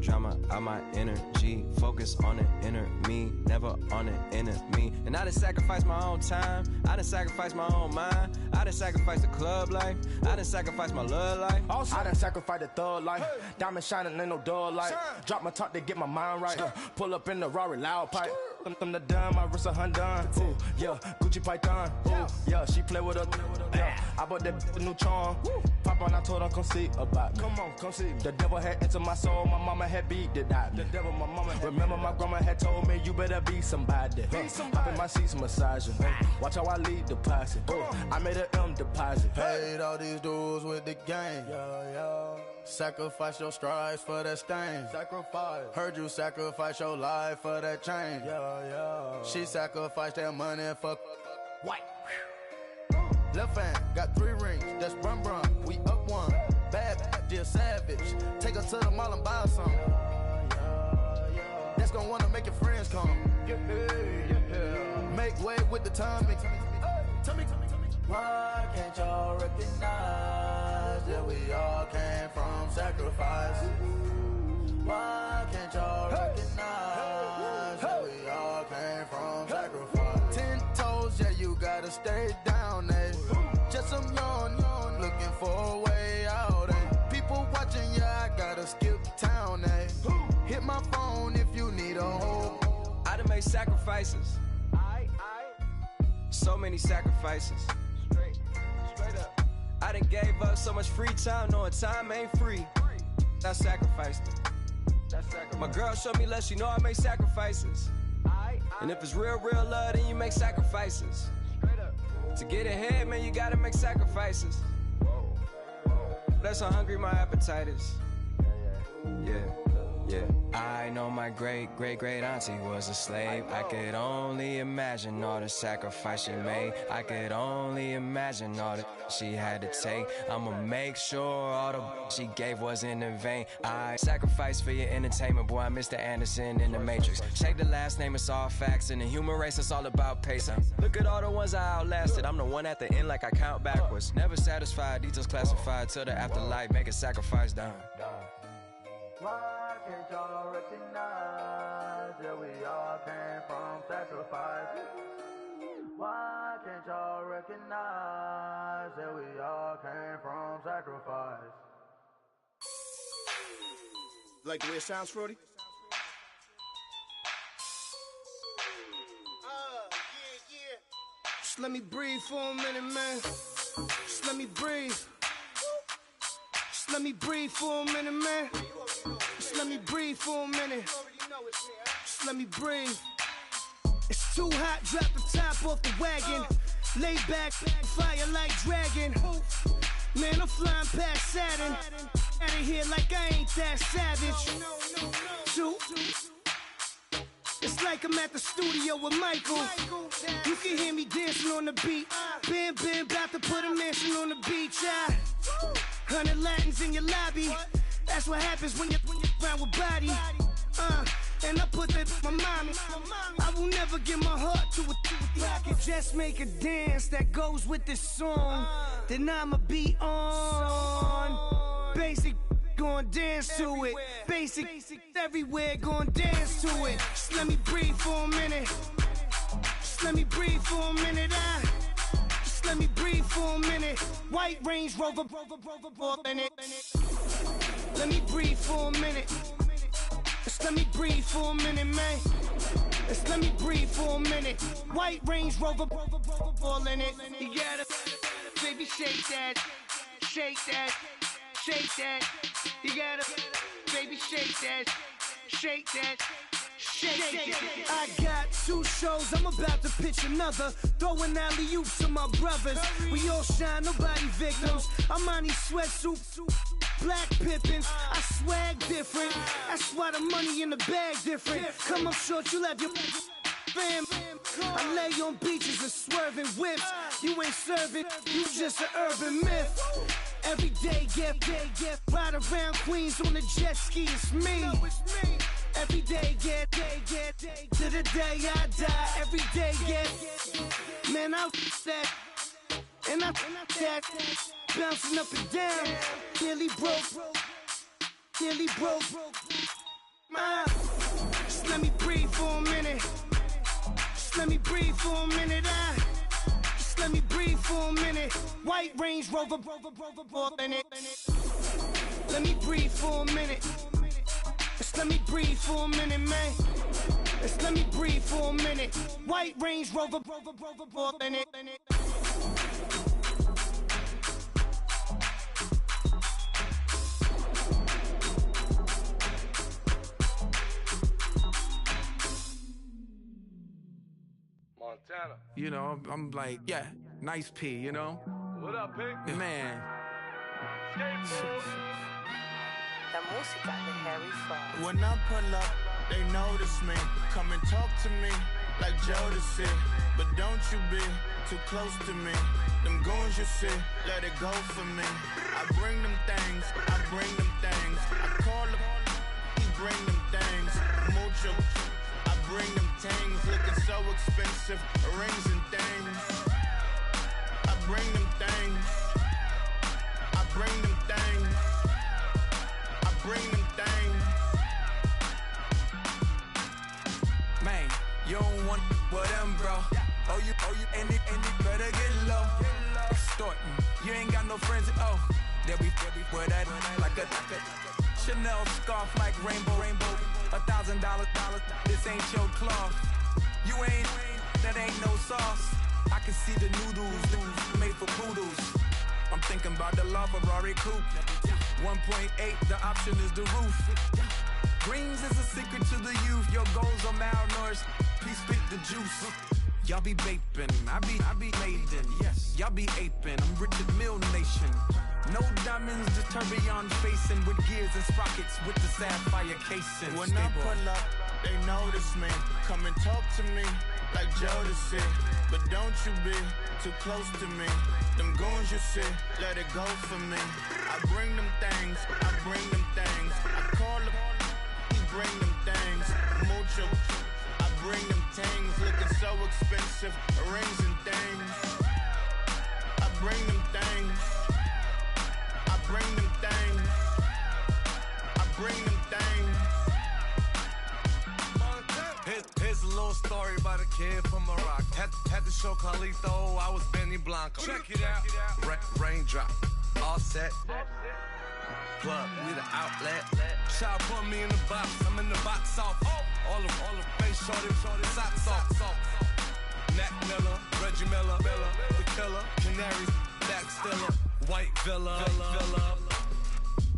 drama out my energy. Focus on an inner me, never on an enemy. And I done sacrificed my own time. I done sacrificed my own mind. I done sacrificed the club life. I done sacrificed my love life. I done sacrificed the thug life. Diamond shining, ain't no dull light. Drop my top to get my mind right. Pull up in the Rari loud pipe. Them the dime, my wrist a Hyundai. Ooh, yeah, Gucci Python. Ooh, yeah, she play with her. Yeah, I bought that new charm. Pop on, I told her come see about. Come on, come see. The devil had entered my soul, my mama had beat the die. The devil, my mama had. Remember my grandma had told me you better be somebody. Hop in my seats, massaging. Watch how I lead the posse. I made an M deposit. Paid all these dues with the game. Sacrifice your strides for that stain. Sacrifice. Heard you sacrifice your life for that change. She sacrificed that money for white. Left hand got 3 rings. That's brum brum. We up one. Bad, dear savage. Take her to the mall and buy some. That's gonna wanna make your friends come. Make way with the timing. Tell me. Why can't y'all recognize that we all came from sacrifice? Why can't y'all recognize that we all came from sacrifice? 10 toes, yeah, you gotta stay down, eh? Just some yawn, looking for a way out, eh? People watching, yeah, I gotta skip town, eh? Hit my phone if you need a hold. I done made sacrifices. So many sacrifices. Straight up. I done gave up so much free time, knowing time ain't free. I sacrificed it. My girl showed me love, she know I make sacrifices. And if it's real love, then you make sacrifices. To get ahead, man, you gotta make sacrifices. That's how hungry my appetite is. Yeah. I know my great auntie was a slave. I could only imagine all the sacrifice she made. I could only imagine all that she had to take. I'ma make sure all the she gave wasn't in vain. I sacrifice for your entertainment, boy. I'm Mr. Anderson in the Matrix. Shake the last name, it's all facts. In the human race, it's all about pacing. Look at all the ones I outlasted. I'm the one at the end, like I count backwards. Never satisfied, details classified till the afterlife. Make a sacrifice down. Why can't y'all recognize that we all came from sacrifice? Why can't y'all recognize that we all came from sacrifice? Like the way it sounds, Fruity? Yeah. Just let me breathe for a minute, man. Just let me breathe. Just let me breathe for a minute, man. Just let me breathe for a minute. Just let me breathe. It's too hot, drop the top off the wagon. Lay back, fire like dragon. Man, I'm flying past Saturn. Out of here like I ain't that savage. Two. It's like I'm at the studio with Michael. You can hear me dancing on the beat. Bam, about to put a mansion on the beach. 100 Latins in your lobby. That's what happens when you're around with body. And I put that my mommy. I will never give my heart to it. If I could just make a dance that goes with this song, then I'ma be on. Basic, gon' dance to it. Basic, everywhere, gon' dance to it. Just let me breathe for a minute. Just let me breathe for a minute. Just let me breathe for a minute. White Range Rover, in it. Let me breathe for a minute. Just let me breathe for a minute, man. Just let me breathe for a minute. White Range Rover, all in it. You gotta, baby, shake that, shake that, shake that. You gotta, baby, shake that, shake that. Shake it. I got 2 shows, I'm about to pitch another. Throwing alley-oops to my brothers. We all shine, nobody victims. I'm on these sweatsuits, black pippins. I swag different. That's why the money in the bag different. Come up short, you have your fam. I lay on beaches and swerving whips. You ain't serving, you just an urban myth. Every day, get ride around Queens on the jet ski, it's me. Every day, get to the day I die. Every day, get, man, I that, and I that, bouncing up and down, nearly broke. Just let me breathe for a minute. Just let me breathe for a minute. Just let me breathe for a minute. White Range Rover, in it. Let me breathe for a minute. Just let me breathe for a minute, man. Just let me breathe for a minute. White Range Rover, in it. Montana. You know, I'm like, yeah, nice P, you know? What up, Pink? Man. When I pull up, they notice me. Come and talk to me like Jodeci. But don't you be too close to me. Them goons you see, let it go for me. I bring them things, I bring them things. I call them, he bring them things. Mucho, I bring them things. Looking so expensive, rings and things. I bring them things. I bring them things. Bring them things. Man, you don't want with them, bro. Oh, you, and it better get low. Extorting, you ain't got no friends. Oh, they'll be wear that like a Chanel scarf like rainbow. $1,000, this ain't your cloth. You ain't, that ain't no sauce. I can see the noodles made for poodles. I'm thinking about the law Ferrari coupe. 1.8, the option is the roof. Greens is a secret to the youth. Your goals are malnourished. Please speak the juice. Y'all be vaping, I be laden. Yes, y'all be aping. I'm Richard Mill Nation. No diamonds, just tourbillon facing with gears and sprockets with the sapphire casing. When I pull up, they notice me. Come and talk to me like Jodeci. But don't you be too close to me. Them goons you see, let it go for me. I bring them things, I bring them things. I call them, he bring them things. Mucho, I bring them things. Looking so expensive, rings and things. I bring them things. I bring them things. I bring them things. Here's a little story about a kid from Morocco. Had to show Carlito I was Benny Blanco. Check it out. Raindrop, all set. Plug, we the outlet. Shot put me in the box. I'm in the box off. All the face shorty, socks off. Nat Miller, Reggie Miller, the killer, Canaries, Black Stiller, White Villa,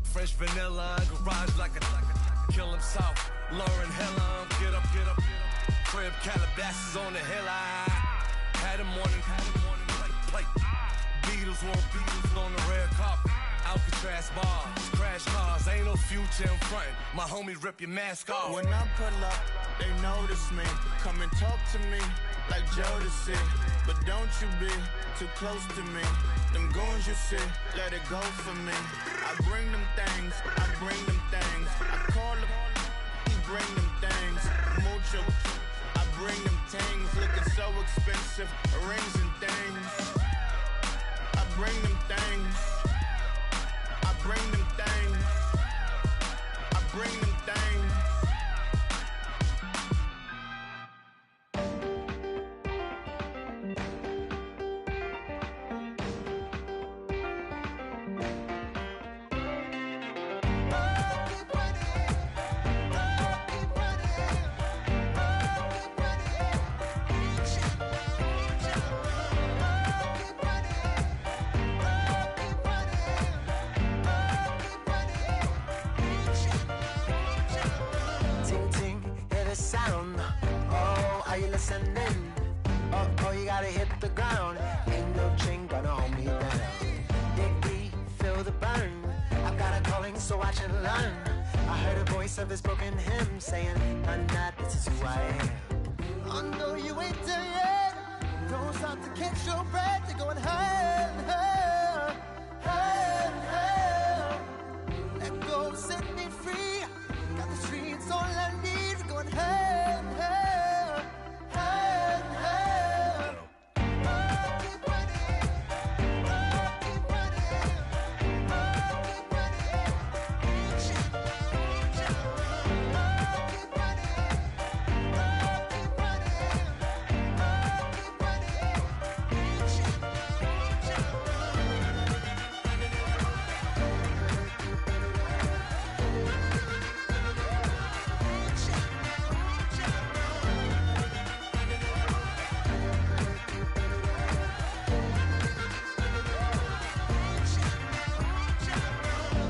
Fresh vanilla, garage like a kill him soft. Lauren Hella, get up. Crib Calabasas on the hill. I had a morning plate. Beatles on the red carpet. Alcatraz bars, crash cars, ain't no future in front. My homie rip your mask off. When I pull up, they notice me. Come and talk to me like Jodeci. But don't you be too close to me. Them goons you see, let it go for me. I bring them things, I bring them things. I call them, he bring them things. Mucho, I bring them things. Looking so expensive, rings and things. I bring them things. I bring them things. I bring them things. Oh, you gotta hit the ground. Ain't no chain gonna hold me down. Dig deep, feel the burn. I've got a calling, so watch and learn. I heard a voice of this broken hymn saying, "I'm not, this is who I am." I know you ain't there yet. Don't stop to catch your breath. You're going higher, higher, higher, higher. Let go, set me free. Got the streets all I need. We're going higher, higher, higher, higher. Oh, keep running. Oh, keep running. Oh, keep running. Reach it, reach it. Oh, keep running. Oh, keep running. Oh, keep running. Reach it, reach it.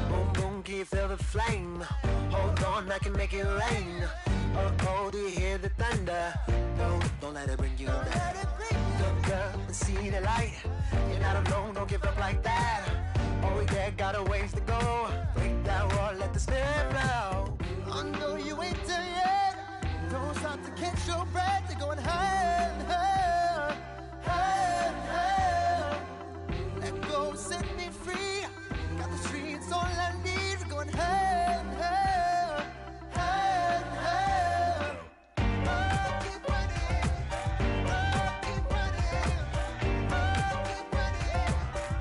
Boom, boom, can you feel the flame? Hold on, I can make it rain. Oh, do you hear the thunder? No, don't let it bring you down. Look up and see the light. You're not alone, don't give up like that. Oh, yeah, got a ways to go. Break that wall, let the spirit flow. I know you ain't there yet. Don't stop to catch your breath. You're going higher, higher, higher, higher. Let go, set me free. Got the streets all I need. We're going higher, higher, higher, higher. Oh, keep running. Oh, keep running. Oh, keep running.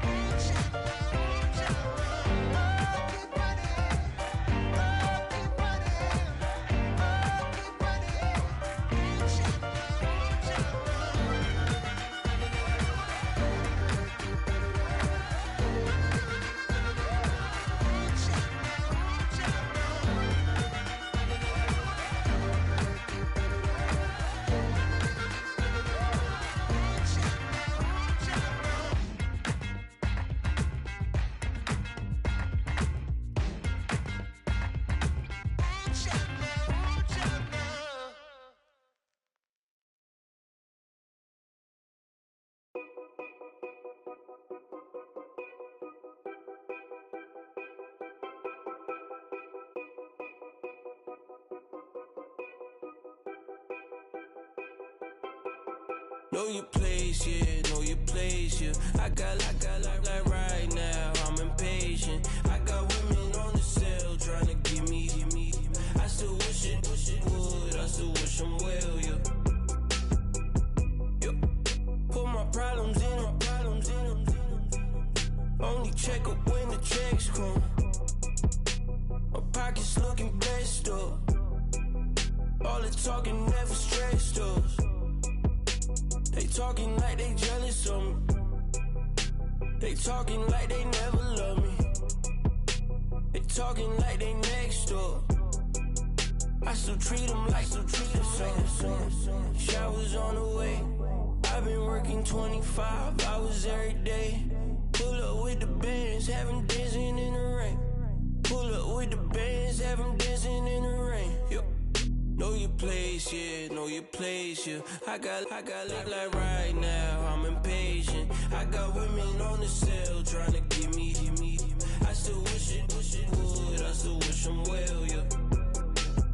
Reach it, reach it. Oh, keep running. Oh, keep running. Oh, keep running. Reach it, Know your place, yeah, know your place, yeah. I got like right now, I'm impatient. I got women on the cell trying to give me. I still wish it would, I still wish them well, yeah. Put my problems in them. Only check up when the checks come. My pockets looking blessed up. All the talking never stressed us. They talking like they jealous of me. They talking like they never love me. They talking like they next door. I still treat them like so. Showers on the way. I've been working 25 hours every day. Pull up with the bands, have them dancing in the rain. Pull up with the bands, have them dancing in the rain. Yo. Know your place, yeah, know your place, yeah. I got like right now, I'm impatient. I got women on the cell trying to give me. I still wish it would, I still wish them well, yeah.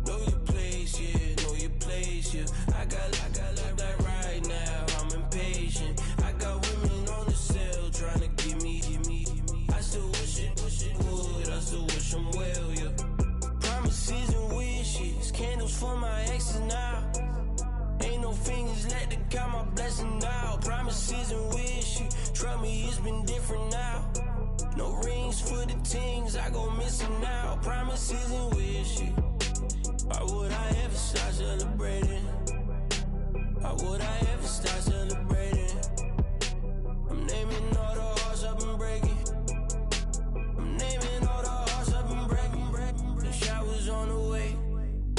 Know your place, yeah, know your place, yeah. I got like right now, I'm impatient. I got women on the cell trying to give me. I still wish it would, I still wish them well, yeah. Promises and wishes, candles for my exes now. Ain't no fingers left to count my blessing now. Promises and wishes, trust me, it's been different now. No rings for the things I go missing now. Promises and wishes, why would I ever start celebrating? Why would I ever start celebrating? I'm naming all the hearts I've been breaking. I'm naming all the hearts I've been breaking. The showers on the way.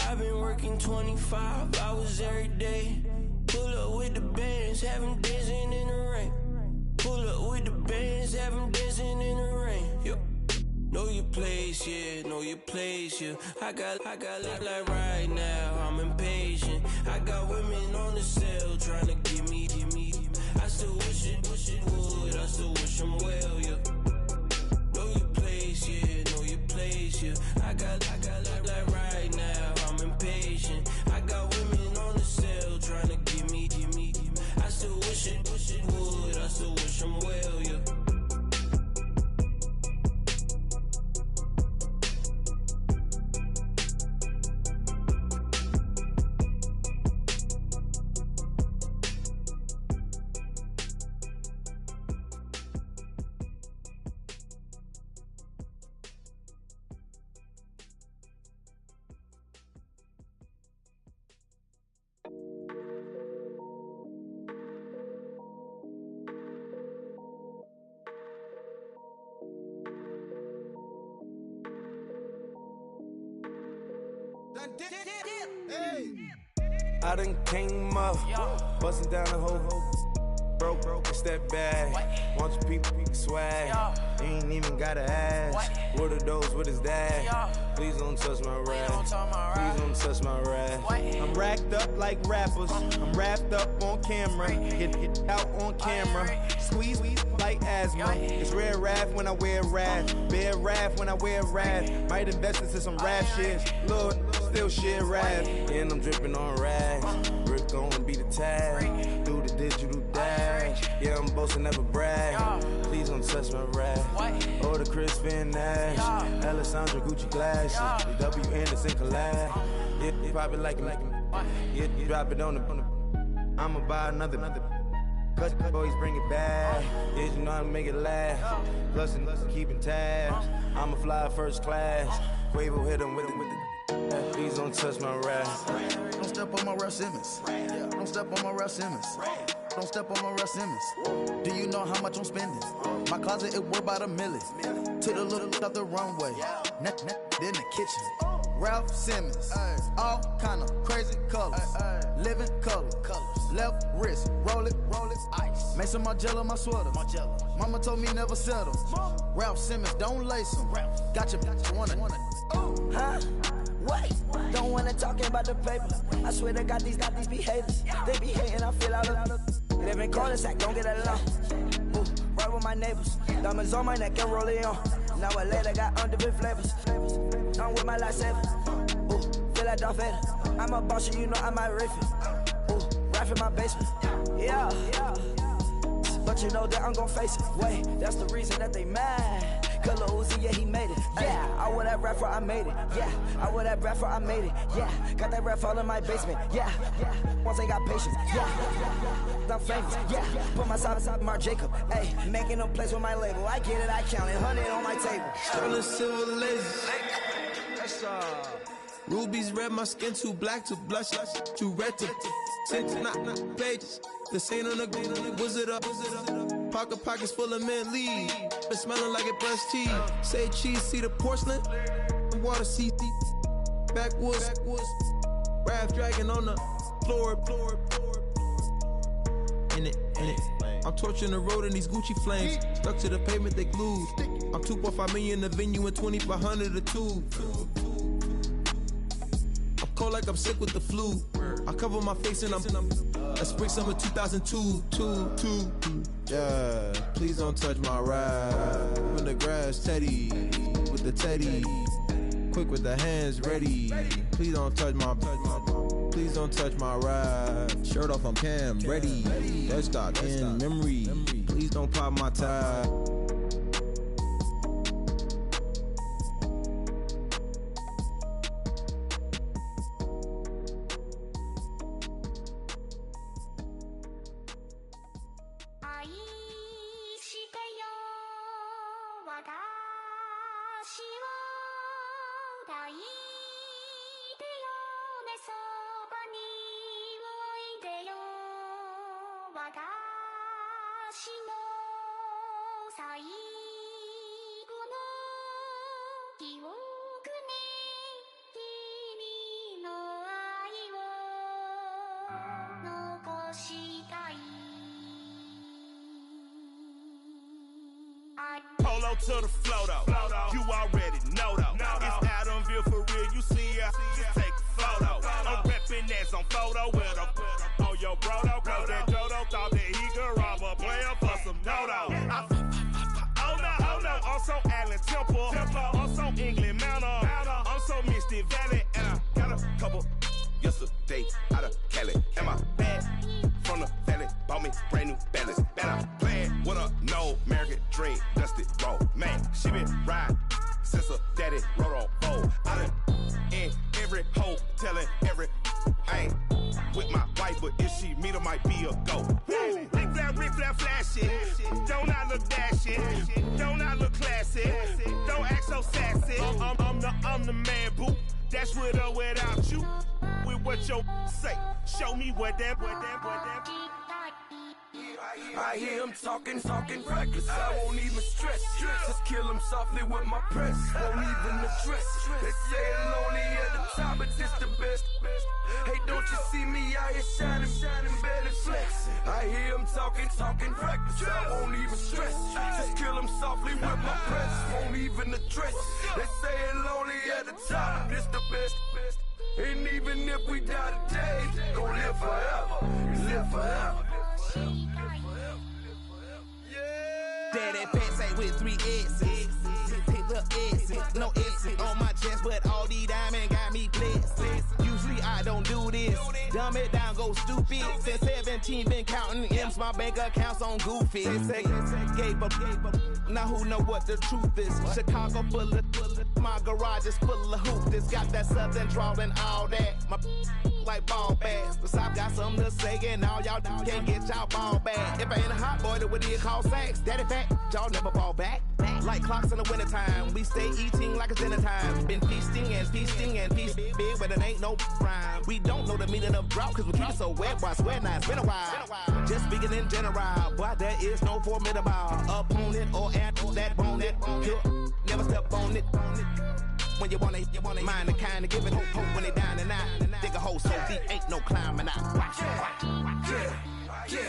I've been working 25 hours every day. Pull up with the bands, have them dancing in the rain. Pull up with the bands, have them dancing in the rain. Yo. Know your place, yeah, know your place, yeah. I got like right now, I'm impatient. I got women on the cell trying to give me. I still wish it would, I still wish them well, yeah. Know your place, yeah, know your place, yeah. I got like right now, I'm impatient. I got women on the cell trying to give me. I still wish it would, I still wish them well, yeah. I done came up, bustin' down the whole broke, step back. Want your people swag, you ain't even gotta ask. What are those, what is that? Please don't touch my rap, please don't touch my rap. I'm racked up like rappers, I'm wrapped up on camera. Get out on camera, squeeze like asthma. It's rare wrath when I wear wrath, bare wrath when I wear wrath. Might invest into some rap shit, Lord, still shit wrath. And I'm dripping on rags, Rick gon' be the tag. Do the digital dash, yeah, I'm boasting, never brag. Please don't touch my rap, or the Crispin Nash, Alessandra Gucci glasses, the W Anderson collab. Yeah, you pop it like it, yeah, you drop it on the. I'ma buy another. Cut boys bring it back. Yeah, you know how to make it laugh. Plus and keeping tabs. I'ma fly first class. Quavo hit him with the. Please don't touch my rap. Don't step on my Ralph Simmons. Don't step on my Ralph Simmons. Don't step on my Ralph Simmons. Do you know how much I'm spending? My closet, it worth about $1 million. To the little of the runway. Then the kitchen. Ralph Simmons. All kind of crazy colors. Living colors. Left wrist. Roll it. Ice. Make some Margiela my sweater. Mama told me never settle. Ralph Simmons, don't lace them. Got your wanna. Huh? What? Don't wanna talk about the papers. I swear to God, these be haters. They be hating, I feel out of. Live in cul-de-sac, don't get along. Ooh, right with my neighbors. Diamonds on my neck and roll it on. Now I later got underbit flavors. I'm with my lifesaver. Ooh, feel like Darth Vader. I'm a boss, you know I might riff it. Ooh, rap in my basement. Yeah. But you know that I'm gon' face it. Wait, that's the reason that they mad. Cause Lil Uzi, yeah, he made it. Yeah, I wear that rap for I made it. Yeah, I wear that rap for I made it. Yeah, got that rap all in my basement. Yeah, once ain't got patience. Yeah, I'm famous. Yeah, put my side beside Mark Jacob. Hey, making no place with my label. I get it, I count it. 100 on my table. Sterling silver lasers. Rubies red, my skin too black to blush, too red to six, not pages. This ain't on the wizard up. Pockets full of mint leaves. Been smelling like it brushed teeth. Say cheese, see the porcelain. Water, see backwoods. Raft dragging on the floor. In it. I'm torching the road in these Gucci flames. Stuck to the pavement, they glued. I'm 2.5 million in the venue and 2,500 a tube. I'm cold like I'm sick with the flu. I cover my face and I'm spring summer 2002. Yeah, please don't touch my ride. In the grass, Teddy, with the Teddy. Quick with the hands ready. Please don't touch my ride. Shirt off, I'm Cam, ready. Dead stock in memory. Please don't pop my tie. Polo to the flow though. You already know though. It's Adamville for real. You see ya, just take a photo. I'm reppin' that's on photo with a on your bro though. Cause that Dodo thought that he could rob a player for some dodo. Oh no, I'm so Allen Temple. I'm so England Mountain. I'm so Misty Valley. And I got a couple yesterday out of Cali. And my bag from the valley bought me brand new balance. Bet I'm playing with a no American dream. Dusty roll, man. She been riding since her daddy rode on bowl. I done in every hole, telling every I ain't with my wife, but if she meet her, might be a go. Rick flat flashy. Don't I look dashy? Don't I look classy? Don't act so sassy. I'm the man, boo. That's with or without you. With what your say. Show me what that. I hear him talking reckless. I won't even stress. Just kill him softly with my press. Won't even address. They say it lonely at the top, but this the best. Hey, don't you see me out here shining, barely flexing? I hear him talking reckless. I won't even stress. Just kill him softly with my press. Won't even address. They say it lonely at the top, but this the best. And even if we die today, gon' live forever. Live forever. Daddy pants ain't with 3 S's. Pick up S's, no S's on my chest, but all these diamonds got me blessed. Usually I don't do this. Dumb it down, go stupid. Since 17 been counting M's, my bank accounts on goofy. Gave up. Now who know what the truth is? Chicago full of my garage is full of hoopers. Got that southern drawl and all that. My like ball bags. The South got something to say, and all y'all can't get y'all ball back. If I ain't a hot boy, then what do you call sex? Daddy fat, y'all never fall back. Like clocks in the wintertime, we stay eating like it's dinner time. Been feasting and feast big, but it ain't no rhyme. We don't know the meaning of drought, cause we keep it so wet, boy, I swear now it's been a while. Just speaking in general, boy, there is no formidable opponent or at that bone that you never step on it. When you want it, mind the kind of give it hope when they down and out. Dig a hole so deep, ain't no climbing out. Watch. Yeah,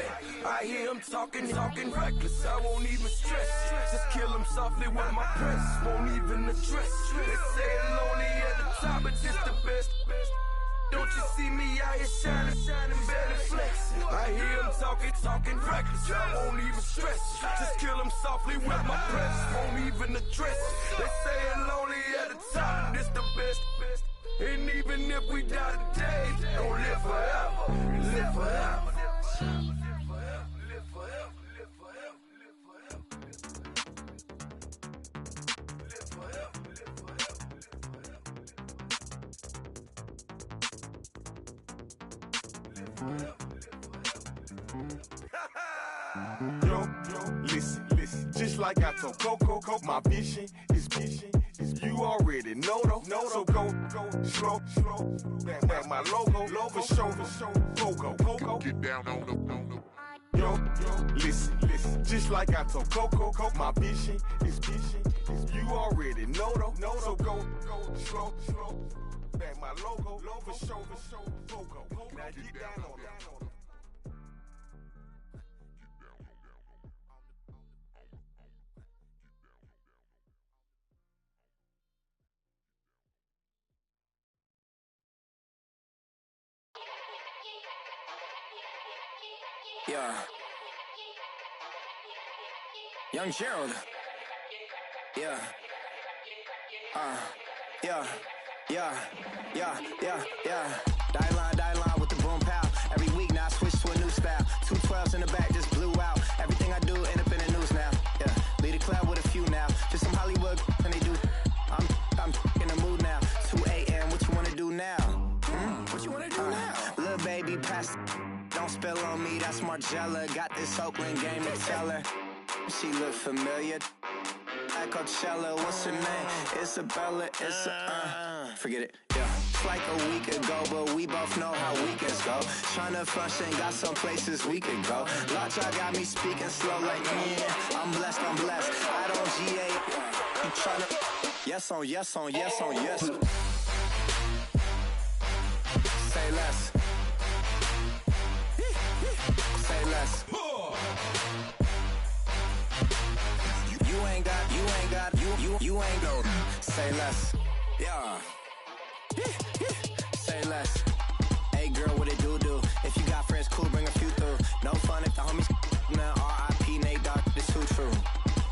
I hear him talking reckless. I won't even stress. Just kill him softly with my press. Won't even address. They say it lonely at the top, but this the best. Don't you see me out here shining, barely flexing? I hear him talking reckless. I won't even stress. Just kill him softly with my press. Won't even address. They say it lonely at the top, this the best. And even if we die today, don't live forever. live forever. Yo, listen, just like I told Coco, my vision is you already know though. So go, slow, back my logo, for show, Coco, get down on the. Yo, listen, just like I told Coco, my vision is you already know though. So go, slow, back my logo, for show, Coco, now get down on the. Yeah. Young Gerald. Yeah. Die line with the boom pow. Every week now I switch to a new style. 212s in the back just blew out. Everything I do end up in the news now. Yeah. Lead a club with a few now. Just some Hollywood and they do. I'm in the mood now. 2 a.m. What you wanna do now? What you wanna do now? Little baby pass. Don't spill on me, that's Margella. Got this Oakland game to tell her. She look familiar. At Coachella, what's her name? Isabella, forget it, yeah. It's like a week ago, but we both know how weekends go. Tryna function, got some places we could go. Lot y'all got me speaking slow like, yeah, I'm blessed. I don't GA. You tryna, yes on yes. Say less. Say less. You ain't go. Say less. Yeah. Say less. Hey girl, what it do? If you got friends, cool, bring a few through. No fun if the homies now R.I.P. Nate Dogg, this too true.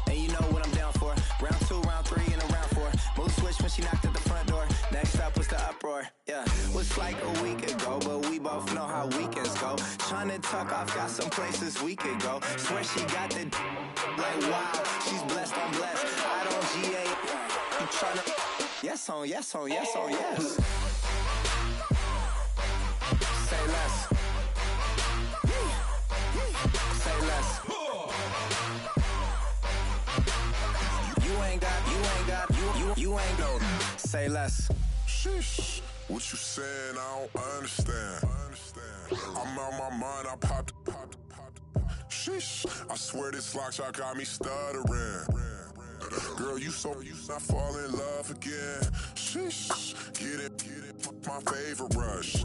And you know what I'm down for. Round 2, round 3, and a round 4. Mood switch when she knocked at the front door. Next up was the uproar. Yeah, was like a week ago, but we both know how weekends go. Tryna tuck off, got some places we could go. Swear she got the like wow, she's blessed, I'm blessed. I don't GA. You tryna yes on yes. Say less. Say less. You ain't go. Say less. Sheesh. What you saying? I don't understand. I'm out my mind. I popped. Sheesh. I swear this lockshot got me stuttering. Girl, you not fall in love again. Sheesh. Get it. My favorite rush.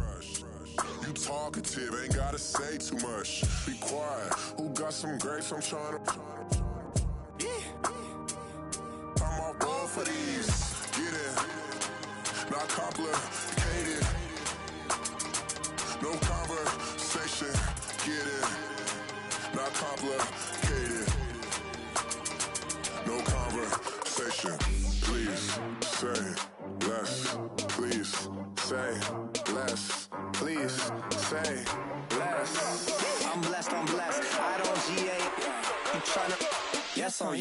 You talkative, ain't gotta say too much. Be quiet. Who got some grapes? I'm trying to. I'm all board for these. Get in. Not complicated. No conversation. Get in. Not complicated. No conversation. Please say less. Please say less. Please say less. I'm blessed. I don't GA. You tryna yes on.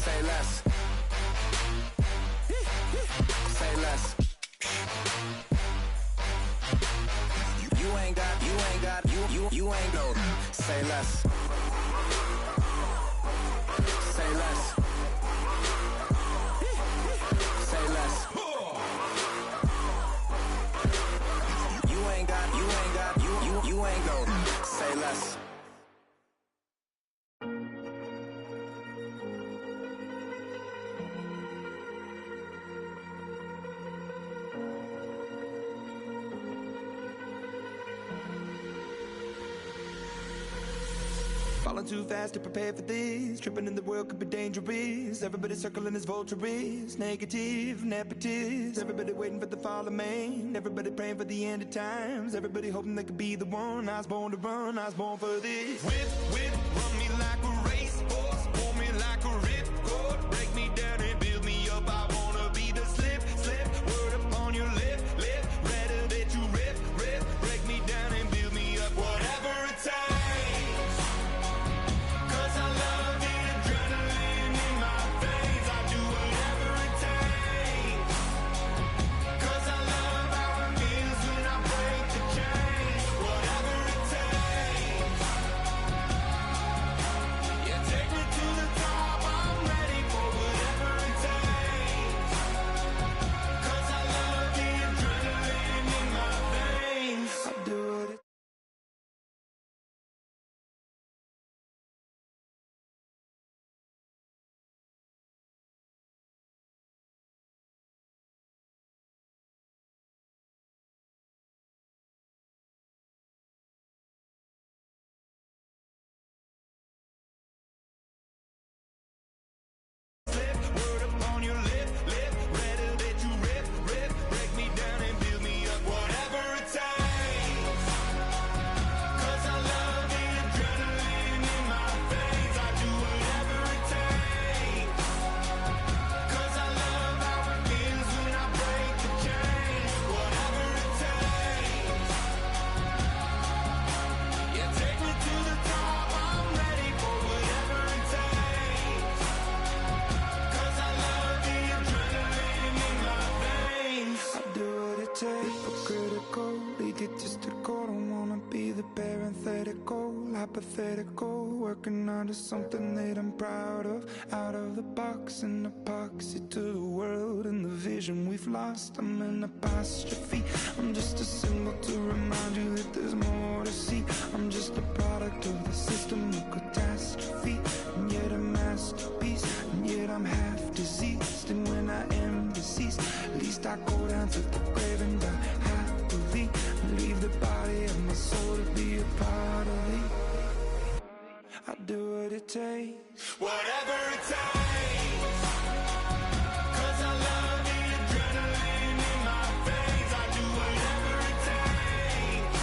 Say less. Say less. You ain't go. Say less. Say less. Say less. You ain't go. Say less. Falling too fast to prepare for this. Tripping in the world could be dangerous. Everybody circling as vultures. Negative, nepotist. Everybody waiting for the fall of man. Everybody praying for the end of times. Everybody hoping they could be the one. I was born to run, I was born for this. Whip, run me like a racehorse. Pull me like a ripcord. Break me down and build me up. I wanna be the slip. Word upon your lip. parenthetical, hypothetical, working onto something that I'm proud of. Out of the box, an epoxy to the world and the vision we've lost. I'm an apostrophe, I'm just a symbol to remind you that there's more to see. I'm just a product of the system of catastrophe, and yet a masterpiece, and yet I'm half diseased. And when I am deceased, at least I go down to the grave and die happily, and leave the body of my soul to be a part of me. I do what it takes, whatever it takes, 'cause I love the adrenaline in my veins. I do whatever it takes,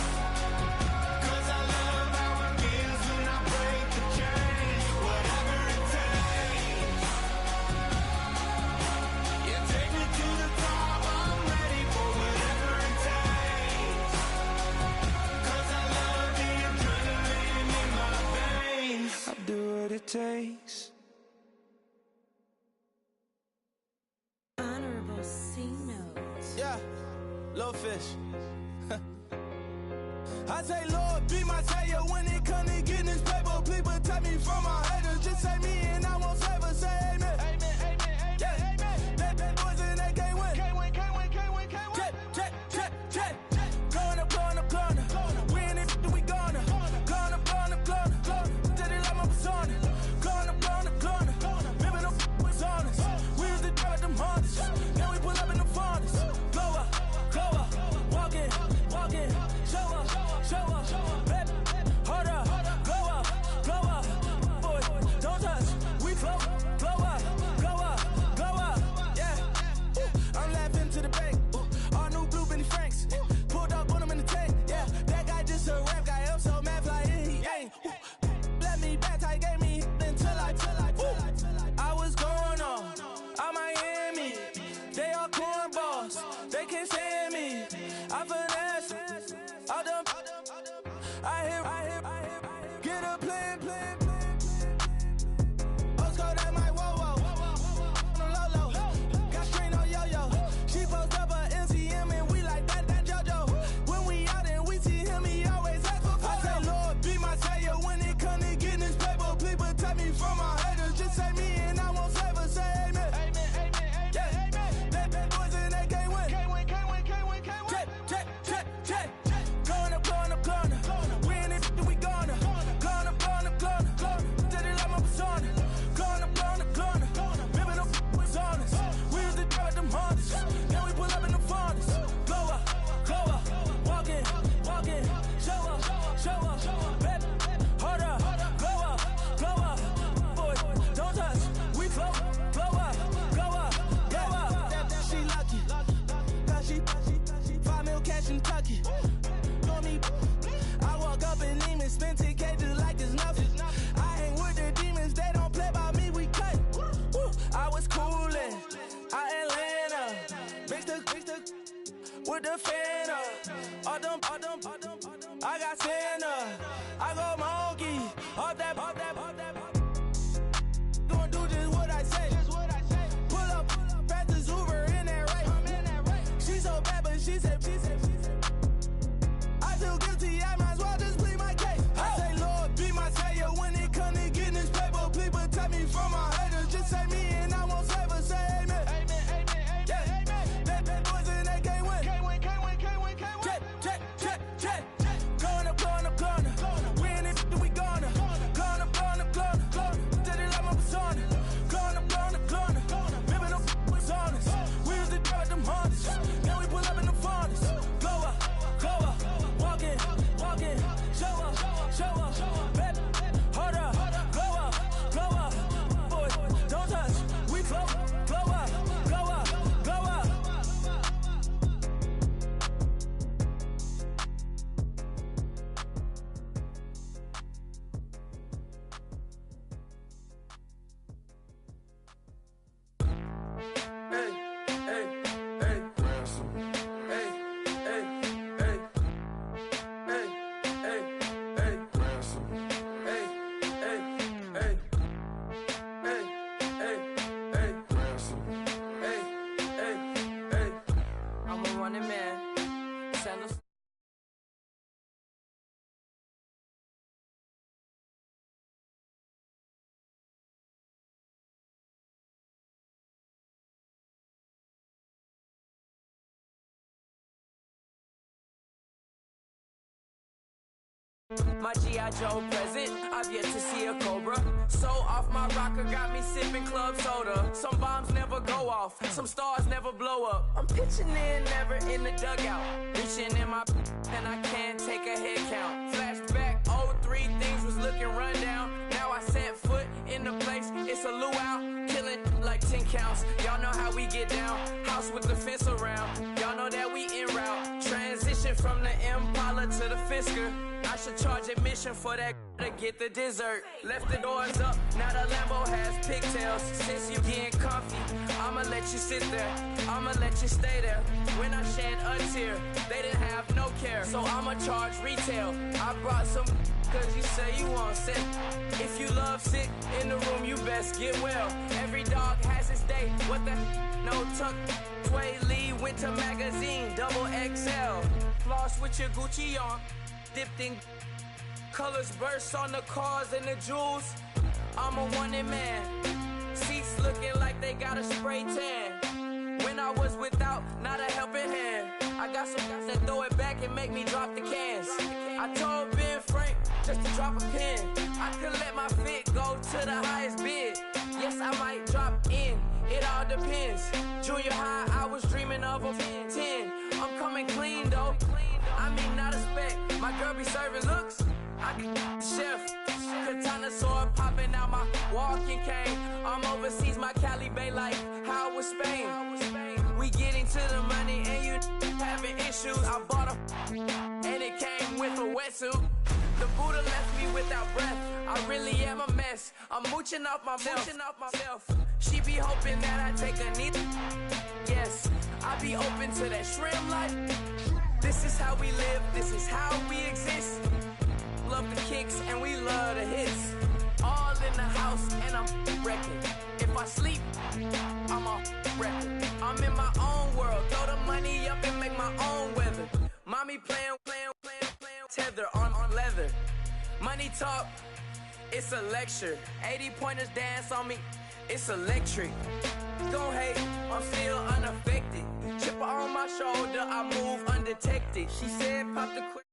'cause I love how it feels when I break the chains. Whatever it takes, you take me to the top, I'm ready for whatever it takes, 'cause I love the adrenaline in my veins. I do what it takes. Honorable C notes. Yeah, little fish. I say, Lord, be my savior when it comes to getting this paper. Please protect me from my haters. Just say me and I won't save us. Say amen. Amen, amen, amen. Yeah. Bad boys in that can't win. Can't win, can't win, can't win, can't win. Jet. Going up. We in it, we gonna. Going up. Did it like my persona. Going up. Remember no was on us. We used to drive them Hondas. Now we pull up in the Fondas. Glow up. Walk in. Show up. Baby, hold up. Glow up. Boy, don't touch. We flow. Glow up. Yeah. I'm laughing to the bank. All new blue Benny Franks. Pulled up on him in the tank. Yeah, that guy just a rap guy. I'm so mad fly in. He ain't. Let me back, I gave me until I was going on. I'm Miami. They all cornballs. They can't stand me. I finesse. All them. I hear. Get a plan. Let's go that my whoa. On the low. Got strain on yo. She post up a MCM and we like that JoJo. When we out and we see him, he always ask for photo. I say, Lord, be my savior when it come to getting this paper. Please protect me from my haters. Just say me and I won't save us. Say amen. Amen. Yeah. Bad boys in that can't win. Can't win. Jet. Going up. We in it, we gonna. Going up. Did it like my persona. Going up. Remember no was on us. We used to drive them Hondas. Now we pull up in the Fondas. Glow up. Walk in. Show up. Baby, hold up. Glow up. Boy, don't touch. We flow. Glow up. She lucky. Cause she 5 mil cash in Kentucky. Know me. I walk up in demons, spend 10K just like it's nothing. I hang with the demons, they don't play by me, we cut. I was coolin', out Atlanta, mixed with the Fanta. All them, I got Santa, I go monkey, all that. Gonna do just what I say. Pull up, pass the Uber in that race. She so bad, but she said. I feel guilty, I might as well just plead my case. I say, Lord, be my savior when it come to getting this paper. Please protect me from my haters. Just say me and I won't save us. Say amen. Yeah. Bad boys in that can't win. Jet. Going up. My G.I. Joe present, I've yet to see a Cobra. So off my rocker, got me sipping club soda. Some bombs never go off, some stars never blow up. I'm pitching in, never in the dugout. Reaching in my and I can't take a head count. Flashback, 03, things was looking rundown. Now I set foot in the place, it's a luau. Killing like 10 counts, y'all know how we get down. House with the fence around, y'all know that we en route. Transition from the Impala to the Fisker. I should charge admission for that to get the dessert. Left the doors up, now the Lambo has pigtails. Since you getting comfy, I'ma let you sit there, I'ma let you stay there. When I shed a tear, they didn't have no care, so I'ma charge retail. I brought some cause you say you want sick. If you love sick in the room, you best get well. Every dog has its day, what the no tuck. Sway Lee, Winter Magazine, double XL. Floss with your Gucci on, dipped in colors, bursts on the cars and the jewels. I'm a wanted man, seats looking like they got a spray tan. When I was without, not a helping hand. I got some guys that throw it back and make me drop the cans. I told Ben Frank just to drop a pin. I could let my fit go to the highest bid. Yes, I might drop in, it all depends. Junior high, I was dreaming of a 10. I'm coming clean though, I mean not a spec. My girl be serving looks, I can the chef. Katana sword popping out my walking cane. I'm overseas, my Cali Bay life, how was Spain? We getting to the money and you having issues. I bought a and it came with a wetsuit. The Buddha left me without breath, I really am a mess. I'm mooching off myself. She be hoping that I take a knee. Yes, I be open to that shrimp life. This is how we live, this is how we exist. Love the kicks and we love the hits. All in the house and I'm wrecking. If I sleep, I'm off record. I'm in my own world, throw the money up and make my own weather. Mommy playing, tether on leather. Money talk, it's a lecture. 80 pointers dance on me, it's electric. Don't hate, I'm still unaffected. Chipper on my shoulder, I move undetected. She said pop the quick.